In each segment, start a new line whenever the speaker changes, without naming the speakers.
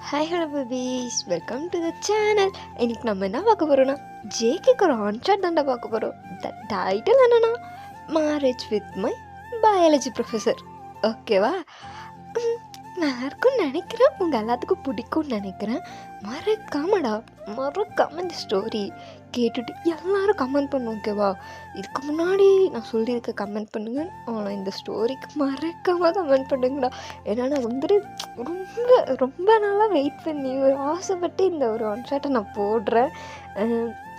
Hi hello babies, welcome to the channel. இன்னைக்கு நம்ம என்ன பார்க்க போகிறோன்னா ஜேகேக்கு ஒரு ஆன்ஷாட் தாண்டா பார்க்க போகிறோம். த டைட்டில் என்னன்னா marriage with my biology professor. ஓகேவா? நல்லா இருக்கும்னு நினைக்கிறேன், உங்கள் எல்லாத்துக்கும் பிடிக்கும்னு நினைக்கிறேன். மறக்காம இந்த ஸ்டோரி கேட்டுட்டு எல்லோரும் கமெண்ட் பண்ணும். ஓகேவா? இதுக்கு முன்னாடி நான் சொல்லியிருக்க கமெண்ட் பண்ணுங்க, ஆனால் இந்த ஸ்டோரிக்கு மறக்காமல் கமெண்ட் பண்ணுங்கடா. ஏன்னா நான் வந்துட்டு ரொம்ப ரொம்ப நாளாக வெயிட் பண்ணி ஒரு ஆசைப்பட்டு இந்த ஒரு ஒன் ஷாட்டை நான் போடுறேன்.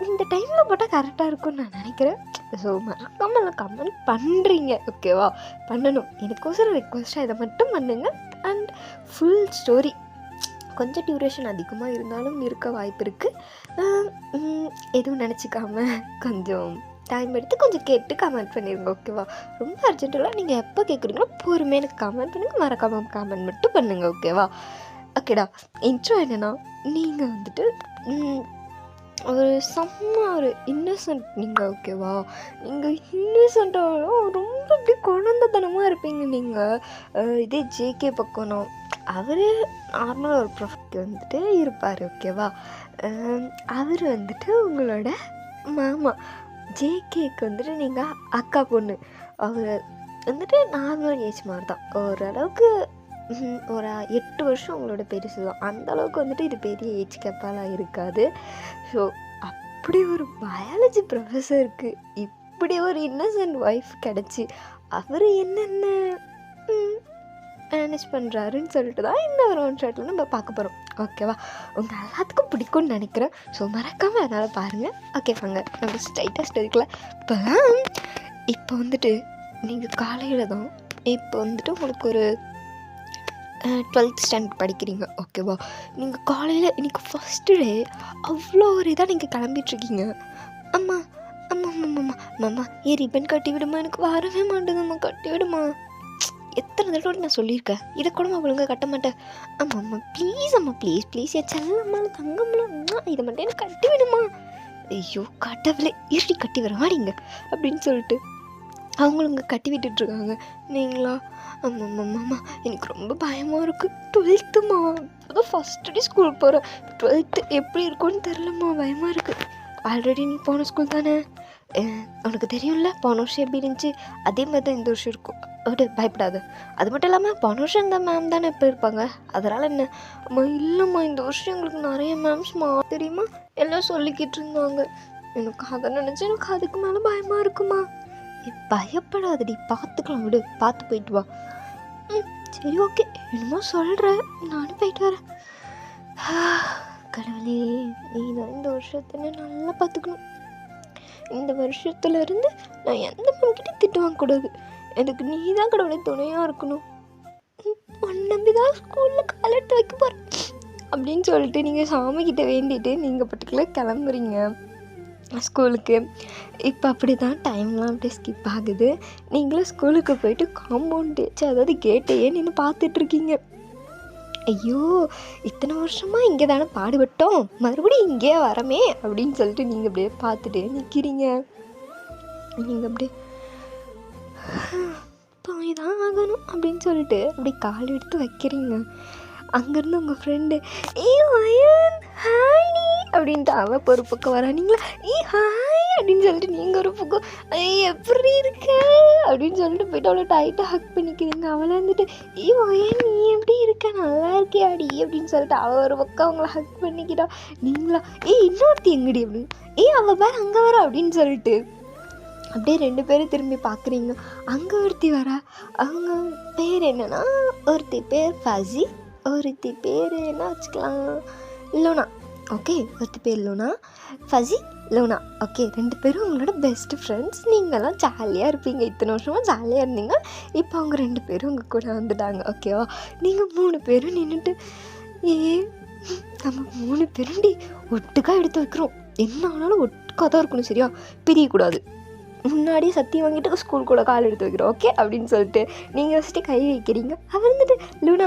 இந்த டைமில் போட்டால் கரெக்டாக இருக்கும்னு நான் நினைக்கிறேன். ஸோ மறக்காமல் கமெண்ட் பண்ணுறீங்க. ஓகேவா? பண்ணணும். எனக்கோசரம் ரெக்வஸ்ட்டாக இதை மட்டும் பண்ணுங்கள். அண்ட் ஃபுல் ஸ்டோரி கொஞ்சம் டியூரேஷன் அதிகமாக இருந்தாலும் இருக்க வாய்ப்பு இருக்குது. எதுவும் நினச்சிக்காம கொஞ்சம் டைம் எடுத்து கொஞ்சம் கேட்டு கமெண்ட் பண்ணிடுங்க. ஓகேவா? ரொம்ப அர்ஜென்ட்டெல்லாம் நீங்கள் எப்போ கேட்குறீங்களோ பொறுமையாக எனக்கு கமெண்ட் பண்ணுங்கள். மறக்காமல் கமெண்ட் மட்டும் பண்ணுங்கள். ஓகேவா? ஓகேடா. இன்ட்ரோ என்னென்னா, நீங்கள் வந்துட்டு ஒரு இன்னசென்ட் நீங்கள். ஓகேவா? நீங்கள் இன்னசென்ட்டாக ரொம்ப அப்படி குழந்தைத்தனமாக இருப்பீங்க நீங்கள். இதே ஜேகே பக்கம்னா அவர் நார்மலாக ஒரு ப்ரொஃபைல் வந்துட்டு இருப்பார். ஓகேவா? அவர் வந்துட்டு உங்களோட மாமா. ஜேகேக்கு வந்துட்டு நீங்கள் அக்கா பொண்ணு. அவர் வந்துட்டு நார்மல் ஏஜ் மாதிரி தான், ஓரளவுக்கு ஒரு 8 வருஷம் உங்களோட பெருசு தான். அந்தளவுக்கு வந்துட்டு இது பெரிய ஏஜ் கேப்பாலாம் இருக்காது. ஸோ அப்படி ஒரு பயாலஜி ப்ரொஃபஸருக்கு இப்படி ஒரு இன்னசென்ட் ஒய்ஃப் கிடச்சி அவர் என்னென்ன மேனேஜ் பண்ணுறாருன்னு சொல்லிட்டு தான் இந்த ஒரு ஒன் ஷாட்டில் நம்ம பார்க்க போகிறோம். ஓகேவா? உங்கள் எல்லாத்துக்கும் பிடிக்கும்னு நினைக்கிறேன். ஸோ மறக்காமல் அதனால் பாருங்கள். ஓகே வாங்க நம்ம ஸ்ட்ரைட்டாக ஸ்டோரிக்குள்ள போகலாம். இப்போ வந்துட்டு நீங்கள் காலையில் தான், இப்போ வந்துட்டு உங்களுக்கு ஒரு 12th ஸ்டாண்டர்ட் படிக்கிறீங்க. ஓகேவா? நீங்கள் காலையில் இன்றைக்கி ஃபஸ்ட்டு டே அவ்வளோ ஒரு இதாக நீங்கள் கிளம்பிட்டுருக்கீங்க. அம்மா அம்மா அம்மா அம்மா மாமா ரிப்பன் கட்டி விடுமா, எனக்கு வரவே மாட்டேங்குதும்மா, கட்டி விடுமா. எத்தனை தடவை நான் சொல்லியிருக்கேன், இதை கூட ஒழுங்காக கட்ட மாட்டேன். ஆமாம் அம்மா ப்ளீஸ், அம்மா ப்ளீஸ் ப்ளீஸ், என் செல்லம்மாலும் தங்கம்லாம் இதை மட்டும் எனக்கு கட்டி விடுமா. ஐயோ கடவுளே, இருடி கட்டி வர வாடிங்க அப்படின்னு சொல்லிட்டு அவங்களுங்க கட்டி விட்டுட்ருக்காங்க. நீங்களா? ஆமாம்மாம்மா எனக்கு ரொம்ப பயமாக இருக்குது. 12த்துமா, அதான் ஃபஸ்ட்டு டே ஸ்கூலுக்கு போகிறேன். 12th எப்படி இருக்கும்னு தெரிலம்மா, பயமாக இருக்குது. ஆல்ரெடி நீ போன ஸ்கூல் தானே, உனக்கு தெரியும்ல போன வருஷம் எப்படி இருந்துச்சு, அதே மாதிரி தான் இந்த வருஷம் இருக்கும். அப்படி பயப்படாது. அது மட்டும் இல்லாமல் போன வருஷம் இந்த மேம் தானே எப்போ இருப்பாங்க, அதனால் என்ன. அம்மா இல்லைம்மா, இந்த வருஷம் எங்களுக்கு நிறைய மேம்ஸ்மா தெரியுமா, எல்லாம் சொல்லிக்கிட்டு இருந்தாங்க. எனக்கு அதை நினச்சி எனக்கு அதுக்கு மேலே பயமாக இருக்குமா. பயப்படாதடி, பார்த்துக்கலாம் விடு, பார்த்து போயிட்டு வா. சரி ஓகே, என்னமோ சொல்கிறேன், நானும் போயிட்டு வரேன். கடவுளே, நீ தான் இந்த வருஷத்துல நல்லா பார்த்துக்கணும். இந்த வருஷத்துலேருந்து நான் எந்த பொண்ணுக்கிட்டே திட்டு வாங்கக்கூடாது. எனக்கு நீ தான் கடவுளை துணையாக இருக்கணும். உன் நம்பி தான் ஸ்கூலில் காலெடுத்து வைக்க போகிறேன் அப்படின்னு சொல்லிட்டு நீங்கள் சாமிக்கிட்ட வேண்டிட்டு நீங்கள் பர்டிகுலர் கிளம்புறீங்க ஸ்கூலுக்கு. இப்போ அப்படி தான் டைம்லாம் அப்படியே ஸ்கிப் ஆகுது. நீங்களும் ஸ்கூலுக்கு போயிட்டு காம்பவுண்ட் வச்சு, அதாவது கேட்டையே நின்று பார்த்துட்ருக்கீங்க. ஐயோ இத்தனை வருஷமாக இங்கே தானே பாடுபட்டோம், மறுபடியும் இங்கே வரமே அப்படின்னு சொல்லிட்டு நீங்கள் அப்படியே பார்த்துட்டே நிற்கிறீங்க. நீங்கள் அப்படியே போய் தான் ஆகணும் அப்படின்னு சொல்லிட்டு அப்படி கால் எடுத்து வைக்கிறீங்க. அங்கேருந்து உங்கள் ஃப்ரெண்டு அயன் ஹாய் நீ அப்படின்ட்டு அவள் ஒரு பக்கம் வர, நீங்களா ஹாய் அப்படின்னு சொல்லிட்டு நீங்கள் ஒரு பக்கம் எப்படி இருக்க அப்படின்னு சொல்லிட்டு போய்ட்டு அவளை டைட்டாக ஹக் பண்ணிக்கிறீங்க. அவளை வந்துட்டு அயன் நீ எப்படி இருக்க, நல்லா இருக்கியாடி அப்படின்னு சொல்லிட்டு அவள் ஒரு பக்கம் அவங்கள ஹக் பண்ணிக்கிறா. நீங்களா இன்னொருத்தி எங்கடி அப்படின்னு, அவள் பேர் அங்கே வர அப்படின்னு சொல்லிட்டு அப்படியே 2 பேரும் திரும்பி பார்க்குறீங்க. அங்கே ஒருத்தி வரா. அவங்க பேர் என்னன்னா, ஒருத்தி பேர் ஃபஸி, ஒருத்தி பேர் என்ன வச்சுக்கலாம், லோனா. ஓகே, ஒருத்தி பேர் லோனா, ஃபஸி லோனா. ஓகே, 2 பேரும் உங்களோட பெஸ்ட்டு ஃப்ரெண்ட்ஸ். நீங்கள்லாம் ஜாலியாக இருப்பீங்க, இத்தனை வருஷமாக ஜாலியாக இருந்தீங்க. இப்போ அவங்க 2 பேரும் உங்கள் கூட வந்துட்டாங்க. ஓகேவா? நீங்கள் 3 பேரும் நின்றுட்டு நம்ம 3 பேரும் ஒட்டுக்காக எடுத்து வைக்கிறோம், என்ன ஆனாலும் ஒட்டுக்காக தான் இருக்கணும், சரியா? பிரியக்கூடாது. முன்னாடியே சத்தியம் வாங்கிட்டு ஸ்கூல் கூட கால் எடுத்து வைக்கிறோம். ஓகே அப்படின்னு சொல்லிட்டு நீங்கள் ஃபஸ்ட்டு கை வைக்கிறீங்க. அவள் இருந்துட்டு லூனா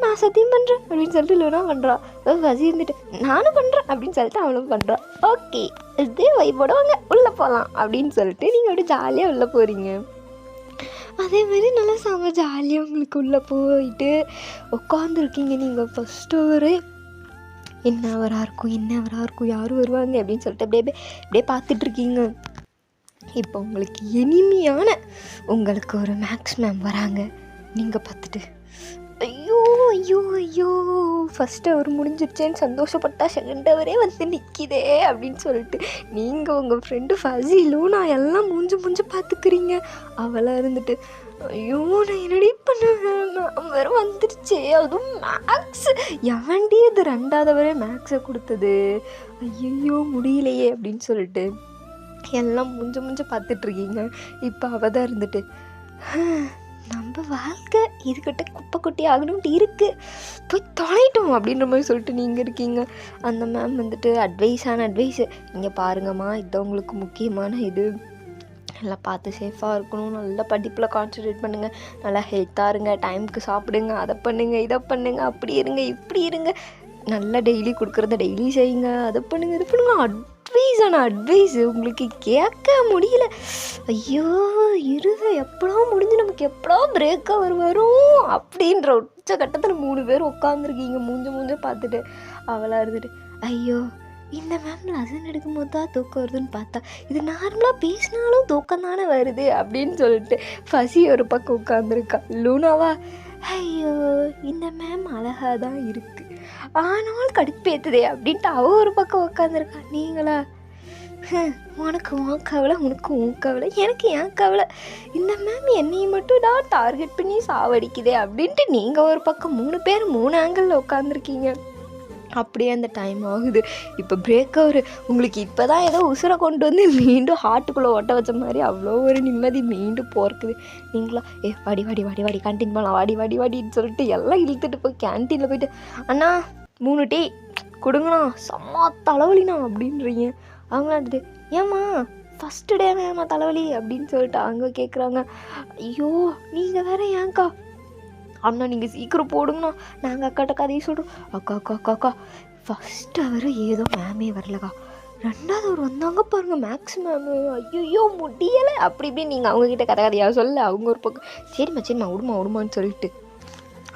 நான் சத்தியம் பண்ணுறேன் அப்படின்னு சொல்லிட்டு லூனா பண்ணுறா. ஃபஸி இருந்துட்டு நானும் பண்ணுறேன் அப்படின்னு சொல்லிட்டு அவளும் பண்ணுறா. ஓகே இதே வைப்போட வாங்க உள்ளே போகலாம் அப்படின்னு சொல்லிட்டு நீங்கள் அப்படியே ஜாலியாக உள்ளே போகிறீங்க. அதேமாரி நல்லா செம்ம ஜாலியாக உங்களுக்கு உள்ளே போயிட்டு உட்காந்துருக்கீங்க. நீங்கள் ஃபஸ்ட்டு ஒரு என்னவராக இருக்கும் யாரும் வருவாங்க அப்படின்னு சொல்லிட்டு அப்படியே பார்த்துட்ருக்கீங்க. இப்போ உங்களுக்கு இனிமையான உங்களுக்கு ஒரு மேக்ஸ் மேம் வராங்க. நீங்கள் பார்த்துட்டு ஐயோ ஐயோ ஐயோ ஃபஸ்ட்டு அவர் முடிஞ்சிருச்சேன்னு சந்தோஷப்பட்டா செகண்ட் அவரே வந்து நிற்கிதே அப்படின்னு சொல்லிட்டு நீங்கள் உங்கள் ஃப்ரெண்டு ஃபசிலும் நான் எல்லாம் மூஞ்சி பார்த்துக்கிறீங்க. அவளாக இருந்துட்டு ஐயோ நான் என்னடி பண்ணுவேன், நான் வேறு வந்துடுச்சே, அதுவும் மேக்ஸ் ஏன்டி அது 2வது வரை மேக்ஸை கொடுத்தது, ஐயோ முடியலையே அப்படின்னு சொல்லிட்டு எல்லாம் மூஞ்சி பார்த்துட்ருக்கீங்க. இப்போ அவள் தான் இருந்துட்டு நம்ம வாழ்க்கை இதுக்கிட்ட குப்பை கொட்டி ஆகணும்ட்டு இருக்குது, போய் தொலைட்டோம் அப்படின்ற மாதிரி சொல்லிட்டு நீங்கள் இருக்கீங்க. அந்த மேம் வந்துட்டு அட்வைஸு, இங்கே பாருங்கம்மா, இதுதான் உங்களுக்கு முக்கியமான இது, நல்லா பார்த்து சேஃபாக இருக்கணும், நல்லா படிப்பில் கான்சன்ட்ரேட் பண்ணுங்கள், நல்லா ஹெல்த்தாக இருங்க, டைமுக்கு சாப்பிடுங்க, அதை பண்ணுங்கள் இதை பண்ணுங்கள், அப்படி இருங்க இப்படி இருங்க, நல்லா டெய்லி கொடுக்குறத டெய்லி செய்யுங்க, அதை பண்ணுங்கள் இது பண்ணுங்கள். அட்வைஸு உங்களுக்கு கேட்க முடியல. ஐயோ இருங்க எப்படா முடிஞ்சு நமக்கு எப்படா பிரேக்கவர் வரும் அப்படின்ற உச்ச கட்டத்தில் 3 பேர் உட்காந்துருக்கீங்க மூஞ்ச பார்த்துட்டு. அவளாக இருந்துட்டு ஐயோ இந்த மேம் லெசன் எடுக்கும்போது தான் தூக்கம் வருதுன்னு பார்த்தா இது நார்மலாக பேசினாலும் தூக்கம் தானே வருது அப்படின்னு சொல்லிட்டு ஃபசி ஒரு பக்கம் உட்காந்துருக்கா. லூனாவா ஐயோ இந்த மேம் அழகாக தான் இருக்குது ஆனாலும் கடுப்பேற்றுதே அப்படின்ட்டு அவள் ஒரு பக்கம் உட்காந்துருக்கா. நீங்களா உனக்கு உன் கவலை, உனக்கு உன் கவலை, எனக்கு என் கவலை, இந்த மேம் என்னையும் மட்டும் தான் டார்கெட் பண்ணி சாவடிக்குதே அப்படின்ட்டு நீங்கள் ஒரு பக்கம் 3 பேர் 3 ஆங்கிளில் உட்காந்துருக்கீங்க. அப்படியே அந்த டைம் ஆகுது. இப்போ பிரேக்கவர் உங்களுக்கு இப்போ தான் ஏதோ உசுரை கொண்டு வந்து மீண்டும் ஹார்ட்டுக்குள்ளே ஓட்ட வச்ச மாதிரி அவ்வளோ ஒரு நிம்மதி மீண்டும் போர்க்குது. நீங்களா வாடி கேன்டீன் போகலாம், வாடின்னு சொல்லிட்டு எல்லாம் இழுத்துட்டு போய் கேன்டீனில் போயிட்டு அண்ணா 3 டீ கொடுங்கண்ணா செம்ம தலைவலிண்ணா அப்படின்றீங்க. அவங்க வந்துட்டு ஏம்மா ஃபஸ்ட்டு டே ஏம்மா தலைவலி அப்படின்னு சொல்லிட்டு அவங்க கேட்குறாங்க. ஐயோ நீங்கள் வேற ஏன்க்கா அண்ணா நீங்கள் சீக்கிரம் போடுங்கண்ணா, நாங்கள் அக்காட்ட கதையை சொல்கிறோம். அக்கா ஃபஸ்ட்டு அவர் ஏதோ மேமே வரலக்கா, 2வது அவர் வந்தாங்க பாருங்கள் மேக்ஸ் மேமு, ஐயோ முடியலை அப்படி இப்படின்னு நீங்கள் அவங்கக்கிட்ட கதையாக சொல்ல அவங்க ஒரு பக்கம் சரிம்மா விடுமான்னு சொல்லிட்டு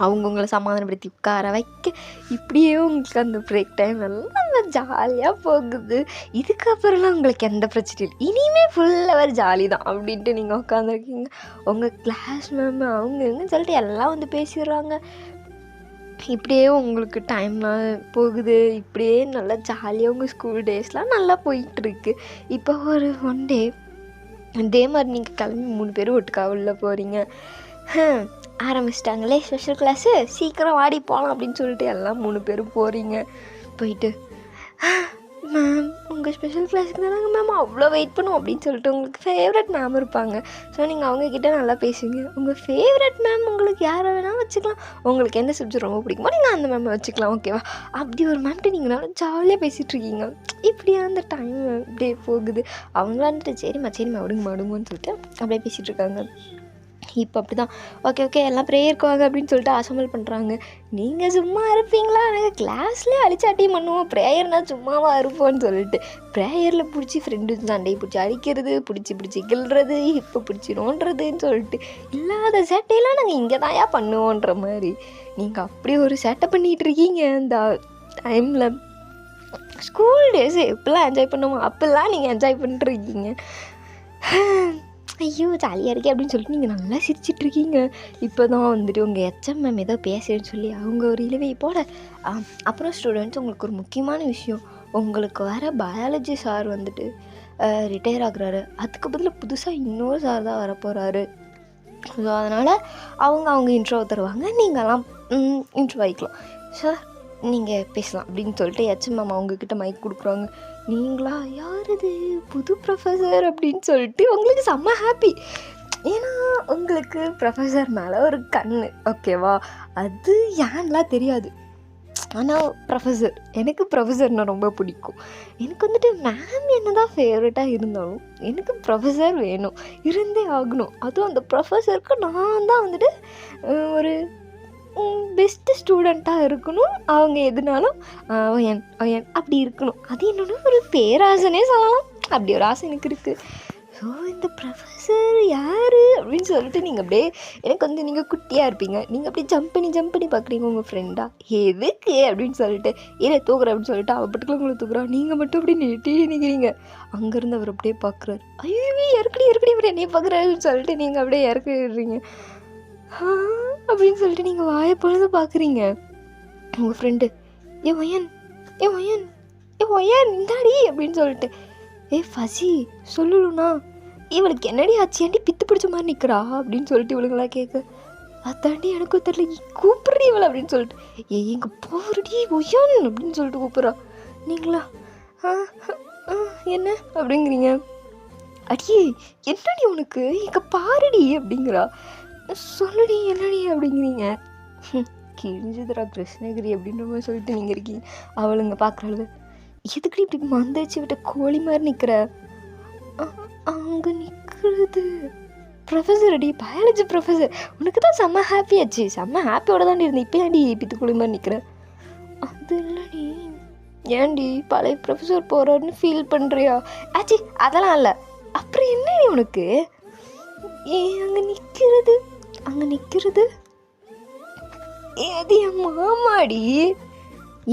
அவங்கவுங்களை சமாதானப்படுத்தி உட்கார வைக்க இப்படியே உங்களுக்கு அந்த பிரேக் டைம் எல்லாம் ஜாலியாக போகுது. இதுக்கப்புறம்லாம் உங்களுக்கு எந்த பிரச்சனையும் இல்லை, இனிமேல் ஃபுல்லாக ஜாலி தான் அப்படின்ட்டு நீங்கள் உட்காந்துருக்கீங்க. உங்கள் கிளாஸ் மேம் அவங்க சொல்லிட்டு எல்லாம் வந்து பேசிடுறாங்க. இப்படியே உங்களுக்கு டைம்லாம் போகுது. இப்படியே நல்லா ஜாலியாக உங்கள் ஸ்கூல் டேஸ்லாம் நல்லா போயிட்டுருக்கு. இப்போ ஒரு 1 டே அதே மாதிரி நீங்கள் கிளம்பி 3 பேரும் ஒட்டுக்கா உள்ள போகிறீங்க. ஆரம்பிச்சிட்டாங்களே ஸ்பெஷல் கிளாஸு, சீக்கிரம் வாடி போகலாம் அப்படின்னு சொல்லிட்டு எல்லாம் 3 பேரும் போகிறீங்க. போயிட்டு மேம் உங்கள் ஸ்பெஷல் கிளாஸுக்கு தானங்க மேம் அவ்வளோ வெயிட் பண்ணுவோம் அப்படின்னு சொல்லிட்டு உங்களுக்கு ஃபேவரட் மேம் இருப்பாங்க. ஸோ நீங்கள் அவங்கக்கிட்ட நல்லா பேசுவீங்க. உங்கள் ஃபேவரட் மேம் உங்களுக்கு யாரை வேணால் வச்சுக்கலாம், உங்களுக்கு எந்த சப்ஜெக்ட் ரொம்ப பிடிக்குமோ நீங்கள் அந்த மேமை வச்சுக்கலாம், ஓகேவா? அப்படி ஒரு மேம்கிட்ட நீங்கள் நல்லா ஜாலியாக பேசிகிட்ருக்கீங்க. இப்படியே அந்த டைம் இப்படியே போகுது. அவங்களான்ட்டு சரிம்மா விடுங்கன்னு சொல்லிட்டு அப்படியே பேசிகிட்ருக்காங்க. இப்போ அப்படி தான் ஓகே எல்லாம் ப்ரேயருக்கு வாங்க அப்படின்னு சொல்லிட்டு அசம்பிள் பண்ணுறாங்க. நீங்கள் சும்மா இருப்பீங்களா, நாங்கள் கிளாஸ்லேயே அடிச்சாட்டியும் பண்ணுவோம், ப்ரேயர்னால் சும்மாவாக இருப்போம்னு சொல்லிட்டு ப்ரேயரில் பிடிச்சி ஃப்ரெண்டு சண்டையை பிடிச்சி அடிக்கிறது, பிடிச்சி கிள்றது, இப்போ பிடிச்சி நோண்டுறதுன்னு சொல்லிட்டு இல்லாத சேட்டையெல்லாம் நாங்கள் இங்கே தான்யா பண்ணுவோன்ற மாதிரி நீங்கள் அப்படி ஒரு சேட்டை பண்ணிகிட்டு இருக்கீங்க. அந்த டைமில் ஸ்கூல் டேஸ் எப்படிலாம் என்ஜாய் பண்ணுவோம் அப்போல்லாம் நீங்கள் என்ஜாய் பண்ணிட்டுருக்கீங்க. ஐயோ ஜாலியாக இருக்கே அப்படின்னு சொல்லிட்டு நீங்கள் நல்லா சிரிச்சிட்ருக்கீங்க. இப்போ தான் வந்துட்டு உங்கள் ஹெச்எம் மேம் ஏதோ பேசுகிறேன்னு சொல்லி அவங்க ஒரு இழுவை போட அப்புறம் ஸ்டூடெண்ட்ஸ் உங்களுக்கு ஒரு முக்கியமான விஷயம், உங்களுக்கு வர பயாலஜி சார் வந்துட்டு ரிட்டையர் ஆகுறாரு, அதுக்கு பதில் புதுசாக இன்னொரு சார் தான் வரப்போகிறாரு. ஸோ அதனால் அவங்க இன்ட்ரோ தருவாங்க, நீங்கள்லாம் இன்ட்ரோ ஆகிக்கலாம். சார் நீங்கள் பேசலாம் அப்படின்னு சொல்லிட்டு ஹெச்எம் மேம் அவங்கக்கிட்ட மைக் கொடுக்குறாங்க. நீங்களா யார் இது புது ப்ரொஃபஸர் அப்படின்னு சொல்லிட்டு உங்களுக்கு செம்ம ஹாப்பி. ஏன்னா உங்களுக்கு ப்ரொஃபஸர் மேலே ஒரு கண், ஓகேவா? அது ஏன்லாம் தெரியாது, ஆனால் எனக்கு ப்ரொஃபஸர்னால் ரொம்ப பிடிக்கும். எனக்கு வந்துட்டு மேம் என்ன தான் ஃபேவரட்டாக இருந்தாலும் எனக்கு ப்ரொஃபஸர் வேணும், இருந்தே ஆகணும். அதுவும் அந்த ப்ரொஃபஸருக்கு நான் தான் வந்துட்டு ஒரு பெஸ்ட்டு ஸ்டூடெண்ட்டாக இருக்கணும். அவங்க எதுனாலும் ஒயன் அப்படி இருக்கணும். அது என்னோட ஒரு பேராசனே சொல்லலாம். அப்படி ஒரு ஆசை எனக்கு இருக்குது. ஸோ இந்த ப்ரொஃபஸர் யார் அப்படின்னு சொல்லிட்டு நீங்கள் அப்படியே எனக்கு வந்து நீங்கள் குட்டியாக இருப்பீங்க, நீங்கள் அப்படியே ஜம்ப் பண்ணி பார்க்குறீங்க உங்கள் ஃப்ரெண்டா எதுக்கு அப்படின்னு சொல்லிட்டு ஏன்னா தூக்குறேன் அப்படின்னு சொல்லிட்டு அவள் பட்டுக்குள்ள உங்களை தூக்குறான், நீங்கள் மட்டும் அப்படியே நெட்டி நிற்கிறீங்க. அங்கேருந்து அவர் அப்படியே பார்க்குறாரு, ஐயோ இறக்கடி அவர் என்னைய பார்க்குறாருன்னு சொல்லிட்டு நீங்கள் அப்படியே இறக்கிடுறீங்க. அப்படின்னு சொல்லிட்டு நீங்கள் வாயை பொழுது பார்க்குறீங்க. உங்கள் ஃப்ரெண்டு ஏ ஒயன் இந்தாடி அப்படின்னு சொல்லிட்டு ஃபசி சொல்லலும்னா இவளுக்கு என்னடி ஆச்சு ஏன்டி பித்து பிடிச்ச மாதிரி நிற்கிறா அப்படின்னு சொல்லிட்டு இவளுங்களா கேட்க, அதாண்டி எனக்கும் தெரியல கூப்பிட்றீ இவளை அப்படின்னு சொல்லிட்டு எங்கே போறடி ஒயன் அப்படின்னு சொல்லிட்டு கூப்பிட்றா. நீங்களா என்ன அப்படிங்கிறீங்க, அடியே என்னடி உனக்கு இங்கே பாருடி அப்படிங்கிறா. சொல்லுடி என்னடி அப்படிங்கிறீங்க. கிழிஞ்சுதுரா கிருஷ்ணகிரி அப்படின்ற மாதிரி சொல்லிட்டு நீங்கள் இருக்கீங்க. அவளுங்க பார்க்குறது எதுக்கு இப்படி மந்திரிச்சு விட்ட கோழி மாதிரி நிற்கிற, அங்கே நிற்கிறது ப்ரொஃபஸர் அடி பயாலஜி ப்ரொஃபஸர், உனக்கு தான் செம்ம ஹாப்பி ஆச்சு, செம்ம ஹாப்பியோட தாண்டி இருந்தேன், இப்போ ஏன்டி பித்து கோழி மாதிரி நிற்கிற. அது இல்லைடி ஏன்டி பழைய ப்ரொஃபஸர் போகிறாருன்னு ஃபீல் பண்ணுறியா, ஆச்சு அதெல்லாம் இல்லை, அப்புறம் என்னடி உனக்கு அங்கே நிற்கிறது அது என் மாமாடி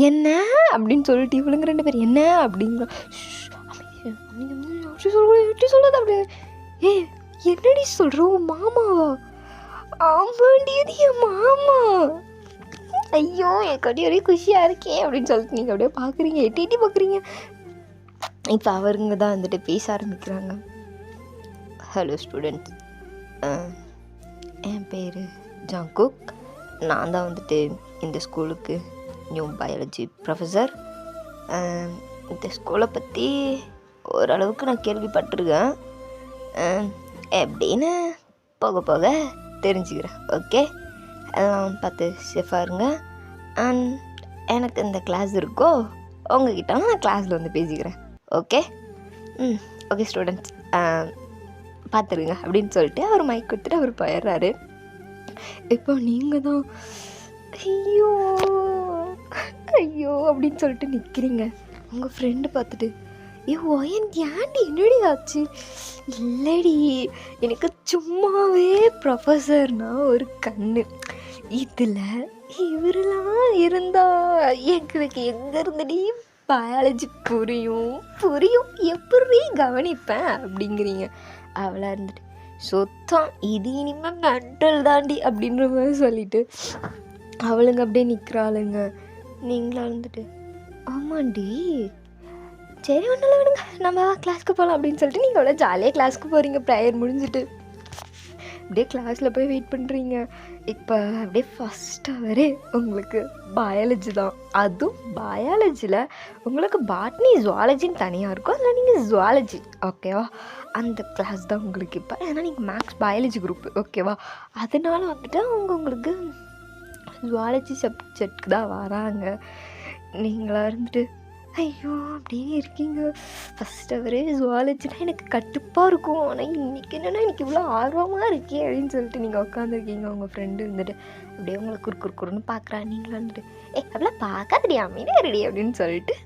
என்ன அப்படின்னு சொல்லிட்டு இவளுங்க 2 பேர் என்ன அப்படிங்கிற சொல்லாத அப்படி என்னடி சொல்கிறோம் மாமாவா, ஆமாண்டி அது என் மாமா, ஐயோ என் கடி ஒரே குஷியாக இருக்கே அப்படின்னு சொல்லிட்டு நீங்கள் அப்படியே பார்க்குறீங்க, எட்டி பார்க்குறீங்க. இப்போ அவருங்க தான் வந்துட்டு பேச ஆரம்பிக்கிறாங்க. ஹலோ ஸ்டூடெண்ட்ஸ், என் பேர் ஜாங்குக், நான் தான் வந்துட்டு இந்த ஸ்கூலுக்கு நியூ பயாலஜி ப்ரொஃபஸர். இந்த ஸ்கூலை பற்றி ஓரளவுக்கு நான் கேள்விப்பட்டிருக்கேன், எப்படின்னு போக தெரிஞ்சுக்கிறேன். ஓகே அதெல்லாம் பார்த்து சேஃபாக இருங்க. அண்ட் எனக்கு இந்த கிளாஸ் இருக்கோ உங்ககிட்ட நான் கிளாஸில் வந்து பேசிக்கிறேன். ஓகே ஓகே ஸ்டூடெண்ட்ஸ் பார்த்துருங்க அப்படின்னு சொல்லிட்டு அவர் மைக் கொடுத்துட்டு அவர் போயிடுறாரு. இப்போ நீங்கள் தான் ஐயோ அப்படின்னு சொல்லிட்டு நிற்கிறீங்க. உங்கள் ஃப்ரெண்டு பார்த்துட்டு ஒயன் ஏன்டி என்னடி ஆச்சு, இல்லடி எனக்கு சும்மாவே ப்ரொஃபஸர்னா ஒரு கண்ணு, இதில் இவரெல்லாம் இருந்தால் எங்களுக்கு எங்கேருந்துடி பயாலஜி புரியும் எப்படி கவனிப்பேன் அப்படிங்கிறீங்க. அவளாக இருந்துட்டு சுத்தம் இது இனிமேல் மென்டல் தாண்டி அப்படின்ற மாதிரி சொல்லிட்டு அவளுங்க அப்படியே நிற்கிறாளுங்க. நீங்களா இருந்துட்டு ஆமாண்டி சரி ஒன்றும் விடுங்க நம்ம கிளாஸ்க்கு போகலாம் அப்படின்னு சொல்லிட்டு நீங்கள் அவ்வளோ ஜாலியாக கிளாஸ்க்கு போகிறீங்க. ப்ரேயர் முடிஞ்சுட்டு அப்படியே கிளாஸில் போய் வெயிட் பண்ணுறீங்க. இப்போ அப்படியே ஃபஸ்ட் ஹவரே உங்களுக்கு பயாலஜி தான். அதுவும் பயாலஜியில் உங்களுக்கு பாட்னி ஜுவாலஜின்னு தனியாக இருக்கும், அதில் நீங்கள் ஜுவாலஜி ஓகேவா, அந்த கிளாஸ் தான் உங்களுக்கு இப்போ. ஏன்னா நீங்கள் மேக்ஸ் பயாலஜி குரூப் ஓகேவா, அதனால வந்துட்டு உங்களுக்கு ஜுவாலஜி சப்ஜெக்டுக்கு தான் வராங்க. நீங்களாக இருந்துட்டு ஐயோ அப்படின்னு இருக்கீங்க. ஃபஸ்ட் அவரே ஜுவாலஜினா எனக்கு கட்டுப்பாக இருக்கும், ஆனால் இன்றைக்கி என்னென்னா எனக்கு இவ்வளோ ஆர்வமாக இருக்கே அப்படின்னு சொல்லிட்டு நீங்கள் உட்காந்துருக்கீங்க. உங்கள் ஃப்ரெண்டு இருந்துட்டு அப்படியே உங்களை குறுக்குன்னு பார்க்குறா. நீங்களும் வந்துட்டு அவ்வளோ பார்க்காதடி அமைதியாக ரெடி அப்படின்னு சொல்லிட்டு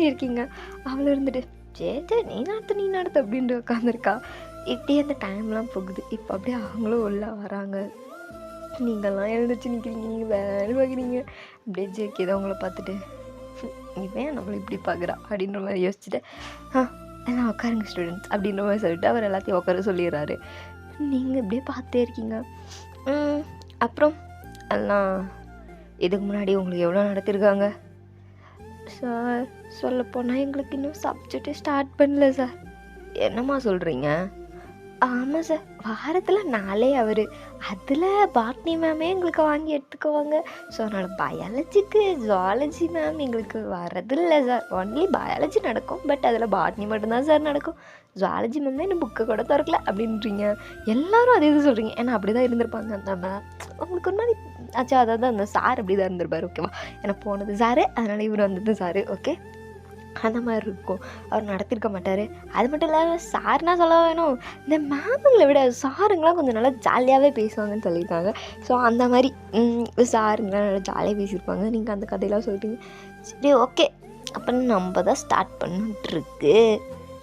இருக்கீங்க. அவளை இருந்துட்டு சரி நீ நடத்து அப்படின்ட்டு உட்காந்துருக்கா. இப்படியே அந்த டைம்லாம் போகுது. இப்போ அப்படியே அவங்களும் உள்ளே வராங்க. நீங்கள்லாம் எழுந்துச்சு நிற்கிறீங்க, நீங்கள் வேலை பார்க்குறீங்க. அப்படியே ஜேக்கே தான் உங்களை பார்த்துட்டு இவன் நம்மளை இப்படி பார்க்குறா அப்படின்ற மாதிரி யோசிச்சுட்டு எல்லாம் உட்காருங்க ஸ்டூடெண்ட்ஸ் அப்படின்ற மாதிரி சொல்லிட்டு அவர் எல்லாத்தையும் உட்கார சொல்லிடுறாரு. நீங்கள் இப்படியே பார்த்தே இருக்கீங்க. அப்புறம் எல்லாம் இதுக்கு முன்னாடி உங்களுக்கு எவ்வளோ நடத்திருக்காங்க சார்? சொல்லப்போனால் எங்களுக்கு இன்னும் சப்ஜெக்டே ஸ்டார்ட் பண்ணல சார். என்னம்மா சொல்கிறீங்க? ஆமாம் சார், வாரத்தில் 4 அவர், அதில் பாட்னி மேமே எங்களுக்கு வாங்கி எடுத்துக்குவாங்க. ஸோ அதனால் பயாலஜிக்கு ஜுவாலஜி மேம் எங்களுக்கு வரதில்லை சார். ஒன்லி பயாலஜி நடக்கும், பட் அதில் பாட்னி மட்டும்தான் சார் நடக்கும். ஜுவாலஜி மேம் தான் இன்னும் புக்கை கூட திறக்கல அப்படின்றீங்க. எல்லோரும் அதே இது சொல்கிறீங்க. ஏன்னா அப்படி தான் இருந்திருப்பாங்க அந்த மேம். உங்களுக்கு ஒரு மாதிரி ஆச்சா, அதாவது அந்த சார் அப்படி தான் இருந்திருப்பார் ஓகேவா. ஏன்னா போனது சாரு, அதனால் இவர் வந்தது சாரு ஓகே, அந்த மாதிரி இருக்கும். அவர் நடத்திருக்க மாட்டார். அது மட்டும் இல்லாமல் சார்னா சொல்ல வேணும், இந்த மேமுங்களை விட சாருங்களாம் கொஞ்சம் நல்லா ஜாலியாகவே பேசுவாங்கன்னு சொல்லியிருக்காங்க. ஸோ அந்த மாதிரி சாருங்களாம் நல்லா ஜாலியாக பேசியிருப்பாங்க. நீங்கள் அந்த கதையெல்லாம் சொல்லிட்டீங்க. சரி ஓகே, அப்போ நம்ம தான் ஸ்டார்ட் பண்ணிட்டுருக்கு.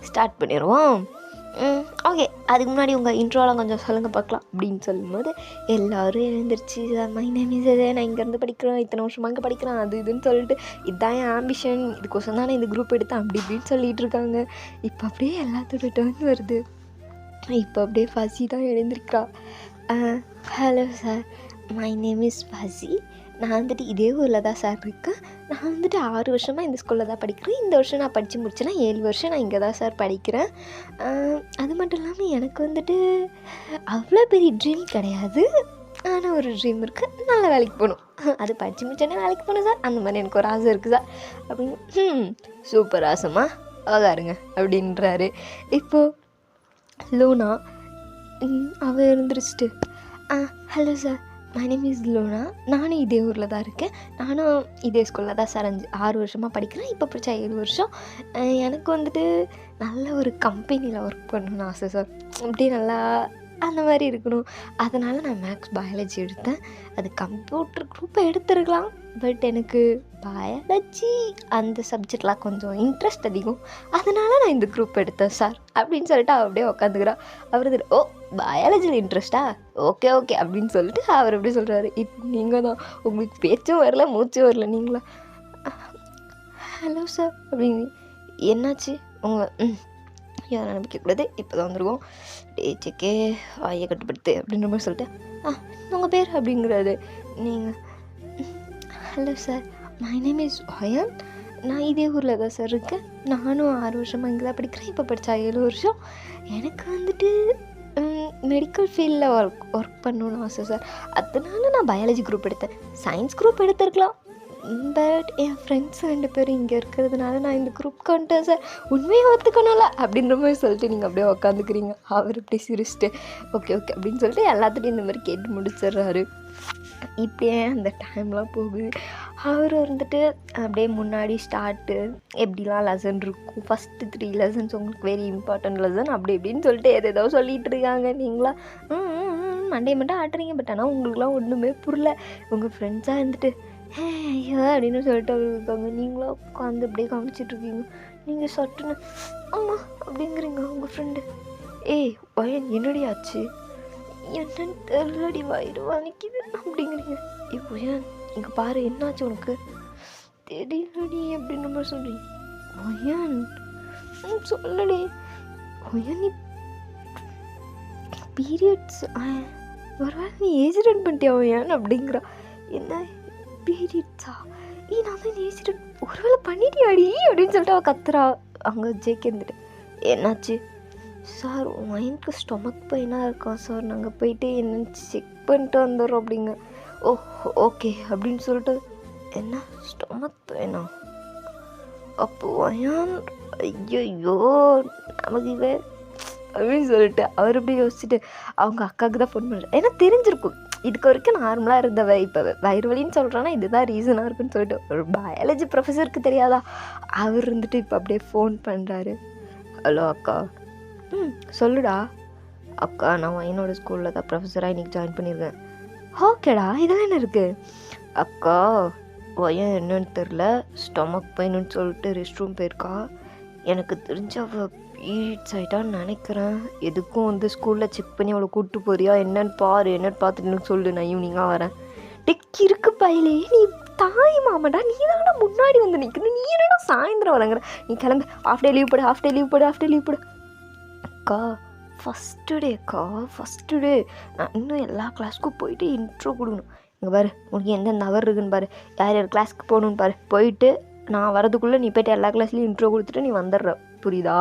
ஸ்டார்ட் பண்ணிடுவோம். ஓகே, அதுக்கு முன்னாடி உங்கள் இன்ட்ரோலாம் கொஞ்சம் சொல்லுங்கள் பார்க்கலாம் அப்படின்னு சொல்லும்போது எல்லோரும் எழுந்திரிச்சு, மை நேம் இஸ் இது, நான் இங்கேருந்து படிக்கிறேன், இத்தனை வருஷமாக இங்கே படிக்கிறேன், அது இதுன்னு சொல்லிட்டு இதுதான் என் ஆம்பிஷன், இதுக்கோசம் தான் நான் இந்த குரூப் எடுத்தேன் அப்படி இப்படின்னு சொல்லிகிட்டு இருக்காங்க. இப்போ அப்படியே எல்லாத்தோட டர்ன் வருது. இப்போ அப்படியே ஃபசி தான் எழுந்திருக்கா. Hello sir, my name is Fasi. நான் வந்துட்டு இதே ஊரில் தான் சார் இருக்கேன். நான் வந்துட்டு 6 வருஷமாக இந்த ஸ்கூலில் தான் படிக்கிறேன். இந்த வருஷம் நான் படித்து முடிச்சேன்னா 7 வருஷம் நான் இங்கே தான் சார் படிக்கிறேன். அது மட்டும் இல்லாமல் எனக்கு வந்துட்டு அவ்வளோ பெரிய ட்ரீம் கிடையாது. ஆனால் ஒரு ட்ரீம் இருக்குது, நல்ல வேலைக்கு போகணும். அது படித்து முடிச்சோன்னே வேலைக்கு போகணும் சார், அந்த மாதிரி எனக்கு ஒரு ஆசை இருக்குது சார் அப்படின்னு. சூப்பர் ஆசைமா, ஆகாருங்க அப்படின்றாரு. இப்போது லூனா அவள் இருந்துருச்சுட்டு, hello sir, my name is Luna. நானும் இதே ஊரில் தான் இருக்கேன். நானும் இதே ஸ்கூலில் தான் சார் 6 வருஷமாக படிக்கிறேன். இப்போ படித்தா 7 வருஷம். எனக்கு வந்துட்டு நல்ல ஒரு கம்பெனியில் ஒர்க் பண்ணணும்னு ஆசை சார். அப்படி நல்லா அந்த மாதிரி இருக்கணும். அதனால் நான் மேக்ஸ் பயாலஜி எடுத்தேன். அது கம்ப்யூட்டர் குரூப்பை எடுத்துருக்கலாம், பட் எனக்கு பயாலஜி அந்த சப்ஜெக்ட்லாம் கொஞ்சம் இன்ட்ரெஸ்ட் அதிகம். அதனால் நான் இந்த குரூப் எடுத்தேன் சார் அப்படின்னு சொல்லிட்டு அவள் அப்படியே உட்காந்துக்கிறா. அவர் ஓ, பயாலஜியில் இன்ட்ரெஸ்ட்டா, ஓகே ஓகே அப்படின்னு சொல்லிட்டு அவர் எப்படி சொல்கிறாரு. இப்போ நீங்கள் தான், உங்களுக்கு பேச்சும் வரல மூச்சும் வரல, நீங்களா ஹலோ சார் அப்படின்னு. என்னாச்சு உங்கள் யாரை நம்பிக்கக்கூடாது, இப்போ தான் வந்துருக்கோம், டேச்சக்கே வாயை கட்டுப்படுத்து அப்படின்ற மாதிரி சொல்லிட்டு உங்கள் பேர் அப்படிங்கிறாரு. நீங்கள் hello sir, my name is wine. நான் இதே ஊரில் தான் சார் இருக்கேன். நானும் 6 வருஷமாக இங்கே தான் படிக்கிறேன். இப்போ படித்தா 7 வருஷம். எனக்கு வந்துட்டு மெடிக்கல் ஃபீல்டில் ஒர்க் பண்ணணுன்னு ஆசை சார். அதனால நான் பயாலஜி குரூப் எடுத்தேன். சயின்ஸ் குரூப் எடுத்துருக்கலாம், பட் என் ஃப்ரெண்ட்ஸ் 2 பேரும் இங்கே இருக்கிறதுனால நான் இந்த குரூப்க்கு வந்துட்டேன் சார். உண்மையை ஒத்துக்கணும்ல அப்படின்ற மாதிரி சொல்லிட்டு நீங்கள் அப்படியே உக்காந்துக்கிறீங்க. அவர் இப்படி சிரிச்சிட்டு ஓகே ஓகே அப்படின்னு சொல்லிட்டு எல்லாத்துட்டையும் இந்த மாதிரி கேட்டு முடிச்சிடுறாரு. இப்படியே அந்த டைம்லாம் போகுது. அவர் வந்துட்டு அப்படியே முன்னாடி ஸ்டார்ட்டு எப்படிலாம் லெசன் இருக்கும், ஃபஸ்ட்டு 3 லெசன்ஸ் உங்களுக்கு வெரி இம்பார்ட்டன்ட் லெசன் அப்படி இப்படின்னு சொல்லிட்டு ஏதோ சொல்லிகிட்டு இருக்காங்க. நீங்களா மண்டே மட்டும் ஆட்டுறீங்க, பட் ஆனால் உங்களுக்குலாம் ஒன்றுமே புரியல. உங்கள் ஃப்ரெண்ட்ஸாக இருந்துட்டு ஐயோ அப்படின்னு சொல்லிட்டு அவர் இருக்காங்க. நீங்களாம் உட்காந்து அப்படியே காமிச்சிட்ருக்கீங்க. நீங்கள் சட்டுன்னு ஆமாம் அப்படிங்கிறீங்க. உங்கள் ஃப்ரெண்டு ஏய் வயன் என்னடி ஆச்சு, என்னன்னு தெரியலடி வயிறு வலிக்குது அப்படிங்கிறீங்க. இப்போ ஏன் இங்கே பாரு என்னாச்சு உனக்கு தெரியலடி அப்படின்னு நம்ம சொல்கிறீங்க. ஒயன் சொல்லடி, ஒயன் நீ பீரியட்ஸ் ஒரு வேலை நீ ஏஜ் அட்டன் பண்ணிட்டியா ஒயன் அப்படிங்கிறா. என்ன பீரியட்ஸா, நான் தான் ஏஜ் அட்டன் ஒருவேளை பண்ணிட்டியாடி அப்படின்னு சொல்லிட்டு அவள் கத்துறா. அங்கே ஜேக்கே இருந்துட்டு என்னாச்சு சார், ஒயனுக்கு ஸ்டொமக் பெயினாக இருக்கா சார், நாங்கள் போயிட்டு என்னன்னு செக் பண்ணிட்டு வந்துடுறோம் அப்படிங்க. ஓ ஓகே அப்படின்னு சொல்லிட்டு என்ன ஸ்டொமக் பெயினா, அப்போ ஒயன் ஐயோ நமக்கு இவே அப்படின்னு சொல்லிட்டு அவர் இப்படி யோசிச்சுட்டு அவங்க அக்காவுக்கு தான் ஃபோன் பண்ணுறேன். ஏன்னா தெரிஞ்சிருக்கும் இதுக்கு வரைக்கும் நார்மலாக இருந்தவ இப்போ வயிறு வலின்னு சொல்கிறான்னா இதுதான் ரீசனாக இருக்குன்னு சொல்லிட்டு ஒரு பயாலஜி ப்ரொஃபஸருக்கு தெரியாதா. அவர் இருந்துட்டு இப்போ அப்படியே ஃபோன் பண்ணுறாரு. ஹலோ அக்கா. சொல்லுடா. அக்கா நான் என்னோடய ஸ்கூலில் தான் ப்ரொஃபஸராக இன்றைக்கி ஜாயின் பண்ணியிருக்கேன். ஓகேடா, இதெல்லாம் என்ன இருக்குது. அக்கா ஒயன் என்னன்னு தெரில, ஸ்டொமக் பெயின்னு சொல்லிட்டு ரெஸ்ட் ரூம் போயிருக்கா. எனக்கு தெரிஞ்ச அவள் பீரியட்ஸ் ஆகிட்டான்னு நினைக்கிறேன். எதுக்கும் வந்து ஸ்கூலில் செக் பண்ணி அவளை கூப்பிட்டு போறியா என்னன்னு பாரு, என்னன்னு பார்த்துட்டு சொல்லு, நான் ஈவினிங்காக வரேன். டெக் இருக்கு பையிலே, நீ தாய் மாமாடா, நீ தானடா முன்னாடி வந்து நிற்கணும், நீ என்னடா சாயந்தரம் வரங்கிற, நீ கிளம்பு, ஹாஃப் டே லீவ் போடு, ஹாஃப் டே லீவ் போடு, ஹாஃப் டே லீவ் போடு. அக்கா ஃபஸ்ட்டு டே நான் இன்னும் எல்லா கிளாஸ்க்கும் போயிட்டு இன்ட்ரோ கொடுக்கணும். இங்கே பாரு உனக்கு எந்தெந்த அவர் இருக்குன்னு பாரு, யார் யார் கிளாஸ்க்கு போகணுன்னு பாரு, போயிட்டு நான் வரதுக்குள்ளே நீ போய்ட்டு எல்லா கிளாஸ்லேயும் இன்ட்ரோ கொடுத்துட்டு நீ வந்துடுற, புரியுதா.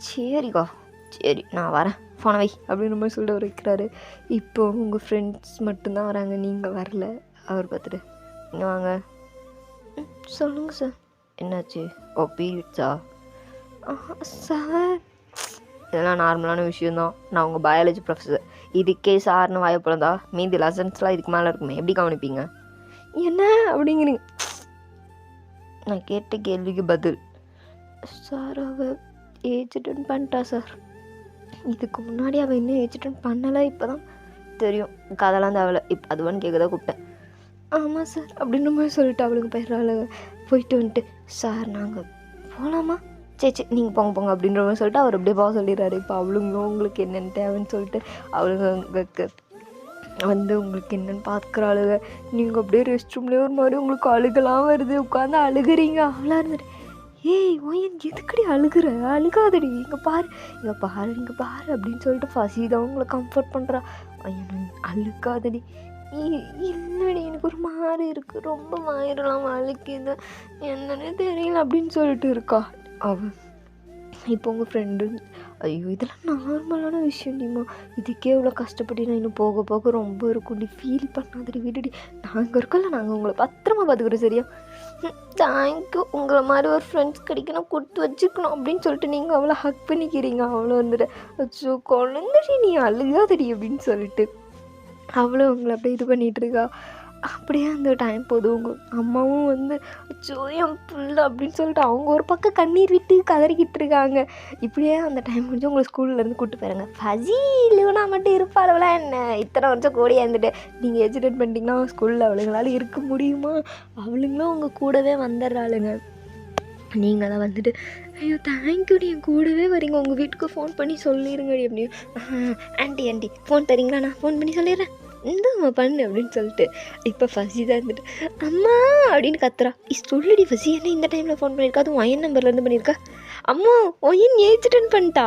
சரிக்கா சரி நான் வரேன், ஃபோனை வை அப்படின்ற மாதிரி சொல்லிட்டு அவர் வைக்கிறாரு. இப்போ உங்கள் ஃப்ரெண்ட்ஸ் மட்டும்தான் வராங்க, நீங்கள் வரல. அவர் பார்த்துட்டு நீங்கள் வாங்க. சொல்லுங்கள் சார். என்னாச்சு. ஓ பீரியட்ஸா சார். இதெல்லாம் நார்மலான விஷயந்தான், நான் உங்கள் பயாலஜி ப்ரொஃபஸர், இதுக்கே சார்னு வாயப்பழந்தா மீதி லெசன்ஸ்லாம் இதுக்கு மேலே இருக்குமே, எப்படி கவனிப்பீங்க. என்ன அப்படிங்கிறீங்க. நான் கேட்ட கேள்விக்கு பதில். சார் அவள் ஏஜ் அட்டன் பண்ணிட்டா சார். இதுக்கு முன்னாடி அவள் இன்னும் ஏஜ் அட்டன் பண்ணலை, இப்போ தான் தெரியும். கதெல்லாம் தேவையில்ல, இப்போ அதுவான்னு கேட்க தான் கூப்பிட்டேன். ஆமாம் சார் அப்படின்ற மாதிரி சொல்லிட்டு அவளுக்கு போயிடுறாள். போயிட்டு வந்துட்டு சார் நாங்கள் போகலாமா, சரி நீங்கள் போங்க அப்படின்ற மாதிரி சொல்லிட்டு அவர் அப்படியே போக சொல்லிடுறாரு. இப்போ அவளுங்களும் உங்களுக்கு என்னென்ன தேவைன்னு சொல்லிட்டு அவளுங்களுக்கு வந்து உங்களுக்கு என்னென்னு பார்க்குறாளுங்க. நீங்கள் அப்படியே ரெஸ்ட் ரூம்லேயே ஒரு மாதிரி உங்களுக்கு அழுகலாம் வருது, உட்காந்து அழுகுறீங்க. அவளாக இருந்துட்டு ஏய் ஓயன் எதுக்கடி அழுகுற, அழுகாதடி, இங்கே பாரு அப்படின்னு சொல்லிட்டு ஃபசிதான் உங்களை கம்ஃபர்ட் பண்ணுறா. ஐயன் அழுக்காதடி, இல்லடி எனக்கு ஒரு மாதிரி இருக்குது, ரொம்ப வயிறெல்லாம் வலிக்குது, என்னன்னே தெரியல அப்படின்னு சொல்லிட்டு இருக்கா அவள். இப்போ உங்கள் ஃப்ரெண்டு ஐயோ இதெல்லாம் நார்மலான விஷயம் நீமா, இதுக்கே இவ்வளோ கஷ்டப்பட்டு நான் இன்னும் போக போக ரொம்ப இருக்கும், நீ ஃபீல் பண்ணாதடி விடுடி, நாங்கள் இருக்கோம்ல, நாங்கள் உங்களை பத்திரமா பார்த்துக்குறோம் சரியா. தேங்க்யூ, உங்களை மாதிரி ஒரு ஃப்ரெண்ட்ஸ் கிடைக்கணும், கொடுத்து வச்சுக்கணும் அப்படின்னு சொல்லிட்டு நீங்கள் அவளை ஹக் பண்ணிக்கிறீங்க. அவ்வளோ வந்துட்டு அச்சோ குழந்தைடி நீ அழுகாதடி அப்படின்னு சொல்லிட்டு அவளும் உங்களை அப்படியே இது பண்ணிகிட்ருக்கா. அப்படியே அந்த டைம் போதும். உங்கள் அம்மாவும் வந்து அச்சோ என் புள்ள அப்படின்னு சொல்லிட்டு அவங்க ஒரு பக்கம் கண்ணீர் விட்டு கதறிக்கிட்டு இருக்காங்க. இப்படியே அந்த டைம் முடிஞ்சு உங்களை ஸ்கூல்லேருந்து கூப்பிட்டு போயிடுங்க. ஃபஜி லூனா மட்டும் இருப்பாளவளா என்ன, இத்தனை வருஷம் கூடயே இருந்துட்டு நீங்கள் எஜுகேட் பண்ணிட்டீங்கன்னா ஸ்கூலில் அவளுங்களால இருக்க முடியுமா, அவளுங்களும் உங்கள் கூடவே வந்துடுறாளுங்க. நீங்கள் தான் வந்துட்டு ஐயோ தேங்க்யூடி என் கூடவே வரீங்க, உங்கள் வீட்டுக்கு ஃபோன் பண்ணி சொல்லிடுங்கடி அப்படின்னு. ஆண்டி ஃபோன் தரீங்களா, நான் ஃபோன் பண்ணி சொல்லிடுறேன், இந்தம்மா பண்ணு அப்படின்னு சொல்லிட்டு இப்போ ஃபசி தான் இருந்துட்டு அம்மா அப்படின்னு கத்துறா. சொல்லுடி ஃபசி, என்ன இந்த டைமில் ஃபோன் பண்ணியிருக்கா, அதுவும் ஒயன் நம்பர்லேருந்து பண்ணியிருக்கா. அம்மா ஒயன் ஏஜ் அட்டெண்ட் பண்ணிட்டா.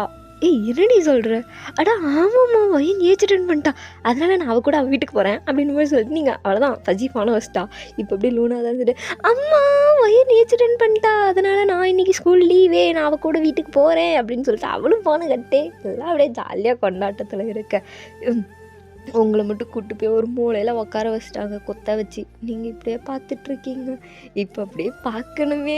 ஏய் என்னடி சொல்கிற, அடா ஆமாம்மா ஒயன் ஏஜ் அட்டெண்ட் பண்ணிட்டா, அதனால் நான் அவள் கூட அவள் வீட்டுக்கு போகிறேன் அப்படின்னு மாதிரி சொல்லிட்டு நீங்கள் அவ்வளோதான் ஃபஜி ஃபோனை வச்சிட்டா. இப்போ அப்படியே லூனா தான் இருந்துட்டு அம்மா ஒயன் ஏஜ் அட்டெண்ட் பண்ணிட்டா, அதனால் நான் இன்றைக்கி ஸ்கூல் லீவே, நான் அவள் கூட வீட்டுக்கு போகிறேன் அப்படின்னு சொல்லிட்டு அவளும் ஃபோனை கட்டே எல்லாம் அப்படியே ஜாலியாக கொண்டாட்டத்தில் இருக்க. உங்களை மட்டும் கூப்பிட்டு போய் ஒரு மூலையில் உட்கார வச்சிட்டாங்க கொத்த வச்சு, நீங்கள் இப்படியே பார்த்துட்ருக்கீங்க. இப்போ அப்படியே பார்க்கணுமே,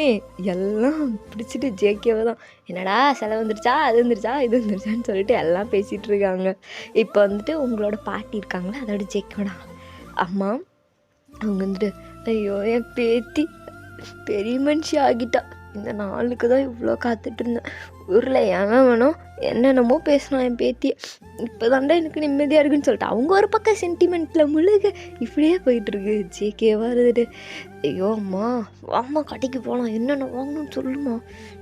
எல்லாம் பிடிச்சிட்டு ஜேகேவை தான் என்னடா செலவு வந்துருச்சா, அது வந்துருச்சா, இது வந்துருச்சான்னு சொல்லிட்டு எல்லாம் பேசிகிட்டு இருக்காங்க. இப்போ வந்துட்டு உங்களோட பாட்டி இருக்காங்களா, அதோட ஜேகேடா அம்மா அவங்க வந்துட்டு ஐயோ என் பேத்தி பெரிய மனுஷி ஆகிட்டா, இந்த நாளுக்கு தான் இவ்வளோ காத்துட்டு இருந்தேன், ஊரில் ஏன் வேணும் என்னென்னமோ பேசணும் என் பேத்தியை, இப்போ தாண்டா எனக்கு நிம்மதியாக இருக்குன்னு சொல்லிட்டு அவங்க ஒரு பக்கம் சென்டிமெண்ட்டில் முழுக இப்படியே போயிட்டுருக்கு. ஜேகே வருதுட்டு ஐயோ அம்மா கடைக்கு போகலாம், என்னென்ன வாங்கணும்னு சொல்லுமா,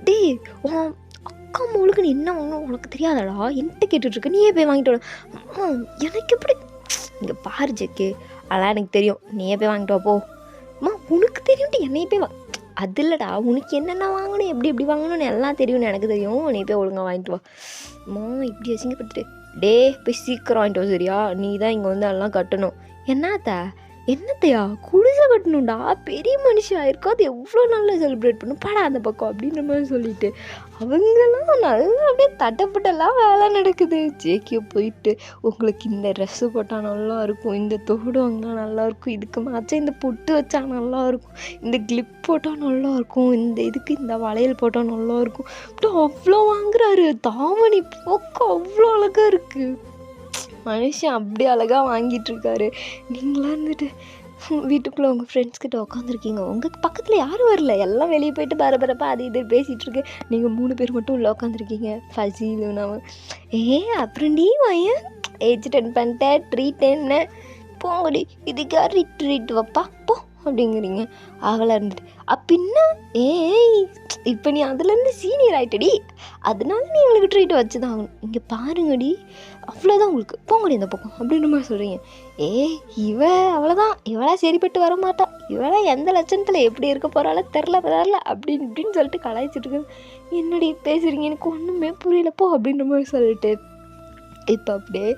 டே உன் அக்கா அம்மாவுக்கு நீ என்ன வாங்கணும் உனக்கு தெரியாதடா, என்கிட்ட கேட்டுட்ருக்க, நீயே போய் வாங்கிட்டு வர. எனக்கு எப்படி இங்கே பாரு ஜேகே, அதெல்லாம் எனக்கு தெரியும், நீயே போய் வாங்கிட்டு வா போ. உனக்கு தெரியும்ட்டு என்னையே போய் அது இல்லைடா, உனக்கு என்னென்ன வாங்கணும் எப்படி வாங்கணும்னு எல்லாம் தெரியும்னு எனக்கு தெரியும், நீ போய் ஒழுங்காக வாங்கிட்டு வா. இப்படி அசிங்கப்பட்டுட்டு டே போய் சீக்கிரம் வாங்கிட்டு வா சரியா, நீ தான் இங்கே வந்து எல்லாம் கட்டணும். என்னத்தையா குடிசை கட்டணும்டா, பெரிய மனுஷன் ஆயிருக்கா, அது எவ்வளோ நல்லா செலிப்ரேட் பண்ணும் படா அந்த பக்கம் அப்படின்ற மாதிரி சொல்லிட்டு அவங்கெல்லாம் நல்லா அப்படியே தட்டப்பட்டெல்லாம் வேலை நடக்குது. ஜேகே போயிட்டு உங்களுக்கு இந்த ட்ரெஸ்ஸு போட்டால் நல்லாயிருக்கும், இந்த தோடு வாங்கினா நல்லாயிருக்கும், இதுக்கு மேட்சாக இந்த பொட்டு வச்சா நல்லாயிருக்கும், இந்த கிளிப் போட்டால் நல்லாயிருக்கும், இந்த இதுக்கு இந்த வளையல் போட்டால் நல்லாயிருக்கும், அப்படி அவ்வளோ வாங்குறாரு. தாவணி போக்க அவ்வளோ அழகாக இருக்குது, மனுஷன் அப்படி அழகாக வாங்கிட்டுருக்காரு. நீங்களாம் இருந்துட்டு வீட்டுக்குள்ளே உங்கள் ஃப்ரெண்ட்ஸ்கிட்ட உட்காந்துருக்கீங்க, உங்களுக்கு பக்கத்தில் யாரும் வரல, எல்லாம் வெளியே போயிட்டு பரபரப்பாக அது இது பேசிகிட்ருக்கு, நீங்கள் 3 பேர் மட்டும் உள்ளே உட்காந்துருக்கீங்க. ஃபஜி லூனாவும் அப்புறம்டி வயன் ஏஜ் அட்டெண்ட் பண்ணிட்டேன், ட்ரீட் என்ன போங்கடி, இதுக்கு யார் ட்ரீட் வைப்பா போ அப்படிங்கிறீங்க. அவளாக இருந்துட்டு அப்படின்னா இப்போ நீ அதுலேருந்து சீனியர் ஆகிட்டடி, அதனால நீ உங்களுக்கு ட்ரீட் வச்சு தான் ஆகணும், இங்கே பாருங்கடி அவ்வளோதான் உங்களுக்கு போங்கடி இந்த பக்கம் அப்படின்ற மாதிரி சொல்கிறீங்க. அவ்வளோதான், இவளா சரிப்பட்டு வர மாட்டா, இவளா எந்த லட்சணத்தில் எப்படி இருக்க போகிறால தெரில அப்படின்னு சொல்லிட்டு கலாய்ச்சிட்டு இருக்கு. என்னடி பேசுகிறீங்க, எனக்கு ஒன்றுமே புரியலப்போ அப்படின்ற மாதிரி சொல்லிட்டு இப்போ அப்படியே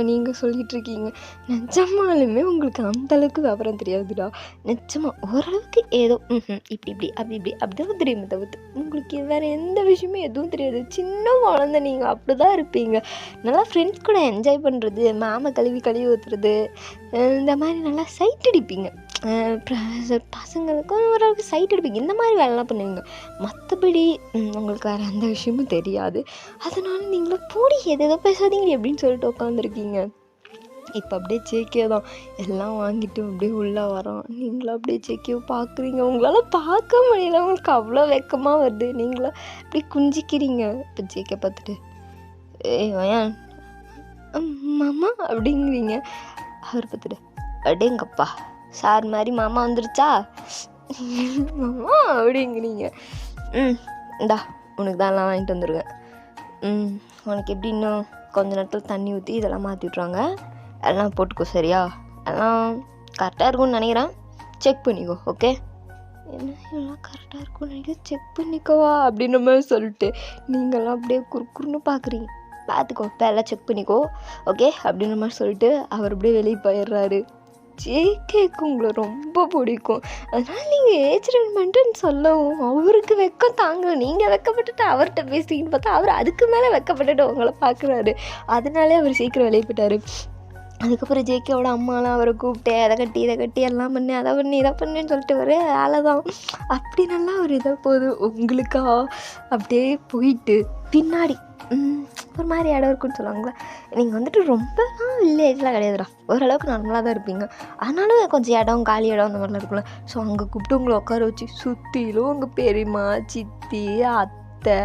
நீங்கள் சொல்லிகிட்டு இருக்கீங்க. நிஜமாலுமே உங்களுக்கு அந்தளவுக்கு விவரம் தெரியாதுடா, நிஜமாக ஓரளவுக்கு ஏதோ இப்படி அப்படிதான் தெரியுமே தவிர்த்து உங்களுக்கு வேறு எந்த விஷயமும் எதுவும் தெரியாது. சின்ன குழந்தை நீங்கள் அப்படி தான் இருப்பீங்க. நல்லா ஃப்ரெண்ட்ஸ் கூட என்ஜாய் பண்ணுறது, மேமை கழுவி ஊற்றுறது, இந்த மாதிரி நல்லா சைட் அடிப்பீங்க, பசங்களுக்கும் ஓரளவுக்கு சைட் அடிப்பீங்க, இந்த மாதிரி வேலைலாம் பண்ணுவீங்க. மற்றபடி உங்களுக்கு வேறு எந்த விஷயமும் தெரியாது. அதனால நீங்களும் போடி எதோ பேசாதீங்க அப்படின்னு சொல்லிட்டு உட்காந்துருக்கீங்க. இப்போ அப்படியே ஜேகே தான் எல்லாம் வாங்கிட்டு அப்படியே உள்ளே வரோம். நீங்களும் அப்படியே ஜேகேவை பார்க்குறீங்க, உங்களால் பார்க்க முடியல, உங்களுக்கு அவ்வளோ வெக்கமாக வருது, நீங்களும் அப்படியே குஞ்சிக்கிறீங்க. இப்போ ஜேகே பார்த்துட்டு வயான் மாமா அப்படிங்கிறீங்க. அவர் பார்த்துட்டு அடேங்கப்பா சார் மாதிரி மாமா வந்துருச்சா மாமா அப்படிங்கிறீங்க. இந்தா உனக்கு தான் எல்லாம் வாங்கிட்டு வந்துருவேன். உனக்கு எப்படி இன்னும் கொஞ்ச நேரத்தில் தண்ணி ஊற்றி இதெல்லாம் மாற்றி விட்ருவாங்க, எல்லாம் போட்டுக்கோ சரியா? எல்லாம் கரெக்டாக இருக்கும்னு நினைக்கிறேன், செக் பண்ணிக்கோ ஓகே? என்ன எல்லாம் கரெக்டாக இருக்கும்னு நினைக்கிறேன், செக் பண்ணிக்கோவா அப்படின்ற மாதிரி சொல்லிட்டு நீங்கள்லாம் அப்படியே குறுக்குறுன்னு பார்க்குறீங்க. பார்த்துக்கோ இப்போ எல்லாம் செக் பண்ணிக்கோ ஓகே அப்படின்ற மாதிரி சொல்லிட்டு அவர் அப்படியே வெளியே போயிடுறாரு. ஜேகேக்கு உங்களை ரொம்ப பிடிக்கும், அதனால் நீங்கள் ஏஜ் ரிட்டைர்மெண்ட்டுன்னு சொல்லவும் அவருக்கு வெக்கம் தாங்க. நீங்கள் வெக்கப்பட்டுட்டு அவர்கிட்ட பேசிக்கின்னு பார்த்தா அவர் அதுக்கு மேலே வெக்கப்பட்டுட்டு உங்களை பார்க்குறாரு. அதனாலே அவர் சீக்கிரம் வெளியே போயிட்டார். அதுக்கப்புறம் ஜேகேவோட அம்மாலாம் அவரை கூப்பிட்டு அதை கட்டி இதை கட்டி எல்லாம் பண்ணி அதை பண்ணி இதை பண்ணுன்னு சொல்லிட்டு ஒரே வேலை தான். அப்படி நல்லா ஒரு இதாக போகுது. உங்களுக்கா அப்படியே போயிட்டு பின்னாடி ஒரு மாதிரி இடம் இருக்குன்னு சொல்லுவாங்களே, நீங்கள் வந்துட்டு ரொம்பலாம் வில்லேஜ்லாம் கிடையாதுடா, ஓரளவுக்கு நார்மலாக தான் இருப்பீங்க. ஆனாலும் கொஞ்சம் இடம் காலி இடம் அந்த மாதிரிலாம் இருக்குல்ல. ஸோ அங்கே கூப்பிட்டு உங்களை உட்கார வச்சு சுற்றிலும் உங்கள் பெரியம்மா சித்தி அத்தை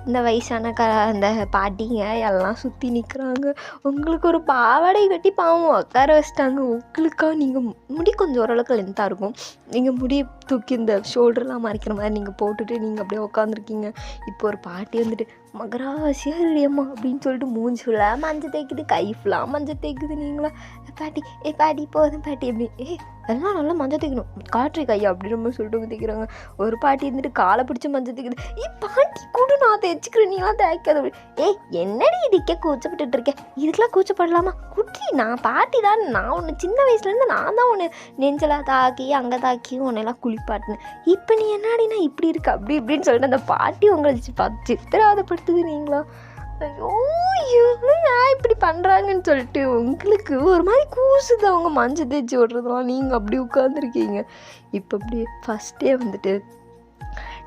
இந்த வயசான அந்த பாட்டிங்க எல்லாம் சுற்றி நிற்கிறாங்க. உங்களுக்கு ஒரு பாவாடை கட்டி பாவம் உட்கார வச்சிட்டாங்க. உங்களுக்கா நீங்கள் முடி கொஞ்சம் ஓரளவுக்கு லென்த்தாக இருக்கும், நீங்கள் முடி தூக்கி இந்த ஷோல்டர்லாம் மறைக்கிற மாதிரி நீங்கள் போட்டுட்டு நீங்கள் அப்படியே உட்காந்துருக்கீங்க. இப்போ ஒரு பாட்டி வந்துட்டு மகராசியாக ரெடியம்மா அப்படின்னு சொல்லிட்டு மூஞ்சி ஃபுல்லாக மஞ்சள் தேய்க்குது, கை ஃபுல்லாக மஞ்சள் தேய்க்குது. நீங்களா பாட்டி பாட்டி போதும் பாட்டி அப்படி எல்லாம் நல்லா மஞ்சள் தேய்க்கணும் காற்று கையா அப்படின்ற மாதிரி சொல்லிட்டு தேய்க்கிறாங்க. ஒரு பாட்டி இருந்துட்டு காலை பிடிச்சி மஞ்சள் தேய்க்குது. பாட்டி கூட நான் தேய்ச்சிக்கிறேன் நீலாம் தேய்க்காது அப்படி. என்னடி இதுக்கே கூச்சப்பட்டு இருக்கேன், இதுக்கெல்லாம் கூச்சப்படலாமா குட்டி, நான் பாட்டி தான், நான் ஒன்று சின்ன வயசுலேருந்து நான் தான் ஒன்று நெஞ்சலாக தாக்கி அங்கே தாக்கி உன்னெல்லாம் குளிப்பாட்டினேன். இப்போ நீ என்னடினா இப்படி இருக்கு அப்படி இப்படின்னு சொல்லிட்டு அந்த பாட்டி உங்களை சித்திராவதைப்படுத்துது. நீங்களா ஐயோ ஏன் இப்படி பண்ணுறாங்கன்னு சொல்லிட்டு உங்களுக்கு ஒரு மாதிரி கூசுது அவங்க மஞ்சள் தேய்ச்சி விட்றதுலாம். நீங்கள் அப்படி உட்காந்துருக்கீங்க. இப்போ அப்படியே ஃபஸ்ட்டே வந்துட்டு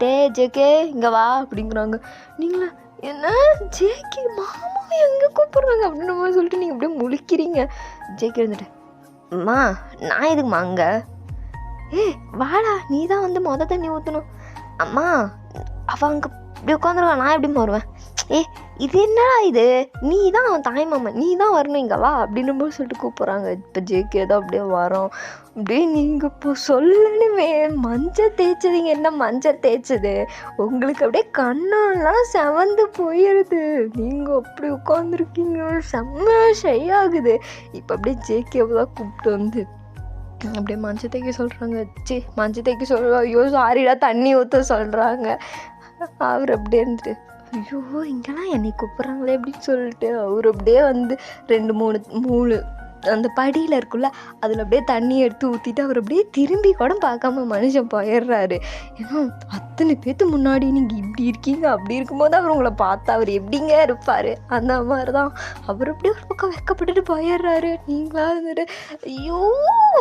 டே ஜேகே இங்கே வா அப்படிங்கிறாங்க. நீங்களா என்ன ஜேகே மாமாவை எங்கே கூப்பிட்றாங்க அப்படின்ற மாதிரி சொல்லிட்டு நீங்கள் அப்படியே முழிக்கிறீங்க. ஜேகே வந்துட்டு அம்மா நான் எதுக்குமா அங்கே, வாடா நீ தான் வந்து மொதல் தண்ணி ஊற்றணும். அம்மா அவள் அங்கே இப்படி உட்காந்துருவா, நான் எப்படி வருவேன்? இது என்னடா இது, நீ தான் அவன் தாய்மாமன், நீ தான் வரணும் இங்கே வா அப்படின்னு போது சொல்லிட்டு கூப்பிட்றாங்க. இப்போ ஜேகே தான் அப்படியே வரோம். அப்படியே நீங்கள் இப்போ சொல்லணுமே மஞ்சள் தேய்ச்சதுங்க, என்ன மஞ்சள் தேய்ச்சது உங்களுக்கு அப்படியே கண்ணெல்லாம் செவந்து போயிடுது. நீங்கள் அப்படி உட்காந்துருக்கீங்க, செம்ம ஷை ஆகுது. இப்போ அப்படியே ஜேகேவை தான் கூப்பிட்டு வந்து அப்படியே மஞ்சள் தேய்க்க சொல்கிறாங்க. மஞ்சள் தேய்க்க சொல்கிறோம். ஐயோ சாரிடா தண்ணி ஊற்ற சொல்கிறாங்க. அவர் அப்படியே இருந்துட்டு ஐயோ இங்கெல்லாம் என்னை கூப்பிட்றாங்களே அப்படின்னு சொல்லிட்டு அவர் அப்படியே வந்து 2-3 அந்த படியில் இருக்குல்ல அதில் அப்படியே தண்ணி எடுத்து ஊற்றிட்டு அவர் அப்படியே திரும்பி கூட பார்க்காம மனுஷன் போயிடுறாரு. ஏன்னா அத்தனை பேர்த்து முன்னாடி நீங்கள் இப்படி இருக்கீங்க, அப்படி இருக்கும்போது அவர் உங்களை பார்த்தா அவர் எப்படிங்க இருப்பார், அந்த மாதிரி தான் அவர் அப்படியே ஒரு பக்கம் வெக்கப்பட்டுட்டு போயிடுறாரு. நீங்களா இருந்துட்டு ஐயோ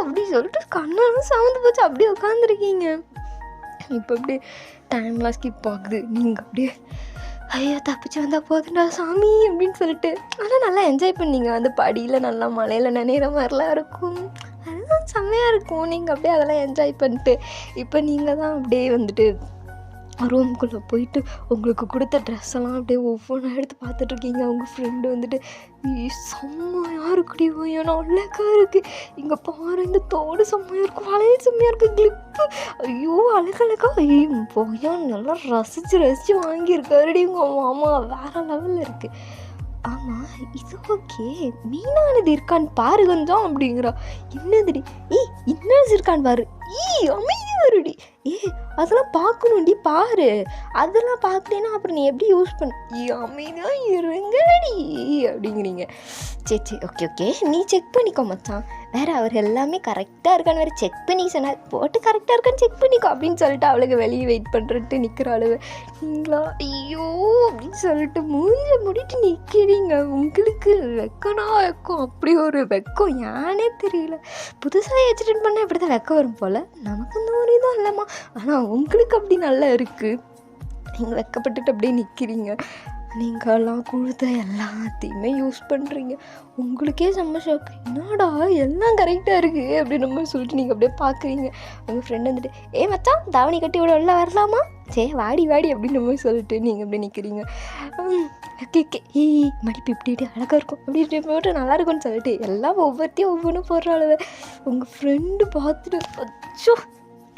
அப்படி சொல்லிட்டு கண்ணெல்லாம் சவுந்து போச்சு அப்படியே உட்காந்துருக்கீங்க. இப்போ அப்படியே டைம்லாம் ஸ்கிப் ஆகுது. நீங்கள் அப்படியே ஐயோ தப்பிச்சு வந்தால் போதுண்டா சாமி அப்படின்னு சொல்லிட்டு ஆனால் நல்லா என்ஜாய் பண்ணீங்க. அந்த படியில் நல்லா மழையில் நினைக்கிற மாதிரிலாம் இருக்கும், அதெல்லாம் செம்மையாக இருக்கும். நீங்கள் அப்படியே அதெல்லாம் என்ஜாய் பண்ணிட்டு இப்போ நீங்கள் தான் அப்படியே வந்துட்டு ரூம்குள்ளே போயிட்டு உங்களுக்கு கொடுத்த ட்ரெஸ்ஸெல்லாம் அப்படியே ஒவ்வொன்றா எடுத்து பார்த்துட்ருக்கீங்க. அவங்க ஃப்ரெண்டு வந்துட்டு செம்மையாக இருக்குடி ஏன்னா அழகா இருக்குது, இங்கே பாரு இந்த தோடு செம்மையாக இருக்கும், வளையல் செம்மையாக இருக்குது, கிளிப்பு ஐயோ அழகழகா போயா நல்லா ரசித்து வாங்கியிருக்காருடி உங்கள் மாமா, வேறு லெவலில் இருக்குது. ஆமாம் இது ஓகே, மீனானது இருக்கான்னு பாரு கொஞ்சம் அப்படிங்கிறா. என்னதுடி இன்னது இருக்கான்னு பாரு, அமைதி வருடி, அதெல்லாம் பார்க்கணும்டி பாரு, அதெல்லாம் பார்க்கலன்னா அப்புறம் நீ எப்படி யூஸ் பண்ண, அமைதியாக இருங்கடி அப்படிங்கிறீங்க. சரி ஓகே நீ செக் பண்ணிக்கோ மச்சான், வேறு அவர் எல்லாமே கரெக்டாக இருக்கான்னு வேறு செக் பண்ணி சொன்னார், போட்டு கரெக்டாக இருக்கான்னு செக் பண்ணிக்கோ அப்படின்னு சொல்லிட்டு அவளுக்கு வெளியே வெயிட் பண்ணுறன்ட்டு நிற்கிற அளவு. நீங்களா ஐயோ அப்படின்னு சொல்லிட்டு மூஞ்ச முடிட்டு நிற்கிறீங்க. உங்களுக்கு வெக்கம் அப்படி ஒரு வெக்கம் ஏன்னே தெரியல. புதுசாக எக்ஸ்டெண்ட் பண்ணால் இப்படி தான் வெக்கம் வரும் போல், நமக்கு இந்த ஒரு இதுவும் இல்லைம்மா, ஆனால் உங்களுக்கு அப்படி நல்லா இருக்குது. நீங்கள் வெக்கப்பட்டுட்டு அப்படியே நிற்கிறீங்க. நீங்கள்லாம் கொடுத்த எல்லாத்தையுமே யூஸ் பண்ணுறீங்க. உங்களுக்கே செம்ம ஷாக், என்னடா எல்லாம் கரெக்டாக இருக்குது அப்படின்னு நம்ம சொல்லிட்டு நீங்கள் அப்படியே பார்க்குறீங்க. உங்கள் ஃப்ரெண்டு வந்துட்டு மச்சான் தாவணி கட்டி விட உள்ள வரலாமா, சரி வாடி அப்படின்னு நம்ம சொல்லிட்டு நீங்கள் அப்படியே நிற்கிறீங்க. ஓகே மடிப்பு இப்படி அழகாக இருக்கும் அப்படி போட்டு நல்லா இருக்கும்னு சொல்லிட்டு எல்லாம் ஒவ்வொருத்தையும் ஒவ்வொன்றும் போடுற அளவு உங்கள் ஃப்ரெண்டு பார்த்துட்டு அச்சோ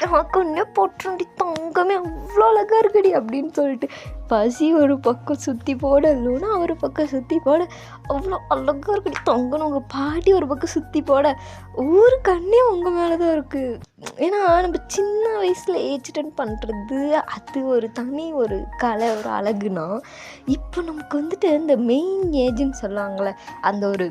கொன்னே போட்டுருண்டி தங்கமே அவ்வளோ அழகாக இருக்குடி அப்படின்னு சொல்லிட்டு பசி ஒரு பக்கம் சுற்றி போட லூனா ஒரு பக்கம் சுற்றி போட அவ்வளோ அழகாக இருக்குடி தங்கன்னு உங்கள் பாட்டி ஒரு பக்கம் சுற்றி போட ஊர் கண்ணே உங்கள் மேலே தான் இருக்குது. ஏன்னா நம்ம சின்ன வயசில் ஏஜ் அட்டெண்ட் பண்ணுறது அது ஒரு தனி ஒரு கலை ஒரு அழகுனா, இப்போ நமக்கு வந்துட்டு இந்த மெயின் ஏஜ்னு சொல்லுவாங்களே அந்த ஒரு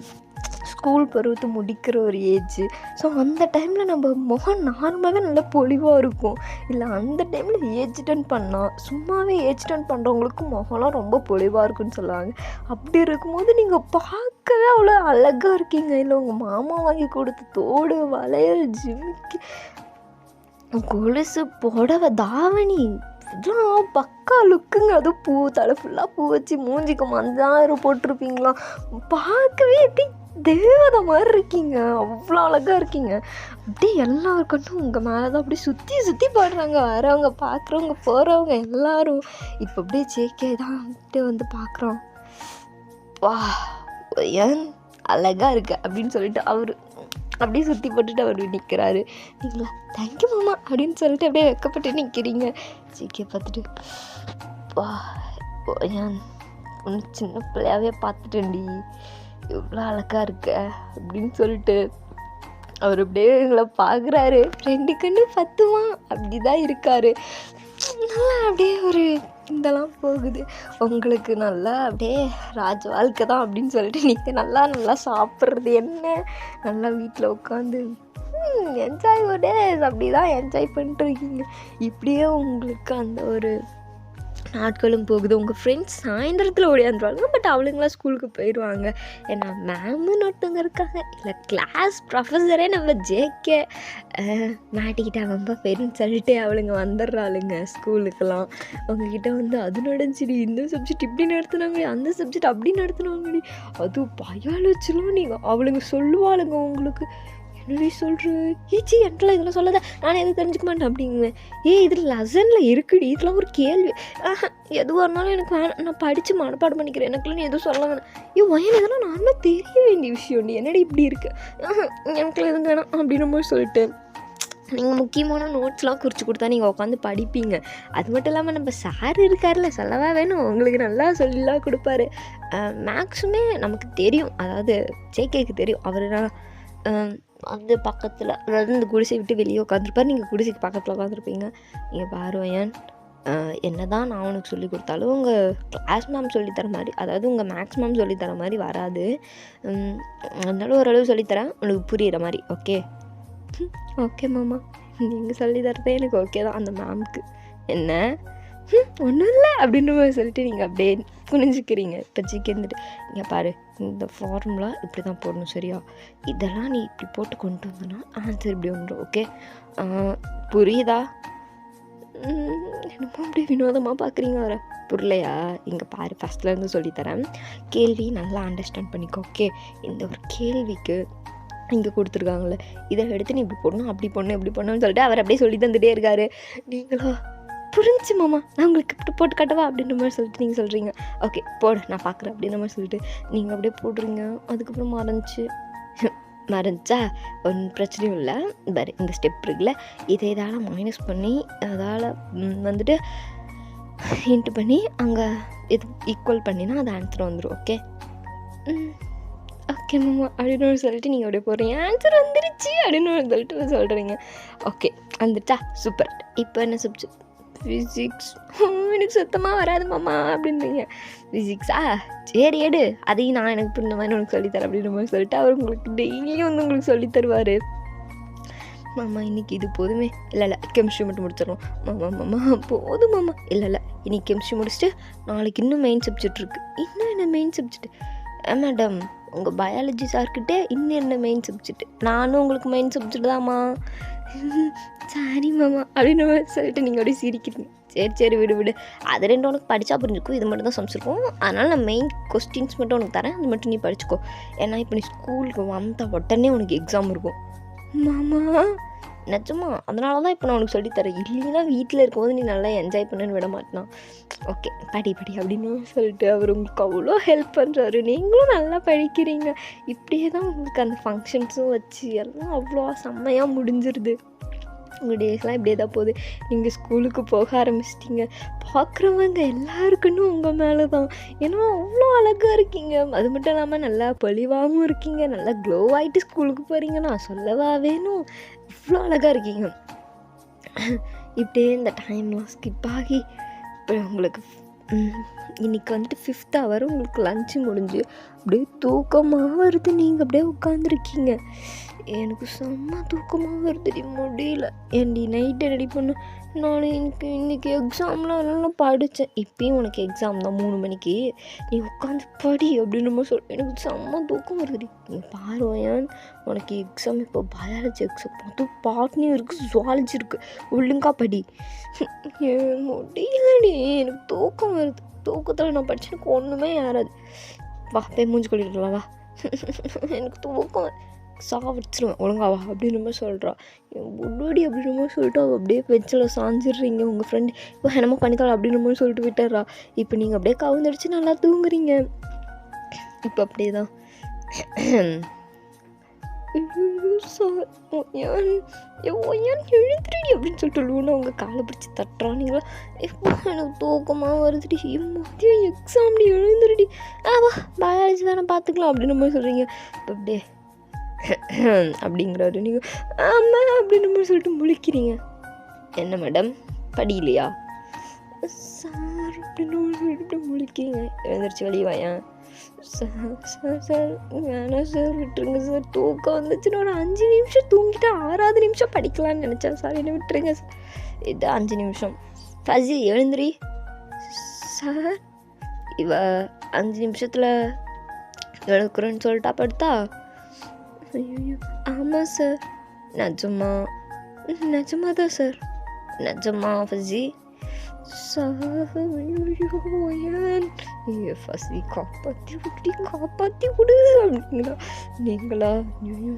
ஸ்கூல் பருவத்தை முடிக்கிற ஒரு ஏஜ். ஸோ அந்த டைமில் நம்ம முகம் நார்மலாகவே நல்லா பொலிவாக இருக்கும். இல்லை அந்த டைமில் ஏஜ் அட்டெண்ட் பண்ணால் சும்மாவே ஏஜ் அட்டெண்ட் பண்ணுறவங்களுக்கு முகம்லாம் ரொம்ப பொலிவாக இருக்குன்னு சொல்லுவாங்க. அப்படி இருக்கும்போது நீங்கள் பார்க்கவே அவ்வளோ அழகாக இருக்கீங்க. இல்லை உங்கள் மாமா வாங்கி கொடுத்த தோடு வளையல் ஜிமிக்கி கொலுசு புடவை தாவணி இதெல்லாம் பக்கா லுக்குங்க. அதுவும் பூ தலை ஃபுல்லாக பூ வச்சு மூஞ்சிக்கு மஞ்சாயிரம் போட்டிருப்பீங்களா, பார்க்கவே எப்படி தேவதை மாதிரி இருக்கீங்க. அவ்வளோ அழகாக இருக்கீங்க. அப்படியே எல்லாருக்கட்டும் உங்கள் மேலே தான் அப்படியே சுற்றி சுற்றி பாடுறாங்க. வரவங்க பார்க்குறவங்க போகிறவங்க எல்லாரும். இப்போ அப்படியே ஜேகே தான் அப்படியே வந்து பார்க்குறோம். வா ஏன் அழகாக இருக்கு அப்படின்னு சொல்லிட்டு அவர் அப்படியே சுற்றி போட்டுட்டு அவர் நிற்கிறாரு. நீங்களா தேங்க்யூ மாமா அப்படின்னு சொல்லிட்டு அப்படியே வெக்கப்பட்டு நிற்கிறீங்க. ஜேகே பார்த்துட்டு வா ஏன் ஒன்று சின்ன பிள்ளையாவே பார்த்துட்டேன்டி எவ்வளோ அழகாக இருக்க அப்படின்னு சொல்லிட்டு அவர் அப்படியே எங்களை பார்க்குறாரு. 2 கண்ணு பத்துமா அப்படி தான் இருக்கார். நல்லா அப்படியே ஒரு இதெல்லாம் போகுது. உங்களுக்கு நல்லா அப்படியே ராஜ வாழ்க்கை தான் அப்படின்னு சொல்லிட்டு நீங்கள் நல்லா சாப்பிட்றது என்ன, நல்லா வீட்டில் உட்காந்து என்ஜாய் டேஸ் அப்படி தான் என்ஜாய் பண்ணிட்டுருக்கீங்க. இப்படியே உங்களுக்கு அந்த ஒரு நாட்களும் போகுது. உங்கள் ஃப்ரெண்ட்ஸ் சாயந்தரத்தில் ஓடியாந்துருவாங்க. பட் அவளுங்களாம் ஸ்கூலுக்கு போயிடுவாங்க. ஏன்னா மேமுன்னு ஒருத்தவங்க இருக்காங்க. இல்லை கிளாஸ் ப்ரொஃபஸரே நம்ம ஜேகே மாட்டிக்கிட்டா ரொம்ப பேருன்னு சொல்லிட்டு அவளுங்க வந்துடுறாளுங்க ஸ்கூலுக்கெல்லாம். அவங்கக்கிட்ட வந்து அது நடந்துச்சுடி, இந்த சப்ஜெக்ட் இப்படி நடத்துனாங்கடி, அந்த சப்ஜெக்ட் அப்படி நடத்துனாங்கடி, அதுவும் பயாலஜிலாம் நீங்கள் அவளுங்க சொல்லுவாளுங்க உங்களுக்கு. என்னடி சொல்கிற ஈச்சி என்கிட்ட இதெல்லாம் சொல்லாத, நானே எதுவும் தெரிஞ்சுக்க மாட்டேன் அப்படிங்குவேன். இதில் லெசனில் இருக்குடி, இதெல்லாம் ஒரு கேள்வி, எதுவாக இருந்தாலும் எனக்கு வேணாம், நான் படித்து மனப்பாடம் பண்ணிக்கிறேன், எனக்குலாம் நீ எதுவும் சொல்ல வேணாம். வயன் இதெல்லாம் நார்மலாக தெரிய வேண்டிய விஷயம்டி, என்னடி இப்படி இருக்கு, எனக்குலாம் எதுவும் வேணாம் அப்படின்ற மாதிரி சொல்லிட்டு நீங்கள் முக்கியமான நோட்ஸ்லாம் குறித்து கொடுத்தா நீங்கள் உட்காந்து படிப்பீங்க. அது மட்டும் இல்லாமல் நம்ம சார் இருக்கார்ல, சொல்லவா வேணும், உங்களுக்கு நல்லா சொல்லலாம் கொடுப்பாரு. மேக்ஸுமே நமக்கு தெரியும், அதாவது ஜேகேக்கு தெரியும். அவர் அந்த பக்கத்தில், அதாவது இந்த குடிசை விட்டு வெளியே உட்காந்துருப்பார், நீங்கள் குடிசைக்கு பக்கத்தில் உட்காந்துருப்பீங்க. நீங்கள் பாருவேன் என்ன தான் நான் உனக்கு சொல்லி கொடுத்தாலும் உங்கள் கிளாஸ் மேம் சொல்லித்தர மாதிரி, அதாவது உங்கள் மேக்ஸ் மேம் சொல்லித்தர மாதிரி வராது. அதனால ஓரளவு சொல்லித்தரேன், உனக்கு புரிகிற மாதிரி. ஓகே ஓகே மாமா, நீங்கள் சொல்லித்தரதே எனக்கு ஓகே தான். அந்த மேம்க்கு என்ன ஒன்றும் இல்லை அப்படின்ற மாதிரி சொல்லிட்டு நீங்கள் அப்படியே புரிஞ்சுக்கிறீங்க. இப்போ ஜிகேந்துட்டு இங்கே பாரு, இந்த ஃபார்முலா இப்படி தான் போடணும், சரியா, இதெல்லாம் நீ இப்படி போட்டு கொண்டு வந்தோன்னா ஆன்சர் இப்படி வந்துடும். ஓகே புரியுதா? என்னமோ அப்படியே வினோதமாக பார்க்குறீங்க. வர புரியலையா? இங்கே பாரு, ஃபஸ்ட்லேருந்து சொல்லித்தரேன், கேள்வி நல்லா அண்டர்ஸ்டாண்ட் பண்ணிக்கோ. ஓகே, இந்த ஒரு கேள்விக்கு இங்கே கொடுத்துருக்காங்களே, இதை எடுத்து நீ இப்படி போடணும், அப்படி போடணும், இப்படி போடணும்னு சொல்லிட்டு அவர் அப்படியே சொல்லி தந்துகிட்டே இருக்காரு. நீங்களா புரிஞ்சு மாமா, நான் உங்களுக்கு இப்படி போட்டு காட்டவா அப்படின்ற மாதிரி சொல்லிட்டு நீங்கள் சொல்கிறீங்க. ஓகே போடு, நான் பார்க்குறேன் அப்படின்ற மாதிரி சொல்லிட்டு நீங்கள் அப்படியே போடுறீங்க. அதுக்கப்புறம் மறைஞ்சா ஒன்றும் பிரச்சனையும் இல்லை. பாரு, இந்த ஸ்டெப் இருக்குல்ல, இதை இதால் மைனஸ் பண்ணி அதால் வந்துட்டு இன்ட்டு பண்ணி அங்கே இது ஈக்குவல் பண்ணினா அது ஆன்சர் வந்துடும். ஓகே ஓகே மாமா அப்படின்னு சொல்லிட்டு நீங்கள் அப்படியே போடுறீங்க. ஆன்சர் வந்துருச்சு அப்படின்னு சொல்லிட்டு சொல்கிறீங்க. ஓகே வந்துட்டா, சூப்பர். இப்போ என்ன சப்ஜெக்ட்? ஃபிசிக்ஸ். எனக்கு சுத்தமாக வராது மாமா அப்படின்றீங்க. ஃபிசிக்ஸா, சரி எடு, அதையும் நான் எனக்கு புரிஞ்ச மாதிரி உனக்கு சொல்லித்தரேன் அப்படின்ற மாதிரி சொல்லிட்டு அவர் உங்களுக்கு டெய்லியும் வந்து உங்களுக்கு சொல்லி தருவார். மாமா இன்றைக்கி இது போதுமே, இல்லை கெமிஸ்ட்ரி மட்டும் முடிச்சிடணும். மாமா போதும் மாமா, இல்லை இன்றைக்கி கெமிஸ்ட்ரி முடிச்சுட்டு நாளைக்கு இன்னும் மெயின் சப்ஜெக்ட் இருக்குது. இன்னும் என்ன மெயின் சப்ஜெக்ட்? மேடம் உங்கள் பயாலஜி சார்கிட்டே இன்னும் என்ன மெயின் சப்ஜெக்ட்? நானும் உங்களுக்கு மெயின் சப்ஜெக்ட் தான்மா. சரி மாமா அப்படின்னு சொல்லிட்டு நீங்கள் அப்படியே சிரிக்கிறீங்க. சரி விடு, அது 2 உனக்கு படித்தா புரிஞ்சுக்கும், இது மட்டும் தான் சமைச்சிருக்கோம். அதனால் நான் மெயின் கொஸ்டின்ஸ் மட்டும் உனக்கு தரேன், அது மட்டும் நீ படிச்சுக்கோ. ஏன்னா இப்போ நீ ஸ்கூலுக்கு வந்த உடனே உனக்கு எக்ஸாம் இருக்கும். மாமா நிஜமா, அதனால தான் இப்போ நான் உனக்கு சொல்லித்தரேன். இல்லைன்னா வீட்டில் இருக்கும்போது நீ நல்லா என்ஜாய் பண்ணுன்னு விட மாட்டேனா. ஓகே படி அப்படின்னு சொல்லிட்டு அவர் உங்களுக்கு அவ்வளோ ஹெல்ப் பண்ணுறாரு. நீங்களும் நல்லா படிக்கிறீங்க. இப்படியே தான் உங்களுக்கு அந்த ஃபங்க்ஷன்ஸும் வச்சு எல்லாம் அவ்வளோ செம்மையாக முடிஞ்சிருது. உங்கள் டேஸ்லாம் இப்படியே தான் போகுது. நீங்கள் ஸ்கூலுக்கு போக ஆரம்பிச்சிட்டிங்க. பார்க்குறவங்க எல்லாருக்குன்னு உங்கள் மேலே தான். ஏன்னா அவ்வளோ அழகாக இருக்கீங்க. அது மட்டும் இல்லாமல் நல்லா பொலிவாகவும் இருக்கீங்க. நல்லா க்ளோ ஆகிட்டு ஸ்கூலுக்கு போகிறீங்க. நான் சொல்லவா வேணும், இவ்வளோ அழகாக இருக்கீங்க. இப்படியே இந்த டைம்லாம் ஸ்கிப் ஆகி இப்போ உங்களுக்கு இன்றைக்கி வந்துட்டு 5th hour உங்களுக்கு லஞ்சு முடிஞ்சு அப்படியே தூக்கமாக வருது. நீங்கள் அப்படியே உட்காந்துருக்கீங்க. எனக்கு செம்ம தூக்கமாக வருதுடி, முடியல. ஏன்டி நைட்டு ரெடி பண்ண நான் இன்றைக்கி எக்ஸாம்லாம் அதெல்லாம் படித்தேன். இப்போயும் உனக்கு எக்ஸாம் தான் 3 மணிக்கு, நீ உட்காந்து படி அப்படின்னு நம்ம எனக்கு செம்ம தூக்கம் வருதுடி. நீ பாருவேன், உனக்கு எக்ஸாம் இப்போ பயாலஜி எக்ஸாம், அதுவும் பாட்னியும் இருக்குது, ஜுவாலஜி இருக்குது, ஒழுங்காக படி. முடியலடி, எனக்கு தூக்கம் வருது. தூக்கத்தில் நான் படிச்சு எனக்கு ஒன்றுமே யாராது. வா போய் மூஞ்சி கொள்ளிக்கலாம் வா. எனக்கு தூக்கம் சாவடிச்சிருவேன், ஒழுங்காவா அப்படின்னு மாதிரி சொல்கிறா. என் முன்னாடி அப்படின்ற மாதிரி சொல்லிட்டு அவள் அப்படியே பெஞ்சில் சாஞ்சிடுறீங்க. உங்கள் ஃப்ரெண்டு இப்போ என்னமோ பண்ணிக்கலாம் அப்படின்ற மாதிரி சொல்லிட்டு விட்டுறா. இப்போ நீங்கள் அப்படியே கவுந்தடிச்சு நல்லா தூங்குறீங்க. இப்போ அப்படியே தான் எழுதுறடி அப்படின்னு சொல்லிட்டு லூனா உங்கள் காலை பிடிச்சி தட்டுறானீங்களா. இப்போ எனக்கு தூக்கமாக வருதுடி, மதியம் எக்ஸாம்டி, எழுந்துருடி. வா பயாலஜி தானே பார்த்துக்கலாம் அப்படின்னு மாதிரி சொல்கிறீங்க. இப்போ அப்படியே அப்படிங்கிறாரு. நீங்கள் ஆமாம் அப்படின்னு மாதிரி சொல்லிட்டு முழிக்கிறீங்க. என்ன மேடம் படிக்கலையா சார் அப்படின்னு சொல்லிட்டு முழிக்கிறீங்க. எழுந்திரிச்சு வெளியே வாயேன். சார் சார் வேணாம் சார், விட்டுருங்க சார், தூக்கம் வந்துச்சுன்னா ஒரு 5 நிமிஷம் தூங்கிட்டு 6வது நிமிஷம் படிக்கலான்னு நினச்சேன் சார், என்ன விட்டுருங்க சார். இது 5 நிமிஷம். ஃபஸி எழுந்திரி சார். இவ 5 நிமிஷத்தில் எழுக்குறேன்னு சொல்லிட்டா படுத்தா. ஐயோ ஆமாம் சார். நிஜமா தான் சார், நிஜமா ஃபஸி சார். ஐயோ ஃபஸி காப்பாற்றி கொடு அப்படிங்களா நீங்களா? ஐயோ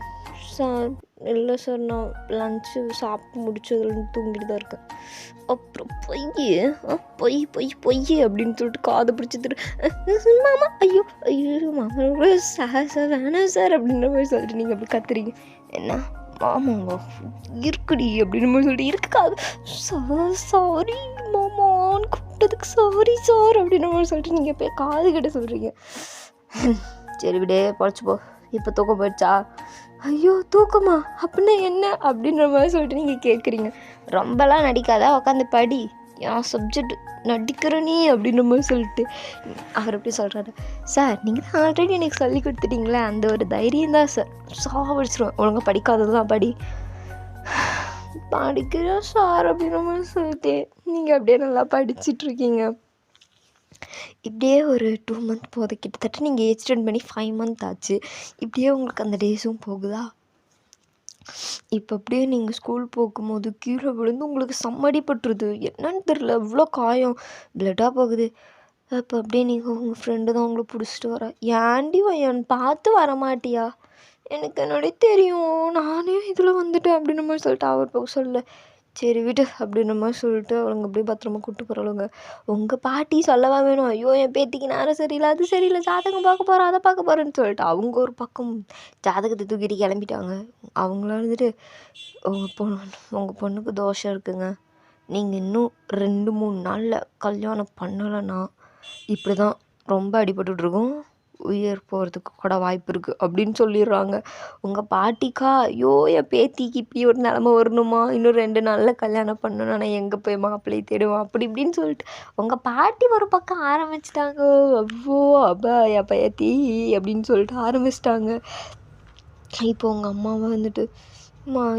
சார் இல்லை சார், நான் லஞ்சு சாப்பிட்டு முடிச்சதுலேருந்து தூங்கிட்டு தான் இருக்கேன். அப்புறம் பொய் அப்படின்னு சொல்லிட்டு காதை பிடிச்சி மாமா ஐயோ மாமா சார் வேணாம் சார் அப்படின்ற மாதிரி சொல்லிட்டு நீங்கள் அப்படி கத்துறீங்க. என்ன மாமாங்க இருக்குடி அப்படின்னு மாதிரி சொல்லிட்டு இருக்காது சார், சாரி மாமான்னு கூப்பிட்டதுக்கு சாரி சார் அப்படின்ற மாதிரி சொல்லிட்டு நீங்கள் போய் காது கிட்ட சொல்கிறீங்க. சரி விடே பழச்சிப்போ. இப்போ தூக்கம் போயிடுச்சா? ஐயோ தூக்கமா அப்படின்னா என்ன அப்படின்ற மாதிரி சொல்லிட்டு நீங்கள் கேட்குறீங்க. ரொம்பலாம் நடிக்காதா, உட்காந்து படி, என் சப்ஜெக்ட் நடிக்கிற நீ அப்படின்ற மாதிரி சொல்லிட்டு அவர் எப்படி சொல்கிறாரு. சார் நீங்கள் தான் ஆல்ரெடி எனக்கு சொல்லி கொடுத்துட்டீங்களே, அந்த ஒரு தைரியம் தான் சார். சாவடிச்சிருவேன், ஒழுங்காக படிக்காததான் படி. படிக்கிறா சார் அப்படின்ற மாதிரி சொல்லிட்டு நீங்கள் அப்படியே நல்லா படிச்சிட்ருக்கீங்க. இப்படியே ஒரு 2 month போகுது. கிட்டத்தட்ட நீங்கள் எக்ஸ்டெண்ட் பண்ணி 5 month ஆச்சு. இப்படியே உங்களுக்கு அந்த டேஸும் போகுதா. இப்போ அப்படியே நீங்கள் ஸ்கூல் போகும்போது கீழே விழுந்து உங்களுக்கு சம்மடிப்பட்டுருது. என்னன்னு தெரில, இவ்வளோ காயம் பிளட்டாக போகுது. அப்போ அப்படியே நீங்கள் உங்கள் ஃப்ரெண்டு தான் உங்களை பிடிச்சிட்டு வர. ஏன்டி என் பார்த்து வரமாட்டியா? எனக்கு என்னோடய தெரியும், நானே இதில் வந்துட்டேன் அப்படின்ற மாதிரி சொல்லிட்டு அவர் போக சொல்ல. சரி விடு அப்படின்ற மாதிரி சொல்லிட்டு அவளுங்க அப்படியே பத்திரமா கூப்பிட்டு போகிறவங்க. உங்கள் பாட்டி சொல்லவா வேணும், ஐயோ என் பேத்திக்கு நேரம் சரியில்லை, அது சரியில்லை, ஜாதகம் பார்க்க போகிறேன், அதை பார்க்க போகிறேன்னு சொல்லிட்டு அவங்க ஒரு பக்கம் ஜாதகத்தை தூக்கிட்டு கிளம்பிட்டாங்க. அவங்களாம் வந்துட்டு உங்கள் பொண்ணுக்கு தோஷம் இருக்குங்க, நீங்கள் இன்னும் 2-3 நாளில் கல்யாணம் பண்ணலைன்னா இப்படி தான் ரொம்ப அடிபட்டுட்ருக்கும், உயிர் போகிறதுக்கு கூட வாய்ப்பு இருக்குது அப்படின்னு சொல்லிடுறாங்க. உங்கள் பாட்டிக்கா ஐயோ என் பேத்திக்கு இப்படி ஒரு நிலமை வரணுமா, இன்னும் 2 நாளில் கல்யாணம் பண்ணணும், நான் எங்கே போய் மாப்பிள்ளையை தேடுவேன் அப்படி இப்படின்னு சொல்லிட்டு உங்கள் பாட்டி ஒரு பக்கம் ஆரம்பிச்சிட்டாங்க. அவ்வளோ அப்பா என் பேத்தி அப்படின்னு சொல்லிட்டு ஆரம்பிச்சிட்டாங்க. இப்போ உங்கள் அம்மாவை வந்துட்டு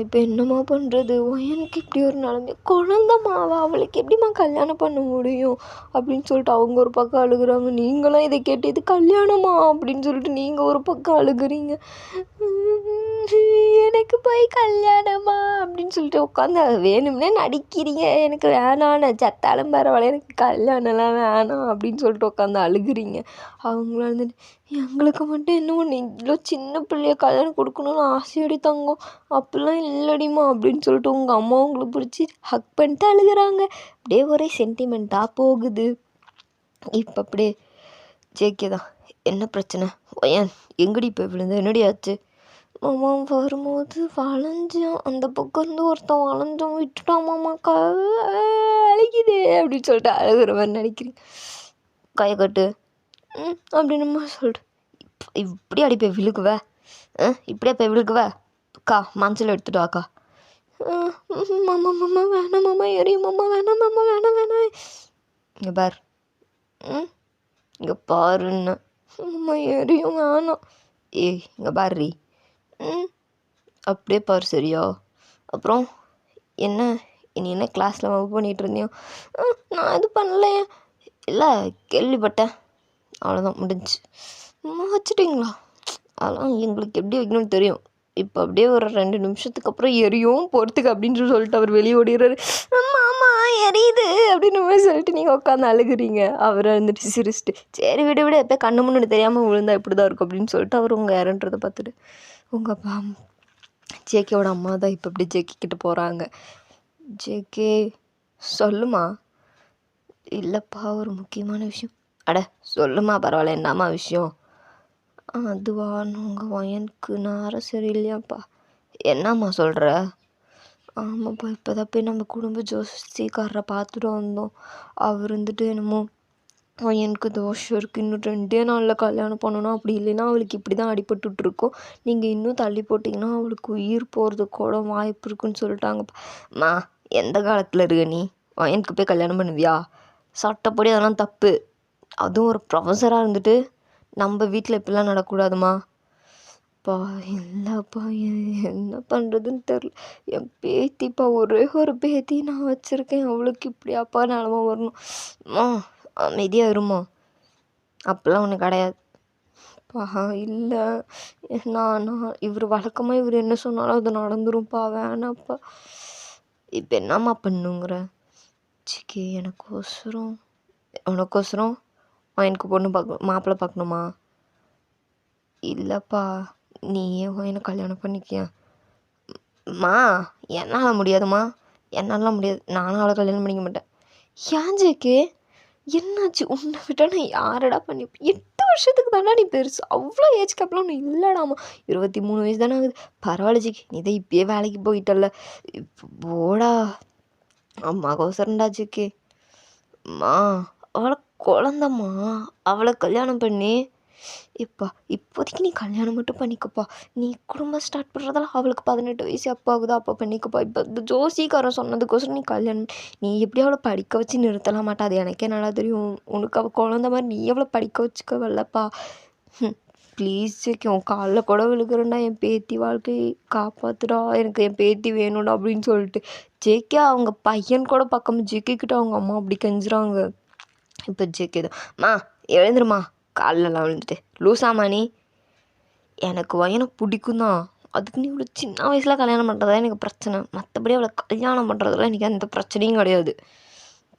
இப்போ என்னம்மா பண்ணுறது, எனக்கு இப்படி ஒரு நிலமை, குழந்தம்மாவா அவளுக்கு எப்படிம்மா கல்யாணம் பண்ண முடியும் அப்படின்னு சொல்லிட்டு அவங்க ஒரு பக்கம் அழுகுறாங்க. நீங்களாம் இதை கேட்டு இது கல்யாணமா அப்படின்னு சொல்லிட்டு நீங்கள் ஒரு பக்கம் அழுகுறீங்க. எனக்கு போய் கல்யாணமா அப்படின்னு சொல்லிட்டு உட்காந்து வேணும்னே நடிக்கிறீங்க. எனக்கு வேணான்னு சத்தாலும் பரவாயில்ல, எனக்கு கல்யாணம்லாம் வேணாம் அப்படின்னு சொல்லிட்டு உட்காந்து அழுகுறீங்க. அவங்களாம் வந்துட்டு எங்களுக்கு மட்டும் என்ன ஒன்று இவ்வளோ சின்ன பிள்ளைய கல்யாணம் கொடுக்கணும்னு ஆசையோடி தங்கம், அப்படிலாம் இல்லடிமா அப்படின்னு சொல்லிட்டு உங்கள் அம்மா உங்களை பிடிச்சி ஹக் பண்ணிட்டு அழுகுறாங்க. அப்படியே ஒரே சென்டிமெண்ட்டாக போகுது. இப்போ அப்படியே ஜேகே தான், என்ன பிரச்சனை, ஏன் எங்கடி போய் விழுந்த, என்னடி ஆச்சு, மாமா வரும்போது வளைஞ்சான், அந்த பக்கம் இருந்து ஒருத்தன் வளைஞ்சான், விட்டுட்டான் மாமா, அழிக்குதே அப்படின்னு சொல்லிட்டு அழுகுற மாதிரி நடிக்கிறீங்க. கையை கட்டு அப்படின்னு சொல்லிட்டு இப்படி அடிப்பேன் விழுக்குவ, இப்படியே போய் விழுக்குவ, அக்கா மஞ்சள் எடுத்துட்டு வாக்கா. மாமா மாமா வேணாம் மாமா, எரியும் மாமா, வேணாம் மாமா, வேணாம் வேணாம். இங்கே பார், இங்கே பாருன்னு, மாமா எரியும் வேணாம். ஏய் இங்கே பாரு, அப்படியே பாரு சரியா. அப்புறம் என்ன, இனி என்ன கிளாஸில் மூவ் பண்ணிகிட்டு இருந்தியோ? நான் இது பண்ணலையே. இல்லை கேள்விப்பட்டேன், அவ்வளோதான் முடிஞ்சு. வச்சுட்டிங்களா? அதெல்லாம் எங்களுக்கு எப்படி வைக்கணும்னு தெரியும். இப்போ அப்படியே ஒரு 2 நிமிஷத்துக்கு அப்புறம் எரியும் போகிறதுக்கு அப்படின்னு சொல்லிட்டு அவர் வெளியே ஓடிடுறாரு. மாமா எரியுது அப்படின்னு சொல்லிட்டு நீங்கள் உட்காந்து அழுகுறீங்க. அவரை வந்துட்டு சிரிச்சிட்டு, சரி விட விட எப்போ கண்ணு முன்னு தெரியாமல் விழுந்தா இப்படி தான் இருக்கும் அப்படின்னு சொல்லிட்டு அவர் உங்கள் யாருன்றதை பார்த்துட்டு, உங்கள் ஜேகேவோட அம்மா தான் இப்போ இப்படி ஜேகே கிட்ட போகிறாங்க. ஜேகே சொல்லுமா. இல்லைப்பா ஒரு முக்கியமான விஷயம். அட சொல்லுமா, பரவாயில்ல, என்னம்மா விஷயம்? அதுவா, உங்கள் பையனுக்கு நேரம் சரியில்லையாப்பா. என்னம்மா சொல்கிற? ஆமாப்பா, இப்போ தான் போய் நம்ம குடும்ப ஜோசிக்காரரை பார்த்துட்டு வந்தோம். அவர் வந்துட்டு என்னமோ பையனுக்கு தோஷம் இருக்குது, இன்னும் 2 நாளில் கல்யாணம் பண்ணணும், அப்படி இல்லைன்னா அவளுக்கு இப்படி தான் அடிபட்டுட்ருக்கோம், நீங்கள் இன்னும் தள்ளி போட்டிங்கன்னா அவளுக்கு உயிர் போகிறதுக்கு கூட வாய்ப்பு இருக்குன்னு சொல்லிட்டாங்கப்பா. அம்மா எந்த காலத்தில் இருக்க நீ? பையனுக்கு போய் கல்யாணம் பண்ணுவியா? சட்டப்படி அதெல்லாம் தப்பு. அதுவும் ஒரு ப்ரொஃபஸராக இருந்துட்டு நம்ம வீட்டில் இப்படிலாம் நடக்கூடாதுமா. அப்பா இல்லைப்பா, என்ன பண்ணுறதுன்னு தெரில. என் பேத்திப்பா, ஒரே ஒரு பேத்தி நான் வச்சுருக்கேன், அவளுக்கு இப்படியாப்பா நிலமை வரணும். அமைதியாக இருமா, அப்போல்லாம் ஒன்று கிடையாது. அப்பா இல்லை, நான் இவர் வழக்கமாக இவர் என்ன சொன்னாலும் அது நடந்துரும்ப்பா, வேணாப்பா. இப்போ என்னம்மா பண்ணுங்கிற? சிக்கி உனக்கோசரம் எனக்கு பொண்ணு பார்க்கணும், மாப்பிள்ளை பார்க்கணுமா? இல்லைப்பா, நீயே எனக்கு கல்யாணம் பண்ணிக்கிய. என்னால் முடியாதும்மா, என்னாலாம் முடியாது, நானும் அவளை கல்யாணம் பண்ணிக்க மாட்டேன். ஏன் ஜேகே என்னாச்சு? உன்னை விட்டா நான் யாரடா பண்ணி? 8 வருஷத்துக்கு தானே நீ பெருசு, அவ்வளோ ஏஜ் கேப்லாம் ஒன்று இல்லைடாமா. 23 வயசு தானே ஆகுது. பரவாயில்ல ஜிக்கி, நீ தான் இப்பயே வேலைக்கு போயிட்டல்ல, இப்போ போடா. அம்மாக்கோசரம்டா ஜிக்கி. அவளை குழந்தம்மா, அவளை கல்யாணம் பண்ணி இப்போதைக்கு நீ கல்யாணம் மட்டும் பண்ணிக்கப்பா. நீ குடும்பம் ஸ்டார்ட் பண்ணுறதால அவளுக்கு 18 வயசு அப்போ ஆகுதா, அப்போ பண்ணிக்கப்பா. இப்போ இந்த ஜோசிக்காரன் சொன்னதுக்கோசரம் நீ கல்யாணம், நீ எப்படி அவளை படிக்க வச்சு நிறுத்தலாம் மாட்டா, அது எனக்கே நல்லா தெரியும். உனக்கு அவள் குழந்த மாதிரி நீ அவளை படிக்க வச்சுக்க வரலப்பா. ப்ளீஸ் ஜேகே, உன் காலில் கூட விழுகிறேன்டா, என் பேத்தி வாழ்க்கையை காப்பாற்றுடா, எனக்கு என் பேத்தி வேணும்டா அப்படின்னு சொல்லிட்டு. ஜேகே அவங்க பையன் கூட பார்க்காம ஜேகே கிட்ட அவங்க அம்மா அப்படி கெஞ்சுறாங்க. இப்போ ஜேகே தான், எழுந்துருமா, காலெலாம் விழுந்துட்டு லூசாமா நீ. எனக்கு பையனை பிடிக்கும் தான், அதுக்கு நீ இவ்வளோ சின்ன வயசில் கல்யாணம் பண்ணுறதா எனக்கு பிரச்சனை, மற்றபடி அவளை கல்யாணம் பண்ணுறதுல எனக்கு எந்த பிரச்சனையும் கிடையாது.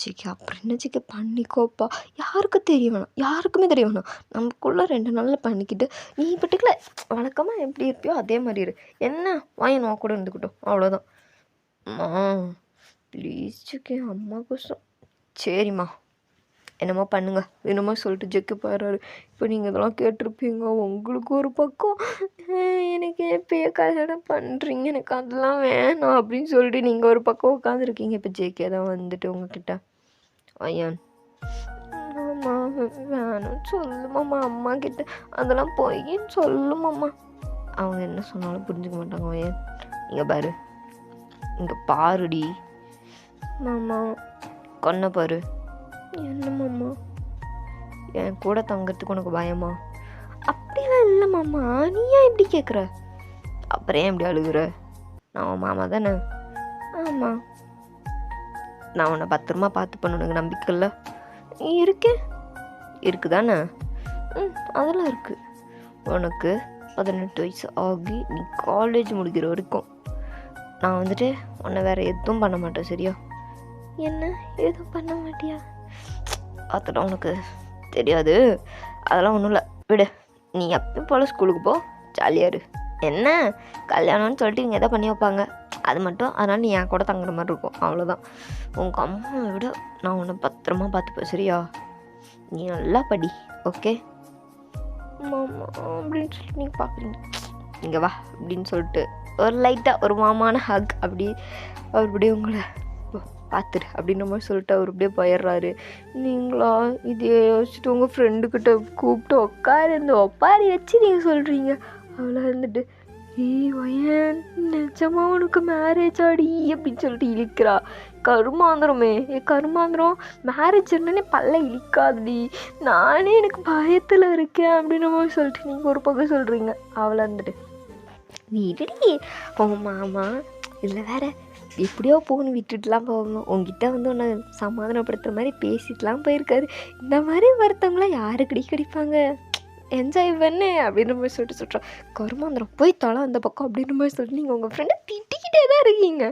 ஜிக்கே அப்புறம் என்ன ஜிக்கே, பண்ணிக்கோப்பா, யாருக்கும் தெரிய வேணாம், யாருக்குமே தெரிய வேணாம், நமக்குள்ளே 2 நாளில் பண்ணிக்கிட்டு நீ பட்டுக்கல வழக்கமாக எப்படி இருப்பியோ அதே மாதிரி இரு. என்ன வாயன் கூட இருந்துக்கிட்டோம், அவ்வளோதான். ப்ளீஸ் ஜிக்கே, அம்மாக்கோசம். சரிம்மா என்னமோ பண்ணுங்க, என்னமோ சொல்லிட்டு ஜெக்கு போயிடுறாரு. இப்போ நீங்கள் இதெல்லாம் கேட்டிருப்பீங்க, உங்களுக்கு ஒரு பக்கம் எனக்கு எப்பயே கல்யாணம் பண்ணுறீங்க, எனக்கு அதெல்லாம் வேணாம் அப்படின்னு சொல்லிட்டு நீங்கள் ஒரு பக்கம் உட்காந்துருக்கீங்க. இப்போ ஜேகே தான் வந்துட்டு உங்ககிட்ட, ஐயான் ஆமாம் வேணும் சொல்லுமாம்மா அம்மா கிட்ட, அதெல்லாம் பொய்ன்னு சொல்லுமாம்மா. அவங்க என்ன சொன்னாலும் புரிஞ்சுக்க மாட்டாங்க. ஐயன் இங்கே பாரு, இங்கே பாருடி மாமா, கொன்ன பாரு. என்ன மாமா, என் கூட தங்கிறதுக்கு உனக்கு பயமா? அப்படிலாம் இல்லை மாமா, நீ ஏன் இப்படி கேட்குற? அப்புறம் ஏன் இப்படி அழுகுற? நான் உன் மாமா தானே. ஆமாம், நான் உன்னை பத்திரமா பார்த்து பண்ண உனக்கு நம்பிக்கை இல்லை? இருக்குதானே? அதெல்லாம் இருக்குது. உனக்கு 18 வயசு ஆகி நீ காலேஜ் முடிக்கிற வரைக்கும் நான் வந்துட்டு உன்னை வேறு எதுவும் பண்ண மாட்டேன், சரியா? என்ன எதுவும் பண்ண மாட்டியா? அதெல்லாம் உனக்கு தெரியாது, அதெல்லாம் ஒன்றும் இல்லை, விடு. நீ எப்பயும் போல் ஸ்கூலுக்கு போ, ஜாலியாக இரு. என்ன கல்யாணம்னு சொல்லிட்டு இங்கே எதாவது பண்ணி வைப்பாங்க, அது மட்டும், அதனால் நீ என் கூட தங்குற மாதிரி இருக்கும், அவ்வளோதான். உங்கள் அம்மாவை விட நான் உன்னை பத்திரமா பார்த்துப்பேன், சரியா? நீ நல்லா படி, ஓகே? மாமா அப்படின்னு சொல்லிட்டு நீங்கள் பார்க்குறீங்க. இங்கே வா அப்படின்னு சொல்லிட்டு ஒரு லைட்டாக ஒரு வாமான ஹக் அப்படி அவர் அப்படியே உங்களை பார்த்துரு அப்படின்ற மாதிரி சொல்லிட்டு அவர் அப்படியே போயிடுறாரு. நீங்களா இதே யோசிச்சுட்டு உங்கள் ஃப்ரெண்டுக்கிட்ட கூப்பிட்டு ஒப்பாரி வச்சு நீங்கள் சொல்கிறீங்க. அவளை வந்துட்டு வயன் நிஜமா உனக்கு மேரேஜ் ஆடி அப்படின்னு சொல்லிட்டு இழுக்கிறா. கருமாந்திரமே கருமாந்திரம், மேரேஜ் என்னன்னே பல்ல இழிக்காதுடி, நானே எனக்கு பயத்தில் இருக்கேன் அப்படின்ற மாதிரி சொல்லிட்டு நீங்கள் ஒரு பக்கம் சொல்கிறீங்க. அவளை வந்துட்டு நீடி உங்கள் மாமா இல்லை வேற எப்படியோ போகணும் விட்டுட்டுலாம் போகணும், உங்ககிட்ட வந்து உன்னை சமாதானப்படுத்துகிற மாதிரி பேசிட்டுலாம் போயிருக்காரு. இந்த மாதிரி ஒருத்தவங்களாம் யாரு கிடைப்பாங்க, என்ஜாய் பண்ணு அப்படின்ற மாதிரி சொல்லிட்டு சொல்கிறோம். கருமாந்திரம் போய் தொலை அந்த பக்கம் அப்படின்ற மாதிரி சொல்லிட்டு நீங்கள் உங்கள் ஃப்ரெண்டை திட்டிக்கிட்டே தான் இருக்கீங்க.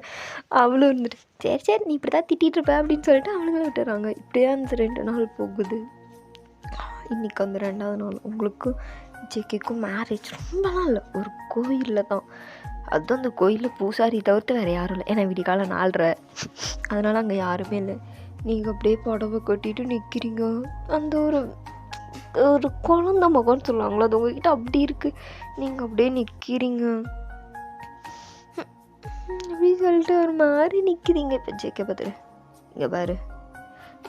அவளும் இருந்துட்டு சரி நீ இப்படி தான் திட்டிகிட்டு இருப்ப அப்படின்னு சொல்லிட்டு அவளுங்களும் விட்டுறாங்க. இப்படியே அந்த 2 நாள் போகுது. இன்றைக்கி அந்த 2வது நாள் உங்களுக்கும் ஜேகேக்கும் மேரேஜ். ரொம்பலாம் இல்லை, ஒரு கோயிலில் தான். அதுவும் அந்த கோயிலில் பூசாரி தவிர்த்து வேறு யாரும் இல்லை. ஏன்னா விடிகாலம் 4:30, அதனால் அங்கே யாருமே இல்லை. நீங்கள் அப்படியே புடவை கட்டிட்டு நிற்கிறீங்க. அந்த ஒரு குழந்த முகம்னு சொல்லுவாங்களோ அது உங்ககிட்ட அப்படி இருக்குது. நீங்கள் அப்படியே நிற்கிறீங்க அப்படி சொல்லிட்டு ஒரு மாதிரி நிற்கிறீங்க. இப்போ ஜேகே பார்த்துரு, இங்கே பாரு,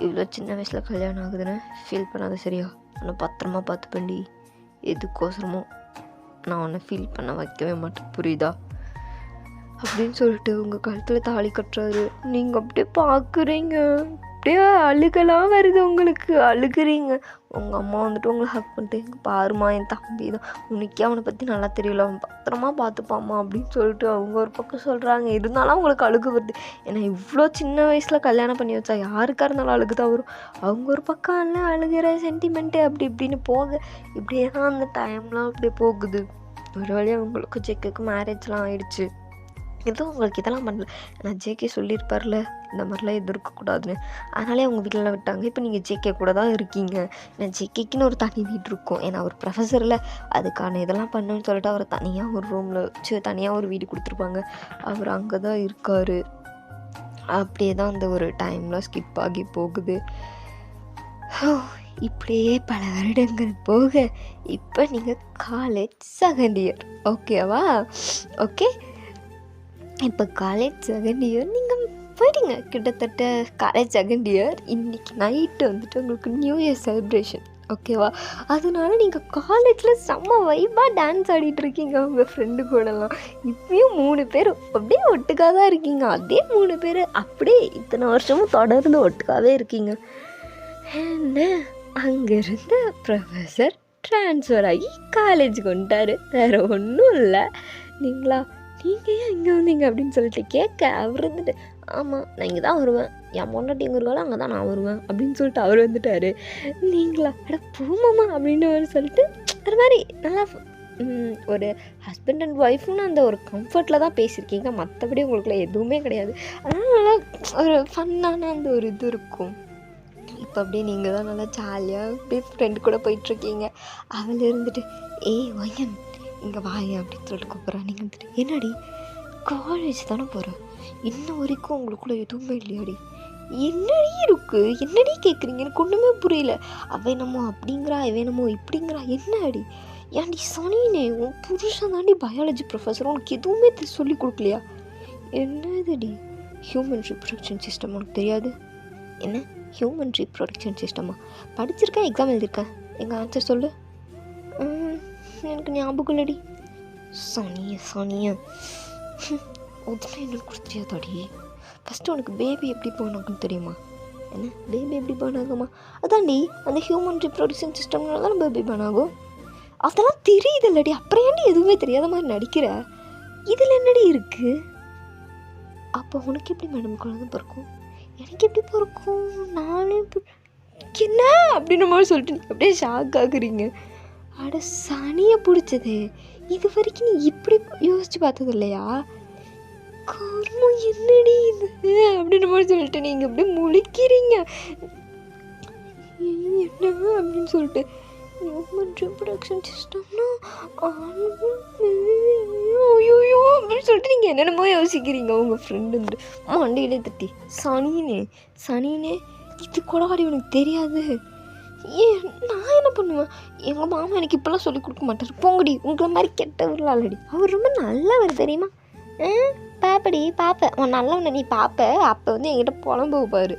இவ்வளோ சின்ன வயசில் கல்யாணம் ஆகுதுன்னு ஃபீல் பண்ணாத சரியா? உன்னை பத்திரமா பார்த்துப்பேன்டி, எதுக்கோசரமோ நான் உன்னை ஃபீல் பண்ண வைக்கவே மாட்டேன், புரியுதா அப்படின்னு சொல்லிட்டு உங்கள் கழுத்தில் தாலி கட்டுறாரு. நீங்கள் அப்படியே பார்க்குறீங்க, அப்படியே அழுகலாம் வருது உங்களுக்கு, அழுகுறீங்க. உங்கள் அம்மா வந்துட்டு உங்களை ஹக் பண்ணிட்டு எங்கள் பாருமா என் தம்பி தான், உனக்கே அவனை பற்றி நல்லா தெரியல, அவன் பத்திரமா பார்த்துப்பாம்மா அப்படின்னு சொல்லிட்டு அவங்க ஒரு பக்கம் சொல்கிறாங்க. இருந்தாலும் அவங்களுக்கு அழுகு வருது. ஏன்னா இவ்வளோ சின்ன வயசில் கல்யாணம் பண்ணி வச்சா யாருக்காக இருந்தாலும் அழுகுதான் வரும். அவங்க ஒரு பக்கம் எல்லாம் அழுகிற சென்டிமெண்ட்டு அப்படி இப்படின்னு போக இப்படியே தான் அந்த டைம்லாம் அப்படியே போகுது. ஒரு வழியாக அவங்களுக்கு ஜேகேக்கு மேரேஜ்லாம் ஆயிடுச்சு. எதுவும் உங்களுக்கு இதெல்லாம் பண்ணல. நான் ஜேகே சொல்லியிருப்பார்ல இந்த மாதிரிலாம் எதுவும் இருக்கக்கூடாதுன்னு, அதனாலே அவங்க வீட்டிலலாம் விட்டாங்க. இப்போ நீங்கள் ஜேகே கூட தான் இருக்கீங்க. ஏன்னா ஜேகேக்குன்னு ஒரு தனி வீடு இருக்கும். ஏன்னா அவர் ப்ரொஃபஸரில் அதுக்கான இதெல்லாம் பண்ணுன்னு சொல்லிட்டு அவர் தனியாக ஒரு ரூமில் வச்சு தனியாக ஒரு வீடு கொடுத்துருப்பாங்க. அவர் அங்கே தான் இருக்கார். அப்படியே தான் அந்த ஒரு டைம்லாம் ஸ்கிப் ஆகி போகுது. இப்படியே பல வருடங்கள் போக இப்போ நீங்கள் காலேஜ் செகண்ட் இயர், ஓகேவா? ஓகே, இப்போ காலேஜ் செகண்ட் இயர் நீங்கள் போயிட்டீங்க. கிட்டத்தட்ட காலேஜ் செகண்ட் இயர் இன்றைக்கி நைட்டு வந்துட்டு உங்களுக்கு நியூ இயர் செலிப்ரேஷன், ஓகேவா? அதனால நீங்கள் காலேஜில் செம்ம வைப்பாக டான்ஸ் ஆடிட்டுருக்கீங்க உங்கள் ஃப்ரெண்டு கூடலாம். இப்பயும் 3 பேர் அப்படியே ஒட்டுக்காக தான் இருக்கீங்க. அதே 3 பேர் அப்படியே இத்தனை வருஷமும் தொடர்ந்து ஒட்டுக்காகவே இருக்கீங்க. என்ன அங்கேருந்து ப்ரொஃபஸர் ட்ரான்ஸ்ஃபர் ஆகி காலேஜுக்கு வந்துட்டார், வேறு ஒன்றும் இல்லை. நீங்கள் ஏன் இங்கே வந்தீங்க அப்படின்னு சொல்லிட்டு கேட்க அவர் வந்துட்டு ஆமாம் நான் இங்கே தான் வருவேன், என் பொண்டாட்டி எங்கே இருக்காலும் அங்கே தான் நான் வருவேன் அப்படின்னு சொல்லிட்டு அவர் வந்துட்டார். நீங்களா அட போமாம்மா அப்படின்னு சொல்லிட்டு ஒரு மாதிரி நல்லா ஒரு ஹஸ்பண்ட் அண்ட் ஒய்ஃப்னு அந்த ஒரு கம்ஃபர்ட்டில் தான் பேசியிருக்கீங்க. மற்றபடி உங்களுக்குள்ள எதுவுமே கிடையாது. அதனால் நல்லா ஒரு ஃபன்னான அந்த ஒரு இது இருக்கும். இப்போ அப்படியே நீங்கள் தான் நல்லா ஜாலியாக அப்படியே ஃப்ரெண்டு கூட போயிட்டுருக்கீங்க. அவள் இருந்துட்டு ஒய்யன் இங்கே வாய அப்படின்னு சொல்லிட்டு கூப்பிட்றான். நீங்கள் வந்துட்டு என்னடி காலேஜ் தானே போகிறேன், இன்னும் வரைக்கும் உங்களுக்குள்ள எதுவுமே இல்லையாடி, என்னடி இருக்குது, என்னடி கேட்குறீங்க, எனக்கு ஒன்றுமே புரியல. அவன் என்னமோ அப்படிங்கிறா, அவன் என்னமோ இப்படிங்கிறா, என்ன அடி ஏன்டி சனினே, உன் புருஷன் தாண்டி பயாலஜி ப்ரொஃபஸர், உனக்கு எதுவுமே சொல்லி கொடுக்கலையா? என்னதுடி ஹியூமன் ரீப்ரொடக்ஷன் சிஸ்டம் உனக்கு தெரியாது? என்ன ஹியூமன் ரீப்ரொடக்ஷன் சிஸ்டமா? படிச்சிருக்கேன், எக்ஸாம் எழுதியிருக்கேன், எங்கள் ஆன்சர் சொல்லு. எனக்கு ஞாபகம் இல்லடி. சனிய உடனே என்ன கொடுத்துறியாதாடி? ஃபஸ்ட்டு உனக்கு பேபி எப்படி போனாங்கன்னு தெரியுமா? என்ன பேபி எப்படி பண்ணாகுமா? அதான்டி அந்த ஹியூமன் ரீப்ரொடக்ஷன் சிஸ்டம்னால தான் பேபி பண்ணாகும். அதெல்லாம் தெரியுது இல்லடி, அப்புறம் ஏன்டி எதுவுமே தெரியாத மாதிரி நடிக்கிற? இதில் என்னடி இருக்குது? அப்போ உனக்கு எப்படி மேடம் குழந்தை பிறக்கும், எனக்கு எப்படி பிறக்கும், நானே என்ன அப்படின்ற மாதிரி சொல்லிட்டு அப்படியே ஷாக் ஆகுறீங்க. அட சனியை பிடிச்சது, இது வரைக்கும் நீ இப்படி யோசிச்சு பார்த்தது இல்லையா? கர்மம் என்னடி இது அப்படின்ற மாதிரி சொல்லிட்டு நீங்கள் அப்படியே முழிக்கிறீங்க. என்ன அப்படின்னு சொல்லிட்டு ஹியூமன் ரீப்ரொடக்ஷன் சிஸ்டம்னா ஐயோ அப்படின்னு சொல்லிட்டு நீங்கள் என்னென்னமோ யோசிக்கிறீங்க. உங்கள் ஃப்ரெண்டு வந்து மண்டையிலே தட்டி சனினே இது கூட உனக்கு தெரியாது, ஏன் நான் என்ன பண்ணுவேன்? எங்கள் மாமா எனக்கு இப்போல்லாம் சொல்லிக் கொடுக்க மாட்டார். போங்கடி, உங்களை மாதிரி கெட்டவர்கள் ஆல்ரெடி. அவர் ரொம்ப நல்லவர் தெரியுமா? பாப்படி பாப்ப உன் நல்லவனை நீ பார்ப்ப. அப்போ வந்து என்கிட்ட புலம்பு வைப்பார்.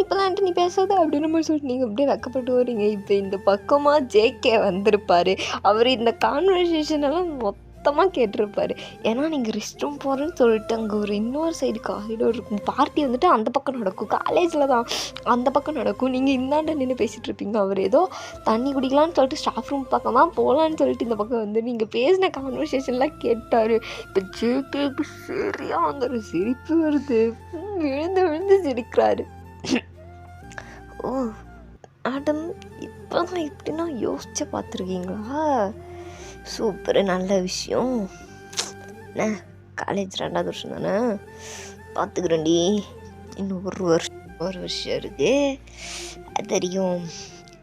இப்போதான் நீ பேசாத அப்படின்னு மாதிரி சொல்லிட்டு நீங்கள் அப்படியே வெக்கப்பட்டு வரீங்க. இப்போ இந்த பக்கமாக ஜேகே வந்திருப்பார். அவர் இந்த கான்வர்சேஷனெல்லாம் மொத்தமாக கேட்டிருப்பார். ஏன்னா நீங்கள் ரெஸ்ட் ரூம் போகிறேன்னு சொல்லிட்டு அங்கே ஒரு இன்னொரு சைடு காரிடோர் இருக்கும். பார்ட்டி வந்துட்டு அந்த பக்கம் நடக்கும், காலேஜில் தான் அந்த பக்கம் நடக்கும். நீங்கள் இந்தாண்ட நின்று பேசிகிட்டு இருப்பீங்க. அவர் ஏதோ தண்ணி குடிக்கலான்னு சொல்லிட்டு ஸ்டாஃப் ரூம் பக்கமாக போகலான்னு சொல்லிட்டு இந்த பக்கம் வந்து நீங்கள் பேசின கான்வர்சேஷன்லாம் கேட்டார். இப்போ ஜேகேக்கு சரியாக அங்கே ஒரு சிரிப்பு வருது. விழுந்து விழுந்து சிரிக்கிறாரு. ஓ மேடம், இப்போ தான் இப்படின்னா யோசிச்சு பார்த்துருக்கீங்களா? சூப்பர், நல்ல விஷயம். என்ன காலேஜ் 2வது வருஷம் தானே, பார்த்துக்கிறேன்டி. இன்னும் ஒரு வருஷம் இருக்குது, அது தெரியும்.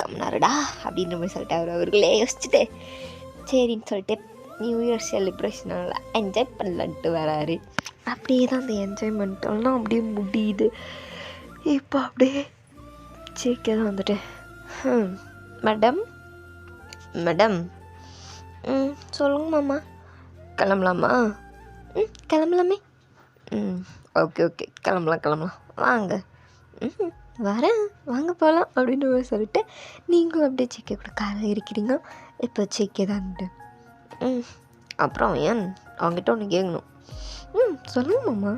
கம்னாருடா அப்படின்ற மாதிரி சொல்லிட்டு அவர்களே யோசிச்சுட்டு சரின்னு சொல்லிட்டு நியூ இயர் செலிப்ரேஷனால் என்ஜாய் பண்ணலான்ட்டு வராரு. அப்படியே தான் அந்த என்ஜாய்மெண்ட்டெல்லாம் அப்படியே முடியுது. இப்போ அப்படியே ஜேகே தான் வந்துட்டு மேடம் சொல்லுங்க மாமா. கிளம்பலாமா? கிளம்பலாமே. ஓகே கிளம்பலாம் வாங்க. வரேன், வாங்க போகலாம் அப்படின்னு சொல்லிட்டு நீங்களும் அப்படியே ஜேகே கூட காலையில் இருக்கிறீங்க. இப்போ ஜேகே தான்ட்டு அப்புறம் ஏன் அவங்ககிட்ட ஒன்று கேட்கணும். சொல்லுங்க மாமா.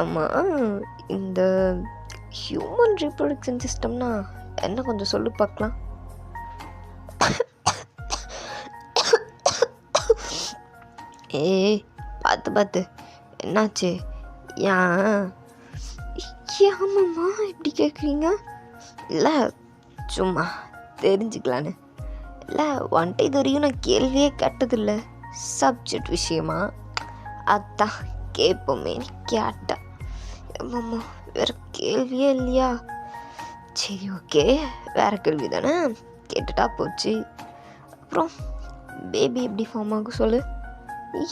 ஆமாம், இந்த ஹியூமன் ரீப்ரொடக்ஷன் சிஸ்டம்னா என்ன கொஞ்சம் சொல்லி பார்க்கலாம். பார்த்து என்னாச்சு? ஏமாம்மா இப்படி கேட்குறீங்க? இல்லை சும்மா தெரிஞ்சுக்கலான்னு. இல்லை வந்துட்டு இது வரைக்கும் நான் கேள்வியே கேட்டதில்லை சப்ஜெக்ட் விஷயமா, அதான் கேட்போமே கேட்டேன். ஏமாம்மா வேறு கேள்வியே இல்லையா? சரி ஓகே, வேறு கேள்வி தானே, கேட்டுட்டா போச்சு. அப்புறம் பேபி எப்படி ஃபார்ம் ஆகும் சொல்லு.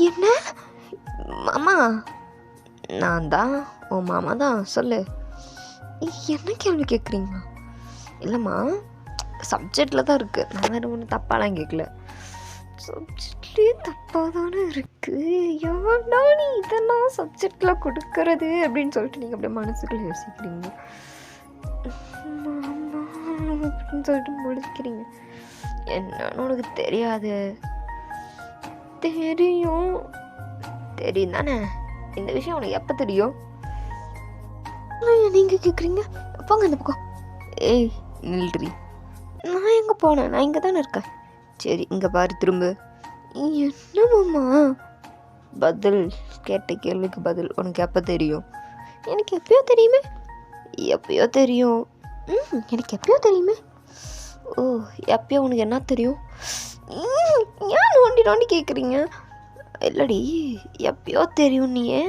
என்ன மாமா? நான் தான் உன் மாமா தான், சொல்லு. என்ன கேள்வி கேட்குறீங்க? இல்லைம்மா, சப்ஜெக்டில் தான் இருக்குது, நான் வேறு ஒன்றும் தப்பாலாம் கேட்கல. சப்ஜெக்ட்லேயே தப்பாக தானே இருக்குது. எவன்டா நீ இதெல்லாம் சப்ஜெக்டில் கொடுக்கறது அப்படின்னு சொல்லிட்டு நீங்கள் அப்படியே மனசுக்குள்ளே யோசிக்கிறீங்க. மாமா அப்படின்னு சொல்லிட்டு முடிக்கிறீங்க. என்னன்னு உனக்கு தெரியாது? தெரியும் தானே. இந்த விஷயம் உனக்கு எப்போ தெரியும்? நீங்கள் கேட்குறீங்க, போங்க இந்த பக்கம். ஏய் நில்றி. நான் எங்கே போனேன்? நான் இங்கே தானே இருக்கேன். சரி இங்கே பாரு திரும்ப. என்ன மாமா? பதில், கேட்ட கேள்விக்கு பதில். உனக்கு எப்போ தெரியும்? எனக்கு எப்பயோ தெரியுமே. எப்பயோ தெரியும்? எனக்கு எப்பயோ தெரியுமே. ஓ எப்பயோ உனக்கு என்ன தெரியும்? ஏன் நோண்டி கேட்குறீங்க? இல்லடி எப்பயோ தெரியும் நீயே,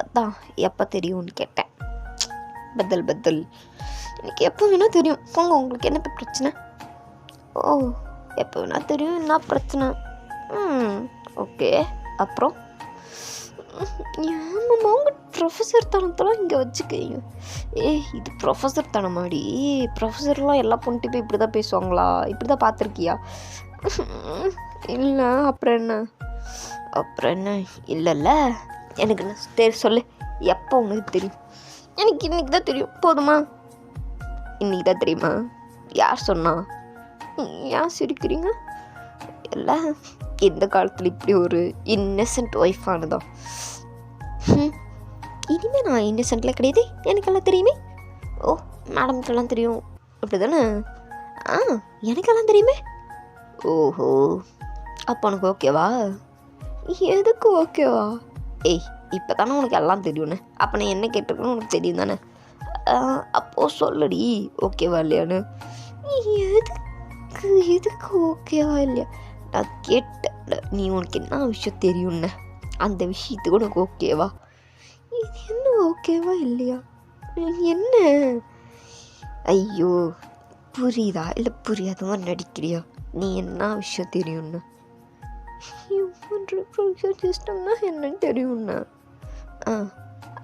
அதான் எப்போ தெரியும்னு கேட்டேன். பதில் எனக்கு எப்போ வேணால் தெரியும். போங்க, உங்களுக்கு என்ன பிரச்சனை? ஓ எப்போ வேணால் தெரியும், என்ன பிரச்சனை? ஓகே. அப்புறம் ஏமாம்மா உங்கள் ப்ரொஃபஸர் தனத்தெல்லாம் இங்கே வச்சுக்கிறீங்க. இது ப்ரொஃபஸர் தனமாடி? ப்ரொஃபஸர்லாம் எல்லா பொண்ணுட்டு போய் இப்படி தான் பேசுவாங்களா? இப்படி தான் பார்த்துருக்கியா? இல்லை அப்புறம் என்ன? இல்லைல்ல, எனக்கு சொல்லு, எப்போ உனக்கு தெரியும்? எனக்கு இன்றைக்கி தான் தெரியும். போதுமா? இன்றைக்கி தான் தெரியுமா? யார் சொன்னா? ஏன் சிரிக்கிறீங்க? இல்லை, எந்த காலத்தில் இப்படி ஒரு இன்னசென்ட் ஒய்ஃப் ஆனதா? இனிமேல் நான் இன்னசென்ட்லாம் கிடையாது, எனக்கெல்லாம் தெரியுமே. ஓ மேடம்க்கெல்லாம் தெரியும் அப்படி தானே? எனக்கெல்லாம் தெரியுமே. ஓஹோ, அப்போ உனக்கு ஓகேவா? எதுக்கு ஓகேவா? இப்போ தானே உனக்கு எல்லாம் தெரியும்னு. அப்போ நான் என்ன கேட்டிருக்கேன்னு உனக்கு தெரியும் தானே? அப்போது சொல்லடி ஓகேவா இல்லையான்னு. எதுக்கு ஓகேவா இல்லையா? நான் கேட்டேன், நீ உனக்கு என்ன விஷயம் தெரியும்னு, அந்த விஷயத்துக்கு உனக்கு ஓகேவா? இது என்ன ஓகேவா இல்லையா? என்ன? ஐயோ புரியுதா இல்லை புரியாத மாதிரி நடிக்கிறியா? நீ என்ன விஷயம் தெரியும்னு? சிஸ்டம்னா என்னன்னு தெரியும்ண்ணா.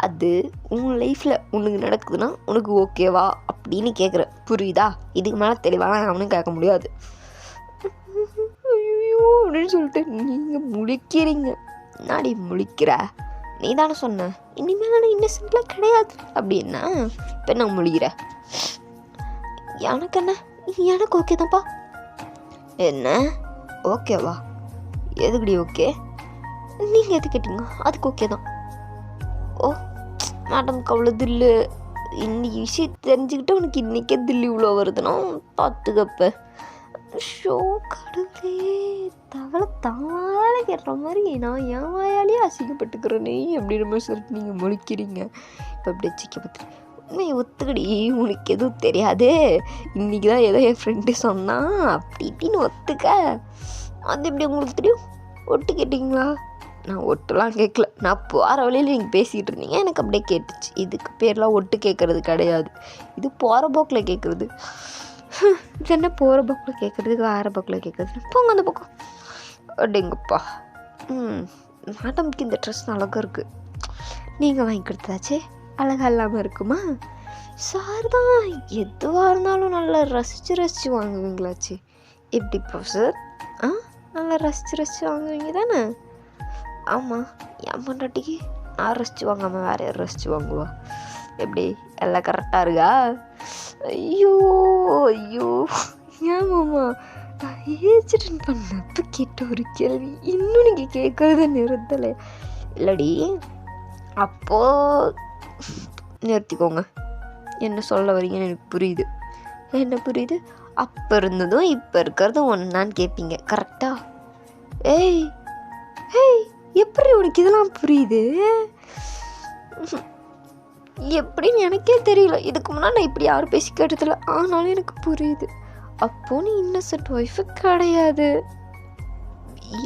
அது உன் லைஃப்பில் உனக்கு நடக்குதுன்னா உனக்கு ஓகேவா அப்படி அப்படின்னு கேட்குற, புரியுதா? இதுக்கு மேலே தெளிவாக அவனும் கேட்க முடியாது. ஐயோ அப்படின்னு சொல்லிட்டு நீங்கள் முழிக்கிறீங்க. நாடி முழிக்கிற, நீ தானே சொன்ன இனிமேல் நான் இன்னசென்ட்லாம் கிடையாது அப்படின்னா இப்போ நான் முழிக்கிற. எனக்கு என்ன, எனக்கு ஓகே தான்ப்பா. என்ன ஓகேவா? எதுக்குடி ஓகே? நீங்கள் எது கேட்டீங்க அதுக்கு ஓகே தான். ஓ மேடம்க்கு அவ்வளோ தில்லு. இன்னைக்கு விஷயம் தெரிஞ்சுக்கிட்டு உனக்கு இன்றைக்கே தில்லு இவ்வளோ வருதுன்னா பார்த்துக்கப்ப. ஷோ கடவுளே, தவளை தாவாலே கேட்ட மாதிரி நான் என் வாயாலேயே அசிங்கப்பட்டுக்கிறேனே அப்படின்ற மாதிரி சொல்லிட்டு நீங்கள் முழிக்கிறீங்க. இப்போ அப்படி வச்சுக்க பார்த்து உண்மையை ஒத்துக்கடி, உனக்கு எதுவும் தெரியாது, இன்றைக்கி தான் ஏதோ என் ஃப்ரெண்டு சொன்னான் அப்படி இப்படின்னு ஒத்துக்க. அது எப்படி உங்களுக்கு தெரியும்? ஒட்டு கேட்டிங்களா? நான் ஒட்டுலாம் கேட்கல, நான் போகிற வழியில் நீங்கள் பேசிகிட்டு இருந்தீங்க, எனக்கு அப்படியே கேட்டுச்சு. இதுக்கு பேர்லாம் ஒட்டு கேட்குறது கிடையாது, இது போகிற போக்கில் கேட்குறது. இது என்ன போகிற போக்கில் கேட்குறதுக்கு வேறு போக்கில் கேட்குறது? போங்க அந்த பக்கம் அப்படிங்கப்பா. மேடம்க்கு இந்த ட்ரெஸ் அழகாக இருக்குது, நீங்கள் வாங்கி கொடுத்தாச்சே அழகாக இல்லாமல் இருக்குமா? சார் தான் எதுவாக இருந்தாலும் நல்லா ரசித்து வாங்குவீங்களாச்சு. எப்படி ப்ரொஃபஸர்? நல்லா ரசித்து வாங்குவீங்க தானே? ஆமாம், என் பொண்டாட்டிக்கு நான் ரசித்து வாங்காமல் வேறு யார் ரசித்து வாங்குவா? எப்படி எல்லாம் கரெக்டாக இருக்கா? ஐயோ ஐயோ, ஏன் மாமா நான் ஏஜென்ட் பண்ணப்போ கேட்ட ஒரு கேள்வி இன்னும் நீங்கள் கேட்குறத நிறுத்தலை? இல்லடி, அப்போது நிறுத்திக்கோங்க. என்ன சொல்ல வரீங்கன்னு எனக்கு புரியுது. என்ன புரியுது? அப்போ இருந்ததும் இப்போ இருக்கிறதும் ஒன்றான்னு கேட்பீங்க, கரெக்டா? ஏய் ஏய், எப்படி உனக்கு இதெல்லாம் புரியுது? எப்படின்னு எனக்கே தெரியல, இதுக்கு முன்னாடி நான் இப்படி யாரும் பேசி கேட்டதில்ல, ஆனாலும் எனக்கு புரியுது. அப்போ நீ இன்னசென்ட் ஒய்ஃபு கிடையாது.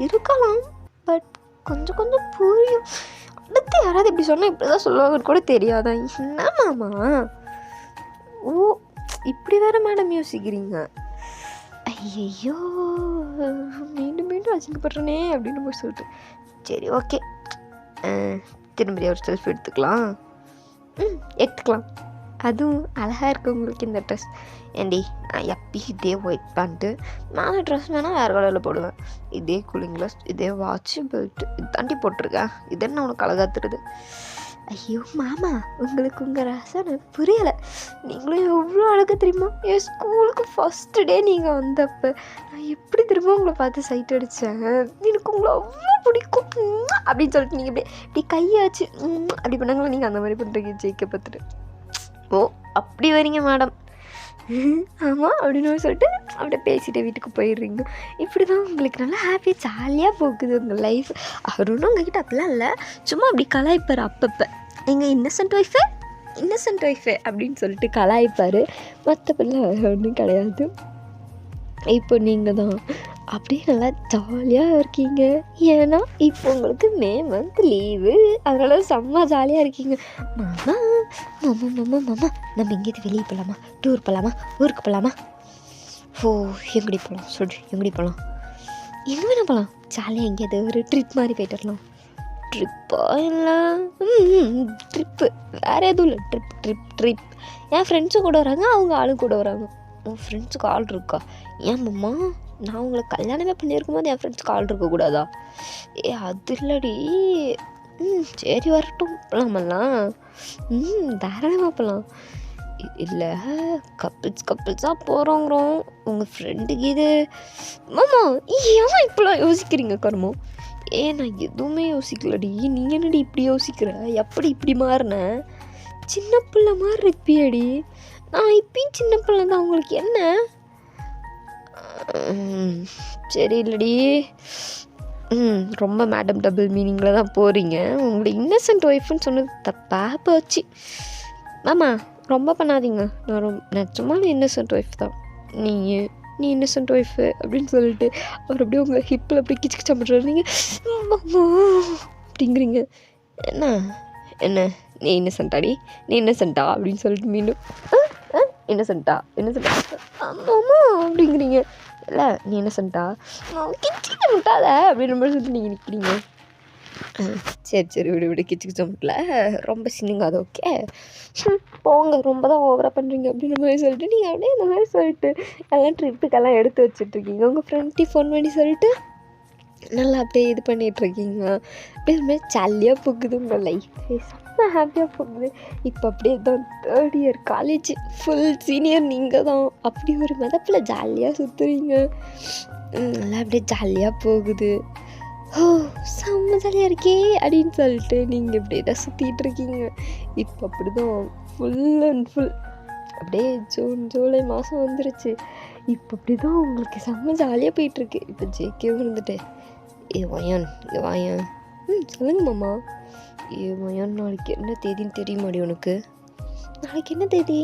இருக்கலாம், பட் கொஞ்சம் கொஞ்சம் புரியும். அடுத்து யாராவது இப்படி சொன்னால் இப்படி தான் சொல்லுவாங்கன்னு கூட தெரியாதா? என்ன மாமா? ஓ இப்படி வேற மேடம் யோசிக்கிறீங்க? ஐயோ மீண்டும் மீண்டும் அசிங்கப்படுறனே அப்படின்னு போய் சொல்லிட்டு, சரி ஓகே திரும்பி ஒரு செல்ஃபி எடுத்துக்கலாம். எடுத்துக்கலாம், அதுவும் அழகாக இருக்குது உங்களுக்கு இந்த ட்ரெஸ். ஏண்டி நான் எப்பயும் இதே ஒயிட் பேண்ட்டு, மேலே ட்ரெஸ் வேணால் வேறு கலரில் போடுவேன், இதே கூலிங் கிளாஸ், இதே வாட்சு, பெல்ட்டு இது தாண்டி போட்டிருக்கேன், இது என்ன உனக்கு அழகாத்துறது? ஐயோ மாமா, உங்களுக்கு உங்கள் ரசனை புரியலை. நீங்களும் எவ்வளோ அழகாக தெரியுமா? என் ஸ்கூலுக்கு ஃபஸ்ட்டு டே நீங்கள் வந்தப்போ நான் எப்படி திரும்ப உங்களை பார்த்து சைட் அடித்தேன். எனக்கு உங்களை அவ்வளோ பிடிக்கும் அப்படின்னு சொல்லிட்டு நீங்கள் இப்படி கையாச்சு அப்படி பண்ணாங்களா? நீங்கள் அந்த மாதிரி பண்ணுறீங்க ஜெயிக்க பார்த்துட்டு. ஓ அப்படி வரீங்க மேடம்? ஆமாம் அப்படின்னு சொல்லிட்டு அப்படியே பேசிட்டு வீட்டுக்கு போயிடுறீங்க. இப்படி தான் உங்களுக்கு நல்லா ஹாப்பி ஜாலியாக போகுது உங்கள் லைஃப். அவரும் உங்ககிட்ட அப்படிலாம் இல்லை, சும்மா அப்படி கலாய்ப்பார் அப்பப்போ. எங்கள் இன்னசென்ட் ஒய்ஃபு அப்படின்னு சொல்லிட்டு கலாய்ப்பார், மற்றபடிலாம் ஒன்றும் கிடையாது. இப்போ நீங்கள் தான் அப்படியே நல்லா ஜாலியாக இருக்கீங்க. ஏன்னா இப்போ உங்களுக்கு மே மந்த் லீவு, அதனால் செம்ம ஜாலியாக இருக்கீங்க. மாமா மாமா மாமா மாமா நம்ம எங்கேயாவது வெளியே போகலாமா? டூர் போகலாமா? ஊருக்கு போகலாமா? ஓ எங்கடி போகலாம்? சொல்லு எங்கடி போகலாம்? எங்கே வேணா போகலாம், ஜாலியாக எங்கேயாவது ஒரு ட்ரிப் மாதிரி போய்ட்டு வரலாம். ட்ரிப்பா? இல்லை ட்ரிப்பு வேறு எதுவும் இல்லை, ட்ரிப். என் ஃப்ரெண்ட்ஸும் கூட வராங்க, அவங்க ஆளும் கூட வராங்க. உன் ஃப்ரெண்ட்ஸுக்கு ஆள் இருக்கா? ஏன் மாமா, நான் உங்களை கல்யாணமே பண்ணியிருக்கும் போது என் ஃப்ரெண்ட்ஸ்க்கு ஆள் இருக்கக்கூடாதா? அது இல்லடி. சரி வரட்டும், போகலாமல்லாம். தாராளமாக போகலாம். இல்லை கப்பிள்ஸாக போகிறோங்கிறோம், உங்கள் ஃப்ரெண்டுக்கு இது. மாமா ஏன் இப்போலாம் யோசிக்கிறீங்க கர்மம்? நான் எதுவுமே யோசிக்கலடி, நீ என்னடி இப்படி யோசிக்கிற? எப்படி இப்படி மாறின? சின்ன பிள்ளை மாதிரி இருப்பியடி. நான் இப்பயும் சின்ன பிள்ளை தான், உங்களுக்கு என்ன? சரி இல்லடி, ரொம்ப மேடம் டபுள் மீனிங்கில் தான் போகிறீங்க. உங்களை இன்னசென்ட் ஒய்ஃப்னு சொன்னது தப்பாக போச்சு. மாமா ரொம்ப பண்ணாதீங்க, நான் சும்மா இன்னசென்ட் ஒய்ஃப் தான். நீ இன்னசென்ட் ஒய்ஃபு அப்படின்னு சொல்லிட்டு அவர் அப்படியே உங்கள் ஹிப்பில் அப்படி கிச்சு கிச்சா பண்ணுறாரு. நீங்கள் அப்படிங்கிறீங்க. என்ன நீ இன்னசென்ட்டா அப்படின்னு சொல்லிட்டு மீண்டும் இன்னசென்ட்டா ஆமாம்மா அப்படிங்கிறீங்க. இல்லை நீ இன்னசென்ட்டா கிச்சிட்டு முட்டாத அப்படின்ற மாதிரி சொல்லிட்டு நீங்கள் நிற்கிறீங்க. சரி சரி விடு விடு கிச்சுக்கு சொம்பில் ரொம்ப சின்னுங்காது ஓகே போங்க ரொம்ப தான் ஓவராக பண்ணுறீங்க அப்படின்ற மாதிரி சொல்லிட்டு நீங்கள் அப்படியே இந்த மாதிரி சொல்லிட்டு எல்லாம் ட்ரிப்புக்கெல்லாம் எடுத்து வச்சுட்ருக்கீங்க. உங்கள் ஃப்ரெண்ட்டி ஃபோன் பண்ணி சொல்லிட்டு நல்லா அப்படியே இது பண்ணிகிட்ருக்கீங்க. அப்படியே இது மாதிரி ஜாலியாக போகுது உங்கள் லைஃப், செம்ம ஹாப்பியாக போகுது. இப்போ அப்படியே தான் 3rd year college full senior நீங்கள் தான். அப்படி ஒரு மெதப்பில் ஜாலியாக சுற்றுறீங்க. நல்லா அப்படியே ஜாலியாக போகுது. ஓ செம்ம ஜாலியாக இருக்கே அப்படின்னு சொல்லிட்டு நீங்கள் இப்படியே தான் சுற்றிட்டு இருக்கீங்க. இப்போ அப்படி தான் ஃபுல் அண்ட் ஃபுல் அப்படியே ஜூலை மாதம் வந்துருச்சு. இப்போ அப்படி தான் உங்களுக்கு செம்ம ஜாலியாக போயிட்டுருக்கு. இப்போ ஜேகே இருந்துட்டு வாயான் வாயான் சொல்லுங்க மாமா. வாயான் நாளைக்கு என்ன தேதின்னு தெரியுமாடி உனக்கு? நாளைக்கு என்ன தேதி?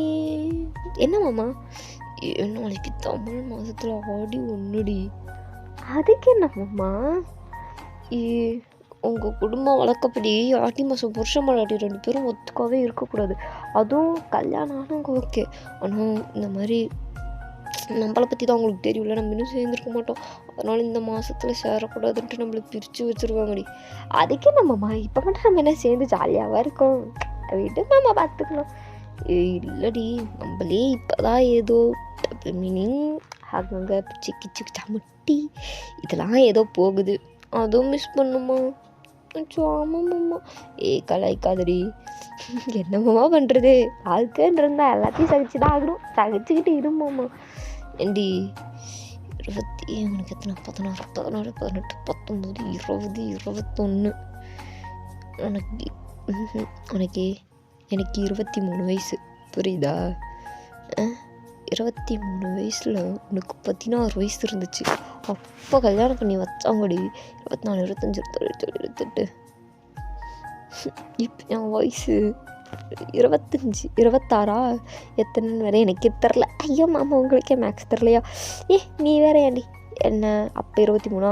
என்ன மாமா? நாளைக்கு தமிழ் மாதத்தில் ஆடி 1டி. அதுக்கு என்ன மாமா? உங்கள் குடும்பம் வழக்கப்படி ஆடி மாதம் புருஷ மலாடி 2 பேரும் ஒத்துக்காவே இருக்கக்கூடாது. அதுவும் கல்யாணம் ஆனவங்க ஓகே. ஆனால் இந்த மாதிரி நம்மளை பற்றி தான் அவங்களுக்கு தெரியும்ல, நம்ம இன்னும் சேர்ந்துருக்க மாட்டோம். அதனால் இந்த மாதத்தில் சேரக்கூடாதுன்ட்டு நம்மளை பிரித்து வச்சுருவாங்கடி. அதுக்கே நம்மம்மா இப்போ மட்டும் நம்ம என்ன சேர்ந்து ஜாலியாகவா இருக்கோம், விட்டு மாமா பார்த்துக்கலாம். இல்லடி நம்மளே இப்போ தான் ஏதோ மீனிங் அங்கங்கே பிச்சு கிச்சு சமட்டி இதெல்லாம் ஏதோ போகுது, அதுவும் மிஸ் பண்ணுமா? ஆமாம்மா. கலாய்க்காதடி. என்னம்மா பண்ணுறது, வாழ்க்கைன்னு இருந்தால் எல்லாத்தையும் சகிச்சு தான் ஆகணும், சகிச்சுக்கிட்டு இருமாம்மா. ஏண்டி 20 உனக்கு எத்தனை 16 18 19 20 21 உனக்கு எனக்கு 23 வயசு புரியுதா? 23 வயசில் உனக்கு 16 வயசு இருந்துச்சு. அப்போ கல்யாணம் பண்ணி வச்சாங்கடி. 24 25 26 28 இப்போ என் வயசு 25 26 எத்தனைன்னு வேறு எனக்கே தெரில. ஐயோ மாமா உங்களுக்கே மேக்ஸ் தெரிலையா? நீ வேற ஏன்டி என்ன அப்போ 23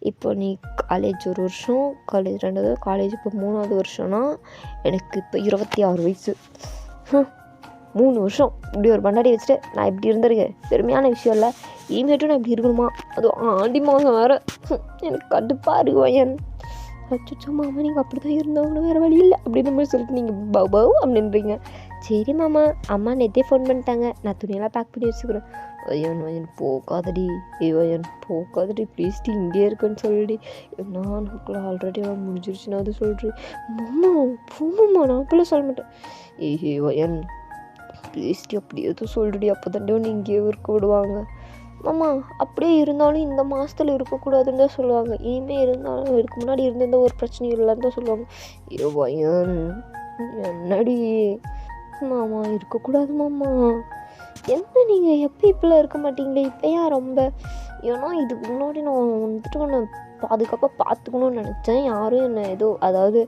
இப்போ நீ காலேஜ் 1 வருஷம், காலேஜ் 2வது, காலேஜ் இப்போ 3வது வருஷம்னா எனக்கு இப்போ 26 வயசு. 3 வருஷம் இப்படி ஒரு பண்டாடி வச்சுட்டு நான் இப்படி இருந்திருக்கேன். பெருமையான விஷயம் இல்லை. இனிமேட்டும் நான் இப்படி இருக்கணுமா? அதுவும் ஆடி மாதம் வேறு. எனக்கு கடுப்பாக இருக்குவாயன். அச்சோ மாமா நீங்கள் அப்படி தான் இருந்தவங்களும் வேறு வழி இல்லை அப்படின்னு மாதிரி சொல்லிட்டு நீங்கள் பவ் அப்படின்றீங்க. சரி மாமா, அம்மா நேற்றே ஃபோன் பண்ணிட்டாங்க, நான் துணியெல்லாம் பேக் பண்ணி வச்சுக்கிறேன். வயன் போகாதடி, வயன் போகாதடி ப்ளீஸ்டி, இங்கே இருக்குன்னு சொல்லிடி. நான் ஆல்ரெடி முடிஞ்சிருச்சுன்னா அது சொல்கிறேன். மாமா போமாம்மா, நான் அப்பெல்லாம் சொல்ல மாட்டேன். வயன் ப்ளீஸ்டி அப்படி எதுவும் சொல்லிடி, அப்போ தாண்டே நீ இங்கேயே இருக்க விடுவாங்க. மாமா அப்படியே இருந்தாலும் இந்த மாதத்தில் இருக்கக்கூடாதுன்னு தான் சொல்லுவாங்க. இனிமேல் இருந்தாலும் இதுக்கு முன்னாடி இருந்திருந்த ஒரு பிரச்சனையும் இல்லைன்னு தான் சொல்லுவாங்க. வயன் என்னடி மாமா இருக்கக்கூடாது மாமா. என்ன நீங்கள் எப்போ இப்போலாம் இருக்க மாட்டீங்களே, இப்போ ஏன் ரொம்ப? ஏன்னா இதுக்கு முன்னாடி நான் வந்துட்டு உன்னை பாதுகாப்பாக பார்த்துக்கணும்னு நினச்சேன். யாரும் என்னை அதாவது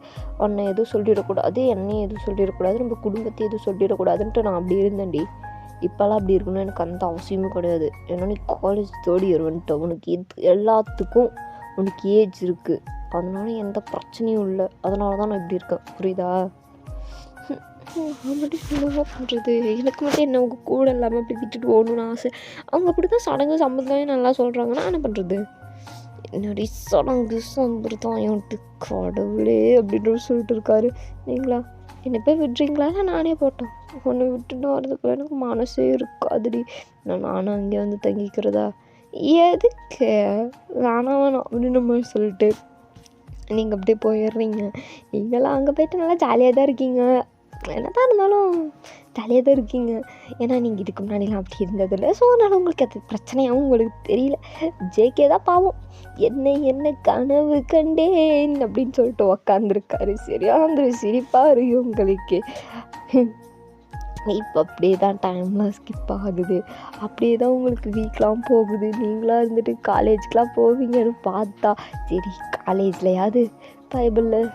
உன்னை எதுவும் சொல்லிடக்கூடாது, என்னையும் எதுவும் சொல்லிடக்கூடாது, நம்ம குடும்பத்தை எதுவும் சொல்லிடக்கூடாதுன்ட்டு நான் அப்படி இருந்தேன்டி. இப்போல்லாம் அப்படி இருக்கணும்னு எனக்கு அந்த அவசியமும் கிடையாது. ஏன்னா நீ காலேஜ் 3rd இயர் வந்துட்ட, உனக்கு எல்லாத்துக்கும் உனக்கு ஏஜ் இருக்குது, அதனால எந்த பிரச்சனையும் இல்லை. அதனால தான் நான் இப்படி இருக்கேன், புரியுதா? ஆல்ரெடி என்னவோ பண்ணுறது, எனக்கு மட்டும் என்ன உங்கள் கூட இல்லாமல் அப்படி விட்டுட்டு போகணுன்னு ஆசை. அவங்க அப்படி தான் சடங்கு சம்பிரதாயம் நல்லா சொல்கிறாங்க, நான் என்ன பண்ணுறது? என்னடி சடங்கு சம்பிரதாயம்ட்டு கடவுளே அப்படின்ற சொல்லிட்டு இருக்காரு. நீங்களா என்னை போய் விட்றீங்களா? நானே போட்டேன். ஒன்று விட்டுட்டு வரதுக்குள்ள எனக்கு மனசே இருக்காதுடி. நானும் அங்கே வந்து தங்கிக்கிறதா? எதுக்கு வேணாம் அப்படின்னு மாதிரி சொல்லிட்டு நீங்கள் அப்படியே போயிடுறீங்க. நீங்களாம் அங்கே போய்ட்டு நல்லா ஜாலியாக தான் இருக்கீங்க. என்ன தான் இருந்தாலும் ஜாலியாக தான் இருக்கீங்க. ஏன்னா நீங்கள் இதுக்கு முன்னாடிலாம் அப்படி இருந்ததில்லை. ஸோ அதனால் உங்களுக்கு அது பிரச்சனையாகவும் உங்களுக்கு தெரியல. ஜேகே தான் பாவம், என்ன கனவு கண்டேன் அப்படின்னு சொல்லிட்டு உக்காந்துருக்காரு. சரியா அந்த சிரிப்பாக இருக்கு உங்களுக்கு. இப்போ அப்படியே தான் டைம்லாம் ஸ்கிப் ஆகுது. அப்படியே தான் உங்களுக்கு வீக்லாம் போகுது. நீங்களாக இருந்துட்டு காலேஜுக்கெலாம் போவீங்கன்னு பார்த்தா சரி காலேஜ்லையாவது பைபிளில்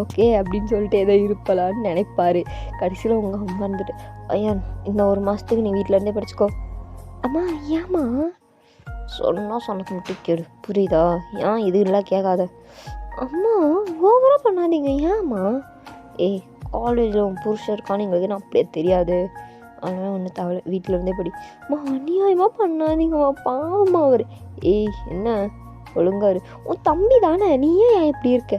ஓகே அப்படின்னு சொல்லிட்டு ஏதோ இருப்பலான்னு நினைப்பார். கடைசியில் உங்கள் அம்மா இருந்துட்டு ஐயன் இந்த 1 மாதத்துக்கு நீ வீட்டிலேருந்தே படிச்சுக்கோ. அம்மா ஏம்மா? சொன்னது மட்டும் கேடு, புரியுதா? ஏன் இது இல்லை கேட்காத. அம்மா ஓவராக பண்ணாதீங்க. ஏம்மா? காலேஜில் உன் புருஷன் இருக்கான்னு எங்களுக்கு நான் அப்படியே தெரியாது, அதனால் ஒன்றும் தவிர வீட்டில் இருந்தே படி. அம்மா அநியாயமாக பண்ணாதீங்கம்மா, பாவம்மா அவர். என்ன ஒழுங்காரு, உன் தம்பி தானே, நீ ஏன் இப்படி இருக்க?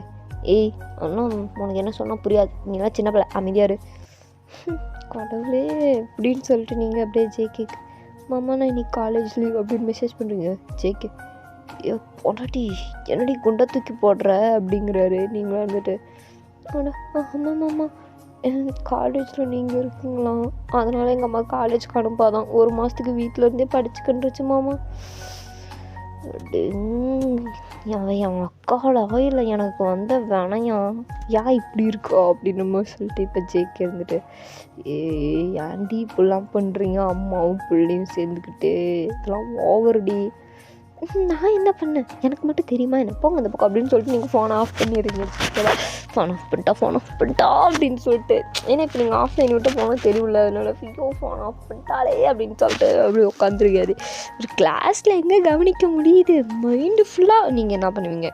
ஏய் அண்ணா உனக்கு என்ன சொன்னால் புரியாது, நீங்களாம் சின்ன பிள்ளை, அமைதியாரு. கடவுளே அப்படின்னு சொல்லிட்டு நீங்கள் அப்படியே ஜேகேக்கு, மாமா நான் இன்னைக்கு காலேஜ் லீவ் அப்படின்னு மெசேஜ் பண்ணுறீங்க. ஜேகே பொண்டாட்டி என்னடி குண்டை தூக்கி போடுற அப்படிங்கிறாரு. நீங்களும் வந்துட்டு ஆமாம் மாமா காலேஜில் நீங்கள் இருக்குங்களா, அதனால் எங்கள் அம்மா காலேஜுக்கு அனுப்பாதான் 1 மாதத்துக்கு வீட்டில் இருந்தே படிச்சுக்கின்றுச்சு மாமா. என் அக்காளா இல்லை எனக்கு வந்த வேணையா இப்படி இருக்கா அப்படின்னு நம்ம சொல்லிட்டு இப்போ ஜேகே இருந்துட்டு, ஏன்டி இப்படிலாம் பண்ணுறீங்க அம்மாவும் பிள்ளையும் சேர்ந்துக்கிட்டு, இதெல்லாம் ஓவர்டி. நான் என்ன பண்ணேன் எனக்கு மட்டும் தெரியுமா என்ன, போங்க அந்த பக்கம் அப்படின்னு சொல்லிட்டு நீங்கள் ஃபோனை ஆஃப் பண்ணிடுறீங்க. ஃபோன் ஆஃப் பண்ணிட்டா அப்படின்னு சொல்லிட்டு, ஏன்னா இப்போ நீங்கள் ஆஃப்லைன் விட்டு போனால் தெரியல, அதனால ஐயோ ஃபோன் ஆஃப் பண்ணிட்டாலே அப்படின்னு சொல்லிட்டு அப்படி உட்காந்துருக்காரு. ஒரு கிளாஸில் எங்கே கவனிக்க முடியுது, மைண்டு ஃபுல்லாக நீங்கள் என்ன பண்ணுவீங்க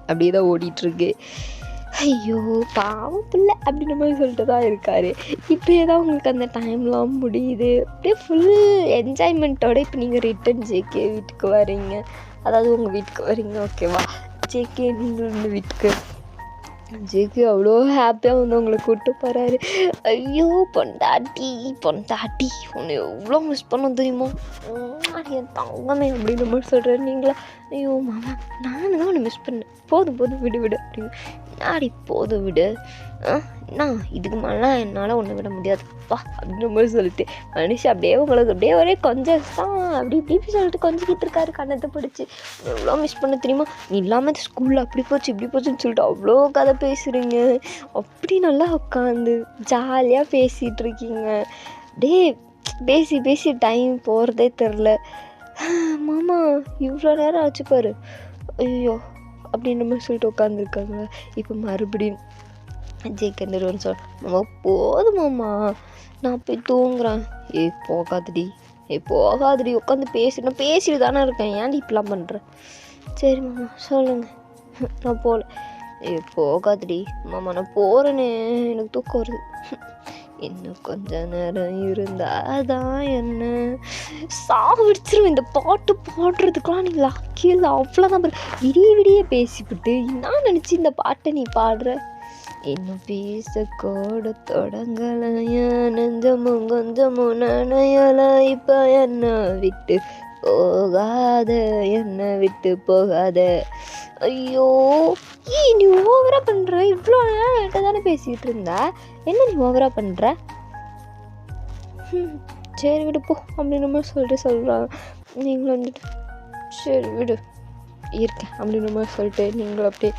அப்படியே தான் ஓடிட்டுருக்கு. ஐயோ பாவம் பிள்ளை அப்படின்ற மாதிரி சொல்லிட்டு தான் இருக்கார். இப்படியே தான் உங்களுக்கு அந்த டைம்லாம் முடியுது. அப்படியே ஃபுல் என்ஜாய்மெண்ட்டோட இப்போ நீங்கள் ரிட்டன் ஜேகே வீட்டுக்கு வரீங்க, அதாவது உங்கள் வீட்டுக்கு வரீங்க. ஓகேவா, ஜேகே நீங்கள் இந்த வீட்டுக்கு ஜேகே அவ்வளோ ஹாப்பியாக வந்து உங்களை கூப்பிட்டு போகிறாரு. ஐயோ பொண்டாட்டி உன்னை எவ்வளோ மிஸ் பண்ண தெரியுமா, என் தங்கமே அப்படின்னு மாதிரி சொல்கிறாரு. நீங்களா ஐயோ மாமா நானும் தான் உன்னை மிஸ் பண்ணேன், போதும் விடு அப்படின்னு. நாடி போதும் விடு, நான் இதுக்கு மேலாம் என்னால் ஒன்று விட முடியாதுப்பா அப்படின்ற மாதிரி சொல்லிட்டு மனுஷன் அப்படியே உங்களுக்கு அப்படியே ஒரே கொஞ்சம் தான் இப்படி சொல்லிட்டு கொஞ்சிக்கிட்டு இருக்காரு கண்ணத்தை பிடிச்சி. எவ்வளோ மிஸ் பண்ண தெரியுமா, நீ இல்லாமல் ஸ்கூலில் அப்படி போச்சு இப்படி போச்சுன்னு சொல்லிட்டு அவ்வளோ கதை பேசுகிறீங்க, அப்படி நல்லா உட்காந்து ஜாலியாக பேசிகிட்டு இருக்கீங்க. அப்படியே பேசி டைம் போகிறதே தெரில. மாமா இவ்வளோ நேரம் ஆச்சு பாரு, ஐயோ அப்படின்ற மாதிரி சொல்லிட்டு உட்காந்துருக்காங்க. இப்போ மறுபடியும் ஜேகே சொல், மாமா போதுமாம்மா நான் போய் தூங்குறேன். போகாதடி உட்காந்து பேசிட்டு தானே இருக்கேன், ஏன்டி இப்படிலாம் பண்ணுறேன். சரி மாமா சொல்லுங்க, நான் போகல. போகாதடி மாமா நான் போகிறேன்னு எனக்கு தூக்கம் வருது, இன்னும் கொஞ்ச நேரம் இருந்தாதான் என்ன சாவிடிச்சிரும். இந்த பாட்டு பாடுறதுக்கெலாம் நீ லக்கியில் அவ்வளோதான் விடிய பேசிவிட்டு நான் நினச்சி இந்த பாட்டை நீ பாடுற. இன்னும் பேச கூட தொடங்கலையா, நெஞ்சமும் கொஞ்சமும் நனையலா, இப்போ என்ன விட்டு போகாத. ஐயோ நீ ஓவரா பண்ற, இவ்வளோ நேரம் என்கிட்ட தானே பேசிட்டு இருந்த, என்ன நீ ஓவரா பண்ற. சரி விடு போ அப்படின்னு மாதிரி சொல்கிறாங்க. நீங்களும் வந்துட்டு சரி விடு இருக்கேன் அப்படின்ற மாதிரி சொல்லிட்டு நீங்களும் அப்படியே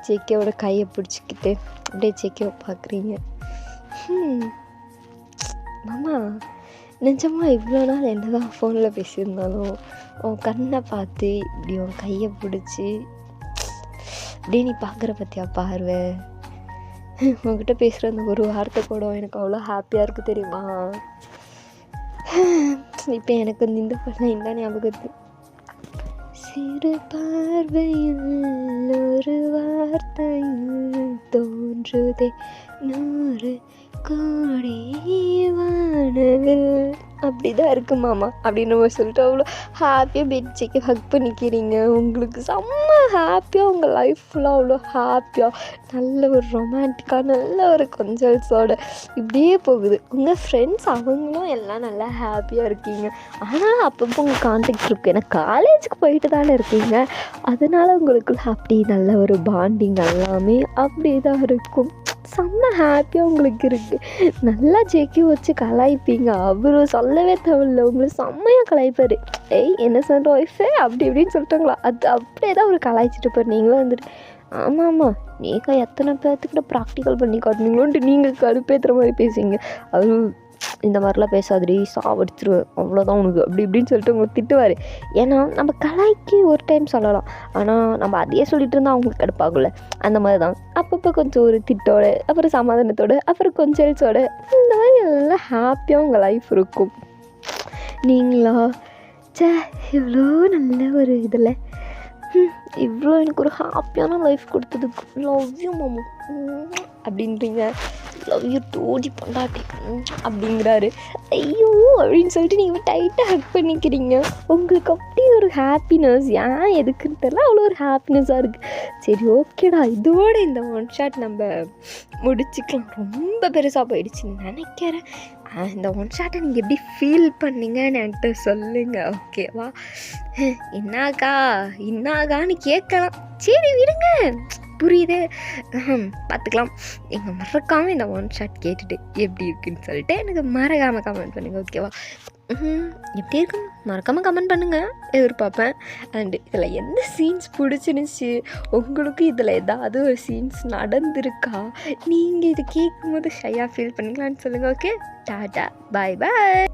ஜேகேவோட கையை பிடிச்சிக்கிட்டு அப்படியே ஜேகேவை பார்க்குறீங்க. மாமா நிஜமா இவ்வளோ நாள் என்ன தான் ஃபோனில் பேசியிருந்தாலும் உன் கண்ணை பார்த்து இப்படி உன் கையை பிடிச்சி அப்படியே நீ பார்க்குற பற்றியா பார்வை, உங்ககிட்ட பேசுகிற அந்த ஒரு வார்த்தை கூட எனக்கு அவ்வளோ ஹாப்பியாக இருக்குது தெரியுமா. இப்போ எனக்கு இந்த பண்ண ஞாபகத்து, சிறு பார்வையில் ஒரு வார்த்தையில் தோன்றுதே 100 கோடி வானவில், அப்படிதான் இருக்கு மாமா அப்படின்னு நம்ம சொல்லிட்டு அவ்வளோ ஹாப்பியாக பெட்ஜிக்கு ஹக் பண்ணிக்கிறீங்க. உங்களுக்கு செம்ம ஹாப்பியாக உங்கள் லைஃப் ஃபுல்லாக அவ்வளோ ஹாப்பியாக நல்ல ஒரு ரொமான்டிக்காக நல்ல ஒரு கொஞ்சல்ஸோட இப்படியே போகுது. உங்கள் ஃப்ரெண்ட்ஸ் அவங்களும் எல்லாம் நல்லா ஹாப்பியாக இருக்கீங்க. ஆனால் அப்பப்போ உங்கள் கான்டாக்ட் இருக்குது, ஏன்னா காலேஜுக்கு போயிட்டு தானே இருக்கீங்க, அதனால் உங்களுக்குள்ள அப்படி நல்ல ஒரு பாண்டிங் எல்லாமே அப்படி தான் இருக்கும். செம்ம ஹாப்பியாக உங்களுக்கு இருக்குது. நல்லா ஜேகே வச்சு கலாய்ப்பீங்க, அவரு சொல்லவே தேவையில்ல, உங்களுக்கு செம்மையாக கலாய்ப்பார். என்ன சொல்கிற ஒய்ஃபே அப்படி இப்படின்னு சொல்லிட்டாங்களா, அது அப்படியே தான் அவர் கலாய்ச்சிட்டு இருப்பார். நீங்களும் வந்துட்டு ஆமாம் நீக்கா எத்தனை பேர்த்துக்கிட்ட ப்ராக்டிக்கல் பண்ணி காட்டுனீங்களோன்ட்டு நீங்கள் கடுப்பேற்றுற மாதிரி பேசுவீங்க. அவரு இந்த மாதிரிலாம் பேசாதடி சாவடிச்சிருவேன் அவ்வளோதான் உனக்கு அப்படி இப்படின்னு சொல்லிட்டு உங்களுக்கு திட்டுவார். ஏன்னா நம்ம கலாய்க்கு ஒரு டைம் சொல்லலாம், ஆனால் நம்ம அதையே சொல்லிட்டு இருந்தால் அவங்களுக்கு கடுப்பாகும்ல, அந்த மாதிரி தான் அப்பப்போ கொஞ்சம் ஒரு திட்டோட அப்புறம் சமாதானத்தோட அப்புறம் கொஞ்சல்ஸோட இந்த மாதிரி எல்லாம் ஹாப்பியாக உங்கள் லைஃப் இருக்கும். நீங்களா இவ்வளோ நல்ல ஒரு இதில் இவ்வளோ எனக்கு ஒரு ஹாப்பியான லைஃப் கொடுத்ததுக்கு லவ் யூ மாமா அப்படின்றீங்க. லவ் யூ டூடி பொண்டாட்டி அப்படிங்கிறாரு. ஐயோ அப்படின்னு சொல்லிட்டு நீங்கள் டைட்டாக ஹக் பண்ணிக்கிறீங்க. உங்களுக்கு அப்படி ஒரு ஹாப்பினஸ், ஏன் எதுக்குன்னு தெரியல, அவ்வளோ ஒரு ஹாப்பினஸ்ஸாக இருக்குது. சரி ஓகேடா, இதோட இந்த ஒன் ஷாட் நம்ம முடிச்சுக்கலாம். ரொம்ப பெருசாக போயிடுச்சுன்னு நினைக்கிறேன். இந்த ஒன் ஷாட்டை நீங்கள் எப்படி ஃபீல் பண்ணீங்கன்னு என்கிட்ட சொல்லுங்கள், ஓகேவா? என்னாகான்னு கேட்கலாம். சரி விடுங்க, புரியுது, பார்த்துக்கலாம். எங்கள் மறக்காமல் இந்த ஒன் ஷாட் கேட்டுட்டு எப்படி இருக்குன்னு சொல்லிட்டு எனக்கு மறக்காமல் கமெண்ட் பண்ணுங்கள், ஓகேவா? எப்படி இருக்குன்னு மறக்காமல் கமெண்ட் பண்ணுங்கள், எதிர்பார்ப்பேன். அண்டு இதில் எந்த சீன்ஸ் பிடிச்சிருந்துச்சி, உங்களுக்கு இதில் ஏதாவது ஒரு சீன்ஸ் நடந்திருக்கா, நீங்கள் இது கேட்கும்போது ஷையாக ஃபீல் பண்ணிக்கலான்னு சொல்லுங்கள். ஓகே, டாட்டா, பாய் பாய்.